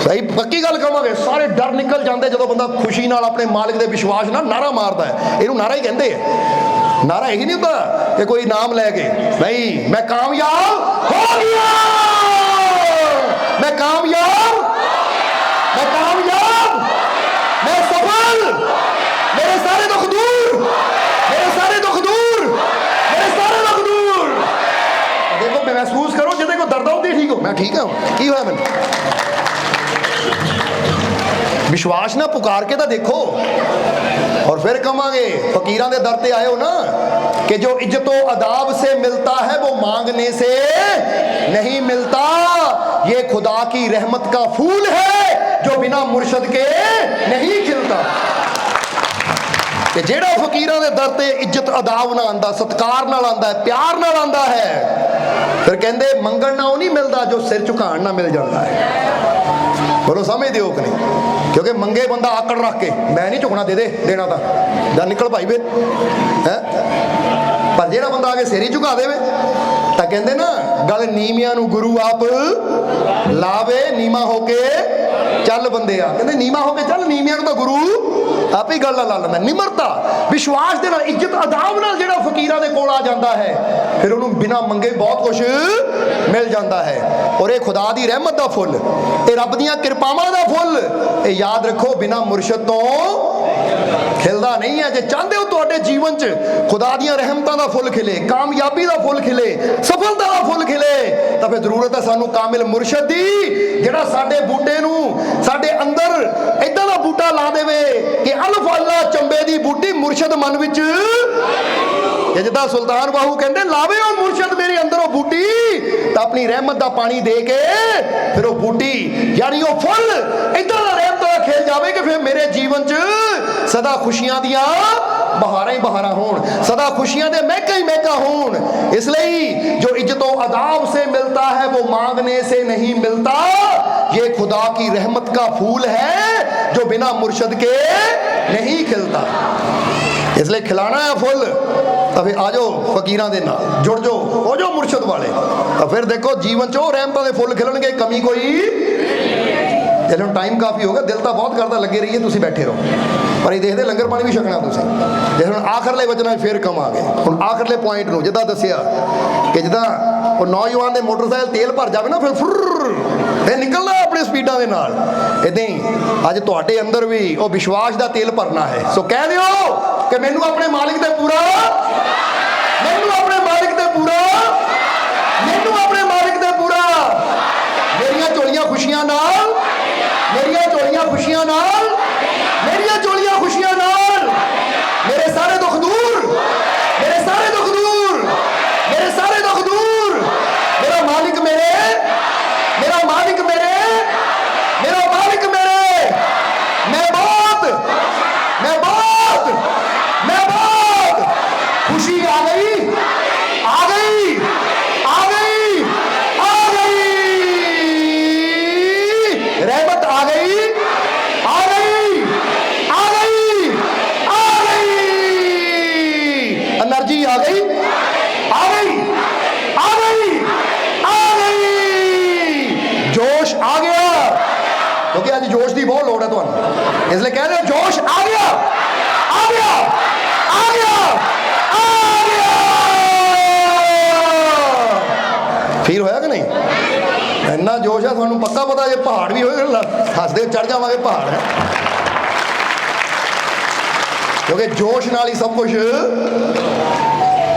सही पक्की गल कहांगे, सारे डर निकल जाते जो बंदा खुशी नाल अपने मालिक के विश्वास नाल नारा मारता है। इहनूं नारा ही कहते हैं। नारा यही नहीं होता कि कोई नाम लैके, नहीं, मैं कामयाब हो गया, मैं कामयाब, मैं कामयाब, मैं सफल, मेरे सारे दुख दूर, मेरे सारे दुख दूर, मेरे सारे दुख दूर। देखो महसूस करो जिहदे को दर्द होंदी ठीक हो, मैं ठीक हूं, की होया मैनूं? विश्वास ना पुकार के तो देखो। और फिर कहांगे फकीरां दे दर ते आए हो ना कि जो इज्जतों अदाब से मिलता है वो मांगने से नहीं मिलता। ये खुदा की रहमत का फूल है जो बिना मुर्शद के नहीं खिलता। कि जेड़ा फकीरां दे दर ते इज्जत अदाब नाल आंदा, सत्कार नाल आंदा है, प्यार नाल आंदा है, फिर कहंदे मंगण ना वो नहीं मिलता जो सिर झुकाण ना मिल जाता है। बोलो समझदे हो कि नहीं? क्योंकि मंगे बंदा आकड़ रख के मैं नहीं झुकना, दे दे, देना था जा निकल भाई वे है। पर जेड़ा बंदा आके सिर ही झुका देवे तो कहते ना गल नीमियां नूं गुरु आप लावे, नीमा होके चल बंदे आ। कहते नीमा होके चल, नीमियां नूं तो गुरु आप ही गल ला लैंदा। निमरता विश्वास दे नाल इज्जत अदाब नाल जेड़ा फकीरां दे कोल आ जांदा है, फिर उन्होंने बिना मंगे बहुत कुछ मिल जाता है। और ये खुदा दी रहमत दा फुल, ये रब दियां किरपावां दा फुल, ये याद रखो बिना मुर्शद तो खिलदा नहीं है। जे चाहते हो तुहाडे जीवन च खुदा दियां रहमतां दा फुल खिले, कामयाबी दा फुल खिले, सफलता दा फुल खिले, तो फिर जरूरत है सानू कामिल मुर्शद दी, जेड़ा साडे बूटे नू साडे अंदर इदां दा बूटा ला देवे कि अल्फ अल्लाह चंबे दी बूटी मुर्शद मन विच। जिद्दां सुल्तान बाहू कहंदे लावे ओ मुर्शद मेरे अंदर ओ बूटी, तो अपनी रहमत दा पानी दे के फिर वो बूटी यानी वो फुल इदां दा रहमत दा खिल जावे कि फिर मेरे जीवन च सदा खुशियां दियां बहारां ही बहारां होण, सदा खुशियां दे महका ही महका होण। इसलिए जो इज्जतों अदाब से मिलता है वो मांगने से नहीं मिलता। ये खुदा की रहमत का फूल है जो बिना मुर्शद के नहीं खिलता। इसलिए खिलाना है फुल, तो फिर आ जाओ फकीरां दे नाल जुड़ जाओ, हो जाओ मुर्शद वाले, तो फिर देखो जीवन चो रहमतां दे फुल खिलणगे, कमी कोई। चलो टाइम काफ़ी होगा, दिल तो बहुत करता लगे रहिए, तुसीं बैठे रहो, पर ये देखते लंगर पानी भी छकना तुसीं। जे हुण आखिरले वचनां फिर कमांगे। हुण आखिरले पॉइंट नूं जिद्दां दस्सिया कि जिद्दां वो नौजवान दे मोटरसाइकिल तेल भर जावे ना, फिर फिर निकलदा अपने स्पीडां दे नाल। इदां ही अज तुहाडे अंदर भी वो विश्वास दा तेल भरना है। सो कह दिओ कि मैनू अपने मालिक ते पूरा, मैनू अपने मालिक ते पूरा, मैनू अपने मालिक ते पूरा, मेरियां झोलियां खुशियां नाल, मेरियां झोलियां खुशियां नाल, मेरियां झोलियां खुशियां नाल, मेरे सारे दुख दूर, मेरे सारे दुख दूर, मेरे सारे दुख दूर। मेरा मालिक मेरे, मेरा मालिक मेरे, मेरा मालिक मेरे, मैं बहुत, मैं बहुत, मैं बहुत, खुशी आ गई, आ गई, आ गई, आ गई, रहमत आ गई, आ गई, आ गई, आ गई, एनर्जी आ गई, आ गई, आ गई, आ गई, जोश आ गया। क्योंकि आज जोश की बहुत लोड़ है तुहानू, इसलिए कह रहे हो जोश आ गया, आ गया, आ गया, आ गया। फील होया कि नहीं? इन्ना जोश है तुहानू पक्का पता, जे पहाड़ भी होए हसदे चढ़ जावांगे पहाड़ है। क्योंकि जोश नाल ही सब कुछ,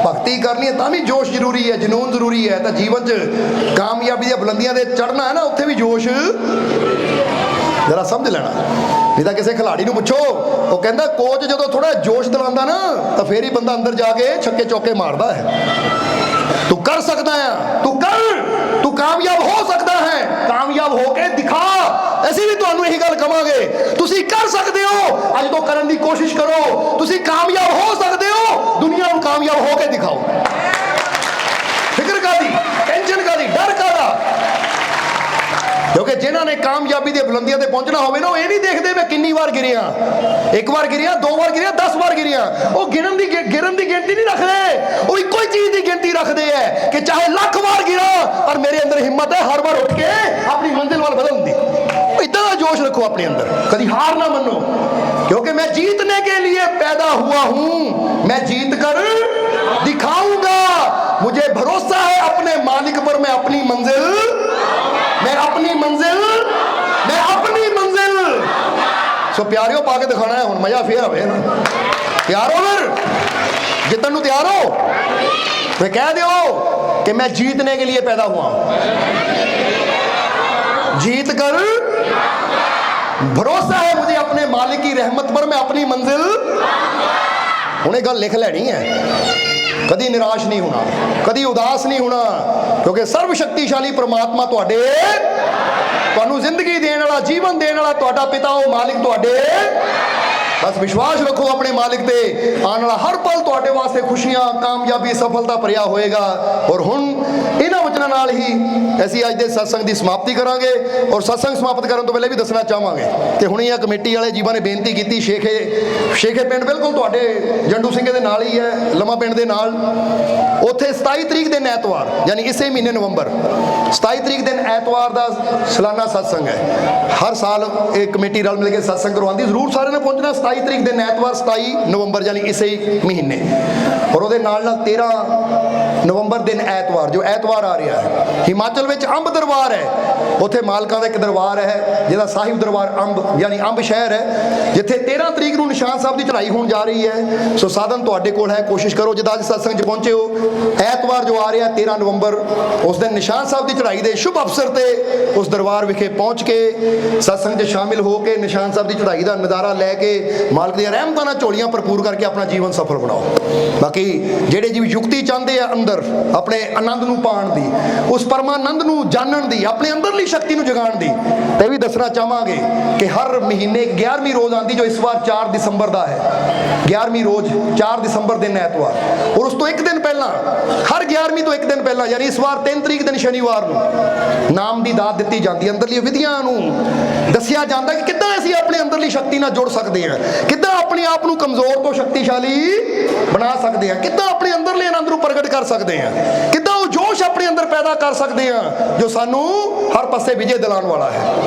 भगती करनी है तो भी जोश जरूरी है, जनून जरूरी है। तो जीवन च कामयाबी दी बुलंदियां दे चढ़ना है ना, उत्थे भी जोश जरा समझ लेना। नहीं तो किसी खिलाड़ी नूं पुछो, वो कहता कोच जो थोड़ा जोश दिलांदा ना, तो फिर ही बंदा अंदर जाके छक्के चौके मारदा है। तू कर सकता है, तू कर, तू कामयाब हो सकता है, कामयाब होके दिखा। ਅਸੀਂ ਵੀ ਤੁਹਾਨੂੰ ਇਹੀ ਗੱਲ ਕਵਾਂਗੇ, ਤੁਸੀਂ ਕਰ ਸਕਦੇ ਹੋ, ਅੱਜ ਤੋਂ ਕਰਨ ਦੀ ਕੋਸ਼ਿਸ਼ ਕਰੋ। ਤੁਸੀਂ ਕਾਮਯਾਬ ਹੋ ਸਕਦੇ ਹੋ, ਦੁਨੀਆ ਨੂੰ ਕਾਮਯਾਬ ਹੋ ਕੇ ਦਿਖਾਓ। ਫਿਕਰ ਕਾਦੀ, ਟੈਨਸ਼ਨ ਕਾਦੀ, ਡਰ ਕਾਦਾ? ਕਿਉਂਕਿ ਜਿਨ੍ਹਾਂ ਨੇ ਕਾਮਯਾਬੀ ਦੀਆਂ ਬੁਲੰਦੀਆਂ ਤੇ ਪਹੁੰਚਣਾ ਹੋਵੇ ਨਾ, ਉਹ ਇਹ ਨਹੀਂ ਦੇਖਦੇ ਮੈਂ ਕਿੰਨੀ ਵਾਰ ਗਿਰਿਆ, ਇੱਕ ਵਾਰ ਗਿਰਿਆ, 2 ਵਾਰ ਗਿਰਿਆ, 10 ਵਾਰ ਗਿਰਿਆ। ਉਹ ਗਿਰਨ ਦੀ ਗਿਣਤੀ ਨਹੀਂ ਰੱਖਦੇ, ਉਹ ਇੱਕੋ ਹੀ ਚੀਜ਼ ਦੀ ਗਿਣਤੀ ਰੱਖਦੇ ਹੈ ਕਿ ਚਾਹੇ ਲੱਖ ਵਾਰ ਗਿਰਾਂ, ਪਰ ਮੇਰੇ ਅੰਦਰ ਹਿੰਮਤ ਹੈ ਹਰ ਵਾਰ ਉੱਠ ਕੇ ਆਪਣੀ ਮੰਜ਼ਿਲ ਵੱਲ ਵਧਣ ਦੀ। इतना जोश रखो अपने अंदर, कभी हार ना मानो, क्योंकि मैं जीतने के लिए पैदा हुआ हूं, मैं जीत कर दिखाऊंगा। मुझे भरोसा है अपने मालिक पर, मैं अपनी मंजिल, मैं अपनी मंजिल, मैं अपनी मंजिल। सो प्यारियों पाके दिखाना है, हुण मजा फिर आवे ना। तैयार हो? फिर जितन नूं तैयार हो? मैं कह दो कि मैं जीतने के लिए पैदा हुआ हूं, जीत कर भरोसा है मुझे अपने मालिक की रहमत पर, मैं अपनी मंजिल। उन्हें गल लिख लेनी है, कभी निराश नहीं होना, कभी उदास नहीं होना, क्योंकि सर्व शक्तिशाली परमात्मा तुहानू जिंदगी देने वाला, जीवन देने वाला तुहाडा पिता, वो मालिक तुहाडे। बस विश्वास रखो अपने मालिक पे, आने वाला हर पल तुहाडे वास्ते खुशियां, कामयाबी, सफलता भरिया होएगा। और हुण इन्हां वचनां नाल ही ਅਸੀਂ ਅੱਜ ਦੇ ਸਤਸੰਗ ਦੀ ਸਮਾਪਤੀ ਕਰਾਂਗੇ। ਔਰ ਸਤਸੰਗ ਸਮਾਪਤ ਕਰਨ ਤੋਂ ਪਹਿਲੇ ਵੀ ਦੱਸਣਾ ਚਾਹਾਂਗੇ ਕਿ ਹੁਣੇ ਇਹ ਕਮੇਟੀ ਵਾਲੇ ਜੀਵਾਂ ਨੇ ਬੇਨਤੀ ਕੀਤੀ, ਸ਼ੇਖੇ ਪਿੰਡ ਬਿਲਕੁਲ ਤੁਹਾਡੇ ਜੰਡੂ ਸਿੰਘੇ ਦੇ ਨਾਲ ਹੀ ਹੈ, ਲੰਮਾ ਪਿੰਡ ਦੇ ਨਾਲ। ਉੱਥੇ 27 ਤਰੀਕ ਦਿਨ ਐਤਵਾਰ, ਯਾਨੀ ਇਸੇ ਮਹੀਨੇ ਨਵੰਬਰ 27 ਤਰੀਕ ਦਿਨ ਐਤਵਾਰ ਦਾ ਸਾਲਾਨਾ ਸਤਸੰਗ ਹੈ। ਹਰ ਸਾਲ ਇਹ ਕਮੇਟੀ ਰਲ ਮਿਲ ਕੇ ਸਤਸੰਗ ਕਰਵਾਉਂਦੀ, ਜ਼ਰੂਰ ਸਾਰਿਆਂ ਨੇ ਪਹੁੰਚਣਾ। 27 ਤਰੀਕ ਦਿਨ ਐਤਵਾਰ, 27 ਨਵੰਬਰ ਯਾਨੀ ਇਸੇ ਮਹੀਨੇ। ਔਰ ਉਹਦੇ ਨਾਲ 13 ਨਵੰਬਰ ਦਿਨ ਐਤਵਾਰ, ਜੋ ਐਤਵਾਰ ਆ ਰਿਹਾ ਹੈ, ਹਿਮਾਚਲ ਵਿੱਚ ਅੰਬ ਦਰਬਾਰ ਹੈ। ਉੱਥੇ ਮਾਲਕਾਂ ਦਾ ਇੱਕ ਦਰਬਾਰ ਹੈ ਜਿਹਦਾ ਸਾਹਿਬ ਦਰਬਾਰ ਅੰਬ ਯਾਨੀ ਅੰਬ ਸ਼ਹਿਰ ਹੈ, ਜਿੱਥੇ 13 ਤਰੀਕ ਨੂੰ ਨਿਸ਼ਾਨ ਸਾਹਿਬ ਦੀ ਚੜ੍ਹਾਈ ਹੋਣ ਜਾ ਰਹੀ ਹੈ। ਸੋ ਸਾਧਨ ਤੁਹਾਡੇ ਕੋਲ ਹੈ, ਕੋਸ਼ਿਸ਼ ਕਰੋ ਜਿੱਦਾਂ ਅੱਜ ਸਤਸੰਗ 'ਚ ਪਹੁੰਚੇ ਹੋ, ਐਤਵਾਰ ਜੋ ਆ ਰਿਹਾ 13 ਨਵੰਬਰ, ਉਸ ਦਿਨ ਨਿਸ਼ਾਨ ਸਾਹਿਬ ਦੀ ਚੜ੍ਹਾਈ ਦੇ ਸ਼ੁਭ ਅਵਸਰ ਤੇ ਉਸ ਦਰਬਾਰ ਵਿਖੇ ਪਹੁੰਚ ਕੇ ਸਤਸੰਗ 'ਚ ਸ਼ਾਮਿਲ ਹੋ ਕੇ ਨਿਸ਼ਾਨ ਸਾਹਿਬ ਦੀ ਚੜ੍ਹਾਈ ਦਾ ਨਜ਼ਾਰਾ ਲੈ ਕੇ ਮਾਲਕ ਦੀਆਂ ਰਹਿਮਤਾਂ ਨਾਲ ਝੋਲੀਆਂ ਭਰਪੂਰ ਕਰਕੇ ਆਪਣਾ ਜੀਵਨ ਸਫਲ ਬਣਾਓ। ਬਾਕੀ ਜਿਹੜੇ ਜੀਵ ਯੁਕਤੀ ਚਾਹੁੰਦੇ ਆ ਅੰਦਰ ਆਪਣੇ ਆਨੰਦ ਨੂੰ ਪਾਉਣ ਦੀ, ਉਸ ਪਰਮਾਨੰਦ ਨੂੰ ਜਾਣਨ ਦੀ, ਆਪਣੇ ਅੰਦਰਲੀ ਸ਼ਕਤੀ ਨੂੰ ਜਗਾਉਣ ਦੀ, ਤੇ ਵੀ ਦੱਸਣਾ ਚਾਹਾਂਗੇ ਕਿ ਹਰ ਮਹੀਨੇ 11ਵੀਂ ਰੋਜ਼ ਆਉਂਦੀ, ਜੋ ਇਸ ਵਾਰ 4 ਦਸੰਬਰ ਦਾ ਹੈ। 11ਵੀਂ ਰੋਜ਼ 4 ਦਸੰਬਰ ਦਿਨ ਐਤਵਾਰ, ਔਰ ਉਸ ਤੋਂ ਇੱਕ ਦਿਨ ਪਹਿਲਾਂ, ਹਰ 11ਵੀਂ ਤੋਂ ਇੱਕ ਦਿਨ ਪਹਿਲਾਂ ਯਾਨੀ ਇਸ ਵਾਰ 3 ਤਰੀਕ ਦਿਨ ਸ਼ਨੀਵਾਰ ਨੂੰ ਨਾਮ ਦੀ ਦਾਤ ਦਿੱਤੀ ਜਾਂਦੀ ਹੈ। ਅੰਦਰਲੀ ਵਿਧੀਆਂ ਨੂੰ ਦੱਸਿਆ ਜਾਂਦਾ ਕਿ ਕਿੱਦਾਂ ਅਸੀਂ ਆਪਣੇ ਅੰਦਰਲੀ ਸ਼ਕਤੀ ਨਾਲ ਜੁੜ ਸਕਦੇ ਹਾਂ, ਕਿੱਦਾਂ ਆਪਣੇ ਆਪ ਨੂੰ ਕਮਜ਼ੋਰ ਤੋਂ ਸ਼ਕਤੀਸ਼ਾਲੀ ਬਣਾ ਸਕਦੇ ਹਾਂ, ਕਿੱਦਾਂ ਆਪਣੇ ਅੰਦਰਲੇ ਆਨੰਦ ਨੂੰ ਪ੍ਰਗਟ ਕਰ ਸਕਦੇ ਹਾਂ, ਕਿੱਦਾਂ ਉਹ ਜੋਸ਼ ਆਪਣੇ ਅੰਦਰ ਪੈਦਾ ਕਰ ਸਕਦੇ ਹਾਂ ਜੋ ਸਾਨੂੰ ਹਰ ਪਾਸੇ ਵਿਜੇ ਦਿਲਾਉਣ ਵਾਲਾ ਹੈ।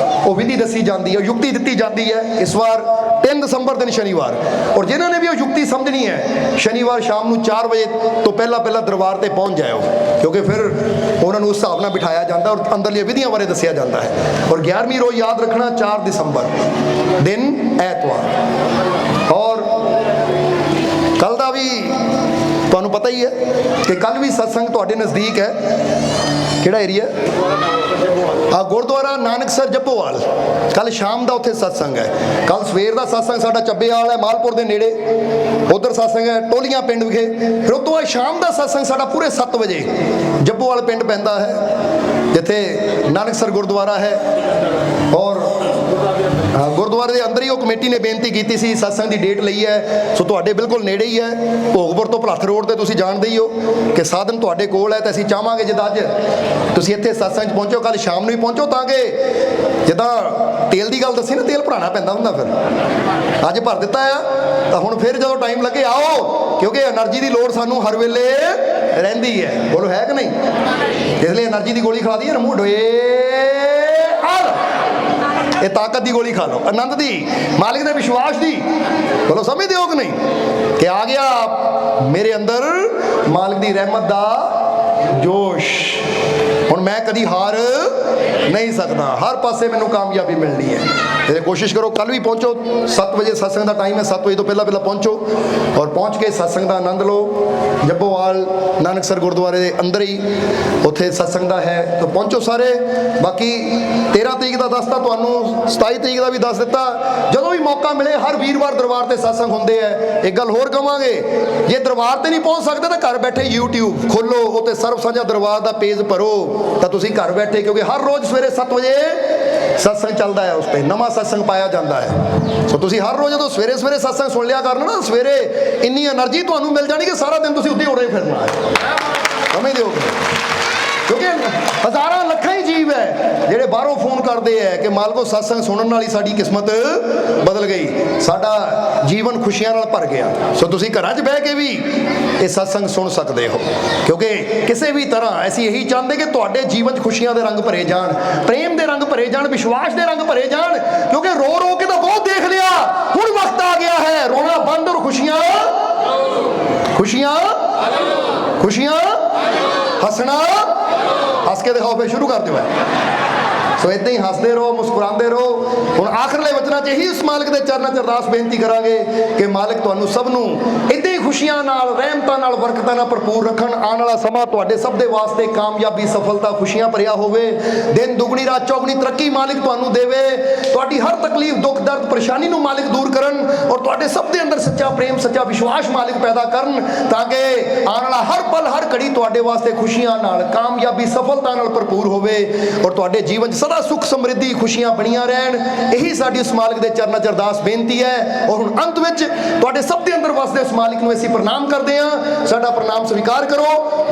ਉਹ ਵਿਧੀ ਦੱਸੀ ਜਾਂਦੀ ਹੈ, ਯੁਕਤੀ ਦਿੱਤੀ ਜਾਂਦੀ ਹੈ। ਇਸ ਵਾਰ 3 ਦਸੰਬਰ ਦਿਨ ਸ਼ਨੀਵਾਰ, ਔਰ ਜਿਨ੍ਹਾਂ ਨੇ ਵੀ ਉਹ ਯੁਕਤੀ ਸਮਝਣੀ ਹੈ, ਸ਼ਨੀਵਾਰ ਸ਼ਾਮ ਨੂੰ 4 ਵਜੇ ਤੋਂ ਪਹਿਲਾਂ ਦਰਬਾਰ ਤੇ ਪਹੁੰਚ ਜਾਇਓ, ਕਿਉਂਕਿ ਫਿਰ ਉਹਨਾਂ ਨੂੰ ਉਸ ਹਿਸਾਬ ਨਾਲ ਬਿਠਾਇਆ ਜਾਂਦਾ ਔਰ ਅੰਦਰਲੀਆਂ ਵਿਧੀਆਂ ਬਾਰੇ ਦੱਸਿਆ ਜਾਂਦਾ ਹੈ। ਔਰ 11ਵੀਂ ਰੋਜ਼ ਯਾਦ ਰੱਖਣਾ 4 ਦਸੰਬਰ ਦਿਨ ਐਤਵਾਰ। ਔਰ ਕੱਲ ਦਾ ਵੀ ਤੁਹਾਨੂੰ ਪਤਾ ਹੀ ਹੈ ਕਿ ਕੱਲ ਵੀ ਸਤਸੰਗ ਤੁਹਾਡੇ ਨਜ਼ਦੀਕ ਹੈ। ਕਿਹੜਾ ਏਰੀਆ? ਗੁਰਦੁਆਰਾ ਨਾਨਕਸਰ ਜੱਪੋਵਾਲ। ਕੱਲ ਸ਼ਾਮ ਦਾ ਉੱਥੇ ਸਤਸੰਗ ਹੈ। ਕੱਲ ਸਵੇਰ ਦਾ ਸਤਸੰਗ ਸਾਡਾ ਚੱਬੇਵਾਲ ਹੈ, ਮਾਲਪੁਰ ਦੇ ਨੇੜੇ, ਉਧਰ ਸਤਸੰਗ ਹੈ ਟੋਲੀਆਂ ਪਿੰਡ ਵਿਖੇ। ਫਿਰ ਉਸ ਤੋਂ ਬਾਅਦ ਸ਼ਾਮ ਦਾ ਸਤਸੰਗ ਸਾਡਾ ਪੂਰੇ 7 ਵਜੇ ਜੱਪੋਵਾਲ ਪਿੰਡ ਪੈਂਦਾ ਹੈ, ਜਿੱਥੇ ਨਾਨਕਸਰ ਗੁਰਦੁਆਰਾ ਹੈ। ਔਰ ਗੁਰਦੁਆਰੇ ਦੇ ਅੰਦਰ ਹੀ ਉਹ ਕਮੇਟੀ ਨੇ ਬੇਨਤੀ ਕੀਤੀ ਸੀ, ਸਤਸੰਗ ਦੀ ਡੇਟ ਲਈ ਹੈ। ਸੋ ਤੁਹਾਡੇ ਬਿਲਕੁਲ ਨੇੜੇ ਹੀ ਹੈ, ਭੋਗਪੁਰ ਤੋਂ ਭਲੱਥ ਰੋਡ ਤੇ ਤੁਸੀਂ ਜਾਣਦੇ ਹੀ ਹੋ ਕਿ ਸਾਧਨ ਤੁਹਾਡੇ ਕੋਲ ਹੈ। ਤੇ ਅਸੀਂ ਚਾਹਾਂਗੇ ਜਿੱਦਾਂ ਅੱਜ ਤੁਸੀਂ ਇੱਥੇ ਸਤਸੰਗ 'ਚ ਪਹੁੰਚੋ, ਕੱਲ ਸ਼ਾਮ ਨੂੰ ਹੀ ਪਹੁੰਚੋ, ਤਾਂ ਕਿ ਜਿੱਦਾਂ ਤੇਲ ਦੀ ਗੱਲ ਦੱਸੀ ਨਾ, ਤੇਲ ਭਰਾਉਣਾ ਪੈਂਦਾ ਹੁੰਦਾ, ਫਿਰ ਅੱਜ ਭਰ ਦਿੱਤਾ ਆ ਤਾਂ ਹੁਣ ਫਿਰ ਜਦੋਂ ਟਾਈਮ ਲੱਗੇ ਆਓ, ਕਿਉਂਕਿ એનર્ਜੀ ਦੀ ਲੋੜ ਸਾਨੂੰ ਹਰ ਵੇਲੇ ਰਹਿੰਦੀ ਹੈ। ਬੋਲੋ ਹੈ ਕਿ ਨਹੀਂ? ਇਸ ਲਈ એનર્ਜੀ ਦੀ ਗੋਲੀ ਖਾ ਦਈਏ ਨਾ, ਮੂੰਹ ਡੋਏ ਇਹ ਤਾਕਤ ਦੀ ਗੋਲੀ ਖਾ ਲਓ, ਆਨੰਦ ਦੀ, ਮਾਲਿਕ ਦੇ ਵਿਸ਼ਵਾਸ ਦੀ। ਬੋਲੋ ਸਮਝਦੇ ਹੋ ਕਿ ਨਹੀਂ ਕਿ ਆ ਗਿਆ ਮੇਰੇ ਅੰਦਰ ਮਾਲਿਕ ਦੀ ਰਹਿਮਤ ਦਾ ਜੋਸ਼। ਹੁਣ ਮੈਂ ਕਦੀ ਹਾਰ नहीं सकता। हर पासे मैनू कामयाबी मिलनी है। ਤੇ ਕੋਸ਼ਿਸ਼ ਕਰੋ ਕੱਲ ਵੀ ਪਹੁੰਚੋ। 7 ਵਜੇ ਸਤਸੰਗ ਦਾ ਟਾਈਮ ਹੈ। 7 ਵਜੇ ਤੋਂ ਪਹਿਲਾਂ ਪਹੁੰਚੋ ਔਰ ਪਹੁੰਚ ਕੇ ਸਤਸੰਗ ਦਾ ਆਨੰਦ ਲਓ। ਜੱਬੋਵਾਲ ਨਾਨਕਸਰ ਗੁਰਦੁਆਰੇ ਦੇ ਅੰਦਰ ਹੀ ਉੱਥੇ ਸਤਸੰਗ ਦਾ ਹੈ, ਤਾਂ ਪਹੁੰਚੋ ਸਾਰੇ। ਬਾਕੀ 13 ਤਰੀਕ ਦਾ ਦੱਸਤਾ ਤੁਹਾਨੂੰ, 27 ਤਰੀਕ ਦਾ ਵੀ ਦੱਸ ਦਿੱਤਾ। ਜਦੋਂ ਵੀ ਮੌਕਾ ਮਿਲੇ ਹਰ ਵੀਰਵਾਰ ਦਰਬਾਰ ਤੇ ਸਤਸੰਗ ਹੁੰਦੇ ਆ। ਇੱਕ ਗੱਲ ਹੋਰ ਕਵਾਂਗੇ, ਜੇ ਦਰਬਾਰ ਤੇ ਨਹੀਂ ਪਹੁੰਚ ਸਕਦੇ ਤਾਂ ਘਰ ਬੈਠੇ YouTube ਖੋਲੋ, ਉੱਤੇ ਸਰਬ ਸਾਂਝਾ ਦਰਬਾਰ ਦਾ ਪੇਜ ਭਰੋ, ਤਾਂ ਤੁਸੀਂ ਘਰ ਬੈਠੇ, ਕਿਉਂਕਿ ਹਰ ਰੋਜ਼ ਸਵੇਰੇ 7 ਵਜੇ ਸਤਸੰਗ ਚੱਲਦਾ ਹੈ, ਉਸ ਤੇ ਨਵਾਂ ਸਤਸੰਗ ਪਾਇਆ ਜਾਂਦਾ ਹੈ। ਸੋ ਤੁਸੀਂ ਹਰ ਰੋਜ਼ ਜਦੋਂ ਸਵੇਰੇ ਸਵੇਰੇ ਸਤਸੰਗ ਸੁਣ ਲਿਆ ਕਰਨਾ ਨਾ, ਸਵੇਰੇ ਇੰਨੀ એનર્ਜੀ ਤੁਹਾਨੂੰ ਮਿਲ ਜਾਣੀ ਕਿ ਸਾਰਾ ਦਿਨ ਤੁਸੀਂ ਉੱਤੇ ਉੜੇ ਫਿਰਨਾ ਹੈ। ਸਮਝਦੇ ਹੋ? ਕਿਉਂਕਿ ਹਜ਼ਾਰਾਂ ਲੱਖਾਂ ਹੀ ਜੀਵ ਹੈ ਜਿਹੜੇ ਬਾਹਰੋਂ ਫੋਨ ਕਰਦੇ ਹੈ ਕਿ ਮਾਲਕੋ ਸਤਸੰਗ ਸੁਣਨ ਨਾਲ ਹੀ ਸਾਡੀ ਕਿਸਮਤ ਬਦਲ ਗਈ, ਸਾਡਾ ਜੀਵਨ ਖੁਸ਼ੀਆਂ ਨਾਲ ਭਰ ਗਿਆ। ਸੋ ਤੁਸੀਂ ਘਰਾਂ 'ਚ ਬਹਿ ਕੇ ਵੀ ਇਹ ਸਤਸੰਗ ਸੁਣ ਸਕਦੇ ਹੋ, ਕਿਉਂਕਿ ਕਿਸੇ ਵੀ ਤਰ੍ਹਾਂ ਅਸੀਂ ਇਹੀ ਚਾਹੁੰਦੇ ਕਿ ਤੁਹਾਡੇ ਜੀਵਨ 'ਚ ਖੁਸ਼ੀਆਂ ਦੇ ਰੰਗ ਭਰੇ ਜਾਣ, ਪ੍ਰੇਮ ਦੇ ਰੰਗ ਭਰੇ ਜਾਣ, ਵਿਸ਼ਵਾਸ ਦੇ ਰੰਗ ਭਰੇ ਜਾਣ। ਕਿਉਂਕਿ ਰੋ ਰੋ ਕੇ ਤਾਂ ਬਹੁਤ ਦੇਖ ਲਿਆ, ਹੁਣ ਵਕਤ ਆ ਗਿਆ ਹੈ ਰੋਣਾ ਬੰਦ ਔਰ ਖੁਸ਼ੀਆਂ ਖੁਸ਼ੀਆਂ ਖੁਸ਼ੀਆਂ ਹੱਸਣਾ, ਹੱਸ ਕੇ ਦਿਖਾਓ। ਫਿਰ ਸ਼ੁਰੂ ਕਰ ਦਿਓ। ਸੋ ਇਦਾਂ ਹੀ ਹੱਸਦੇ ਰਹੋ, ਮੁਸਕਰਾਉਂਦੇ ਰਹੋ। ਹੁਣ ਆਖਰਲੇ ਵਚਨਾਂ 'ਚ ਇਹੀ ਉਸ ਮਾਲਕ ਦੇ ਚਰਨਾਂ 'ਚ ਅਰਦਾਸ ਬੇਨਤੀ ਕਰਾਂਗੇ ਕਿ ਮਾਲਕ ਤੁਹਾਨੂੰ ਸਭ ਨੂੰ ਇਦਾਂ ਹੀ ਖੁਸ਼ੀਆਂ ਨਾਲ, ਰਹਿਮਤਾਂ ਨਾਲ, ਬਰਕਤਾਂ ਨਾਲ ਭਰਪੂਰ ਰੱਖਣ। ਆਉਣ ਵਾਲਾ ਸਮਾਂ ਤੁਹਾਡੇ ਸਭ ਦੇ ਵਾਸਤੇ ਕਾਮਯਾਬੀ, ਸਫਲਤਾ, ਖੁਸ਼ੀਆਂ ਭਰਿਆ ਹੋਵੇ। ਦਿਨ ਦੁਗਣੀ ਰਾਤ ਚੌਗਣੀ ਤਰੱਕੀ ਮਾਲਕ ਤੁਹਾਨੂੰ ਦੇਵੇ। ਤੁਹਾਡੀ ਹਰ ਤਕਲੀਫ, ਦੁੱਖ, ਦਰਦ, ਪਰੇਸ਼ਾਨੀ ਨੂੰ ਮਾਲਕ ਦੂਰ ਕਰਨ ਔਰ ਤੁਹਾਡੇ ਸਭ ਦੇ ਅੰਦਰ ਸੱਚਾ ਪ੍ਰੇਮ, ਸੱਚਾ ਵਿਸ਼ਵਾਸ ਮਾਲਕ ਪੈਦਾ ਕਰਨ, ਤਾਂ ਕਿ ਆਉਣ ਵਾਲਾ ਹਰ ਪਲ, ਹਰ ਘੜੀ ਤੁਹਾਡੇ ਵਾਸਤੇ ਖੁਸ਼ੀਆਂ ਨਾਲ, ਕਾਮਯਾਬੀ, ਸਫਲਤਾ ਨਾਲ ਭਰਪੂਰ ਹੋਵੇ ਔਰ ਤੁਹਾਡੇ ਜੀਵਨ 'ਚ ਸਦਾ ਸੁਖ, ਸਮਰਿੱਧੀ, ਖੁਸ਼ੀਆਂ ਬਣੀਆਂ ਰਹਿਣ। ਇਹੀ ਸਾਡੀ ਉਸ ਮਾਲਕ ਦੇ ਚਰਨਾਂ 'ਚ ਅਰਦਾਸ ਬੇਨਤੀ ਹੈ। ਔਰ ਹੁਣ ਅੰਤ ਵਿੱਚ ਤੁਹਾਡੇ ਸਭ ਦੇ ਅੰਦਰ ਵਸਦੇ ਉਸ ਮਾਲਕ ਨੂੰ ਅਸੀਂ ਪ੍ਰਣਾਮ ਕਰਦੇ ਹਾਂ। ਸਾਡਾ ਪ੍ਰਣਾਮ ਸਵੀਕਾਰ ਕਰੋ।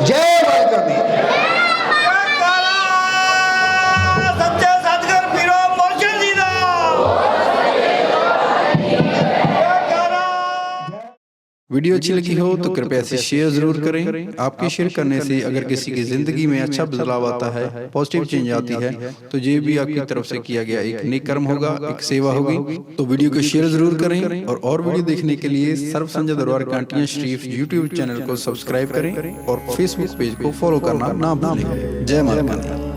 ਜੈ ਮਾਲਕ ਦੀ। वीडियो अच्छी लगी हो तो कृपया इसे शेयर जरूर करें। आपके शेयर करने से अगर किसी की जिंदगी में अच्छा बदलाव आता है, पॉजिटिव चेंज आती है, तो ये भी आपकी तरफ से किया गया एक नेक कर्म होगा, एक सेवा होगी। तो वीडियो को शेयर जरूर करें और वीडियो देखने के लिए सर्व संजय दरबार कांटियां शरीफ यूट्यूब चैनल को सब्सक्राइब करें और फेसबुक पेज को फॉलो करना ना भूलें। जय माता। जय